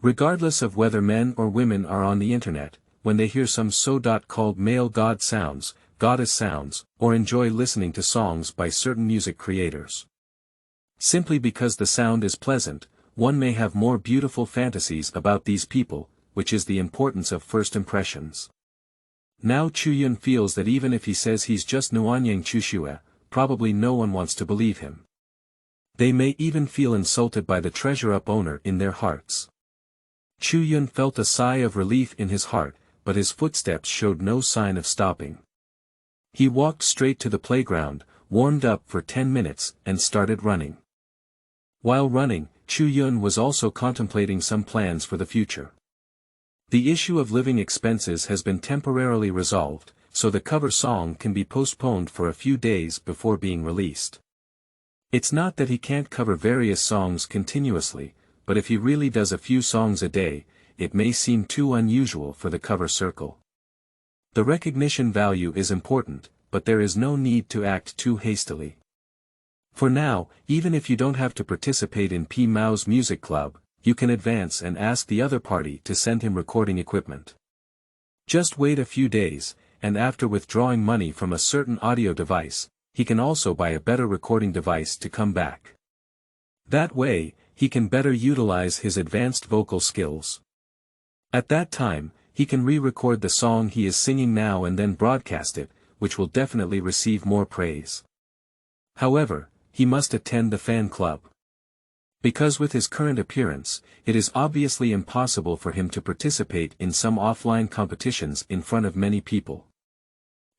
Regardless of whether men or women are on the internet, when they hear some so-called male god sounds, goddess sounds, or enjoy listening to songs by certain music creators. Simply because the sound is pleasant, one may have more beautiful fantasies about these people, which is the importance of first impressions. Now Chu Yun feels that even if he says he's just Nuanyang Chushue, probably no one wants to believe him. They may even feel insulted by the treasure-up owner in their hearts. Chu Yun felt a sigh of relief in his heart, but his footsteps showed no sign of stopping. He walked straight to the playground, warmed up for 10 minutes, and started running. While running, Chu Yun was also contemplating some plans for the future. The issue of living expenses has been temporarily resolved, so the cover song can be postponed for a few days before being released. It's not that he can't cover various songs continuously, but if he really does a few songs a day, it may seem too unusual for the cover circle. The recognition value is important, but there is no need to act too hastily. For now, even if you don't have to participate in P Mao's music club, you can advance and ask the other party to send him recording equipment. Just wait a few days, and after withdrawing money from a certain audio device, he can also buy a better recording device to come back. That way, he can better utilize his advanced vocal skills. At that time, he can re-record the song he is singing now and then broadcast it, which will definitely receive more praise. However, he must attend the fan club. Because with his current appearance, it is obviously impossible for him to participate in some offline competitions in front of many people.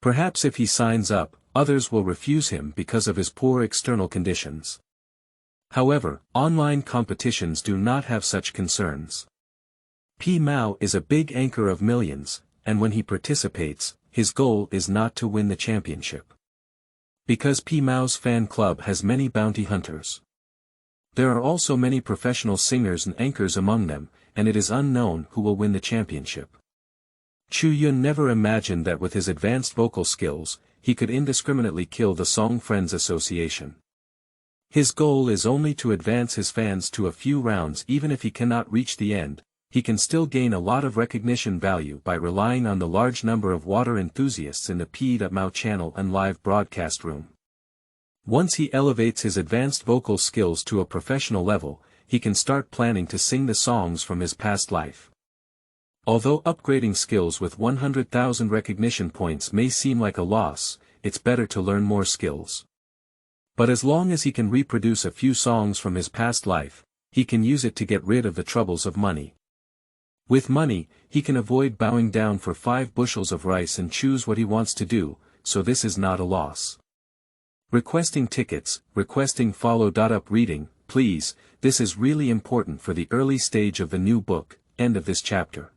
Perhaps if he signs up, others will refuse him because of his poor external conditions. However, online competitions do not have such concerns. P Mao is a big anchor of millions, and when he participates, his goal is not to win the championship. Because P Mao's fan club has many bounty hunters. There are also many professional singers and anchors among them, and it is unknown who will win the championship. Chu Yun never imagined that with his advanced vocal skills, he could indiscriminately kill the Song Friends Association. His goal is only to advance his fans to a few rounds. Even if he cannot reach the end, he can still gain a lot of recognition value by relying on the large number of water enthusiasts in the EP1-10 channel and live broadcast room. Once he elevates his advanced vocal skills to a professional level, he can start planning to sing the songs from his past life. Although upgrading skills with 100,000 recognition points may seem like a loss, it's better to learn more skills. But as long as he can reproduce a few songs from his past life, he can use it to get rid of the troubles of money. With money, he can avoid bowing down for 5 bushels of rice and choose what he wants to do, so this is not a loss. Requesting tickets, requesting follow-up reading, please, this is really important for the early stage of the new book, end of this chapter.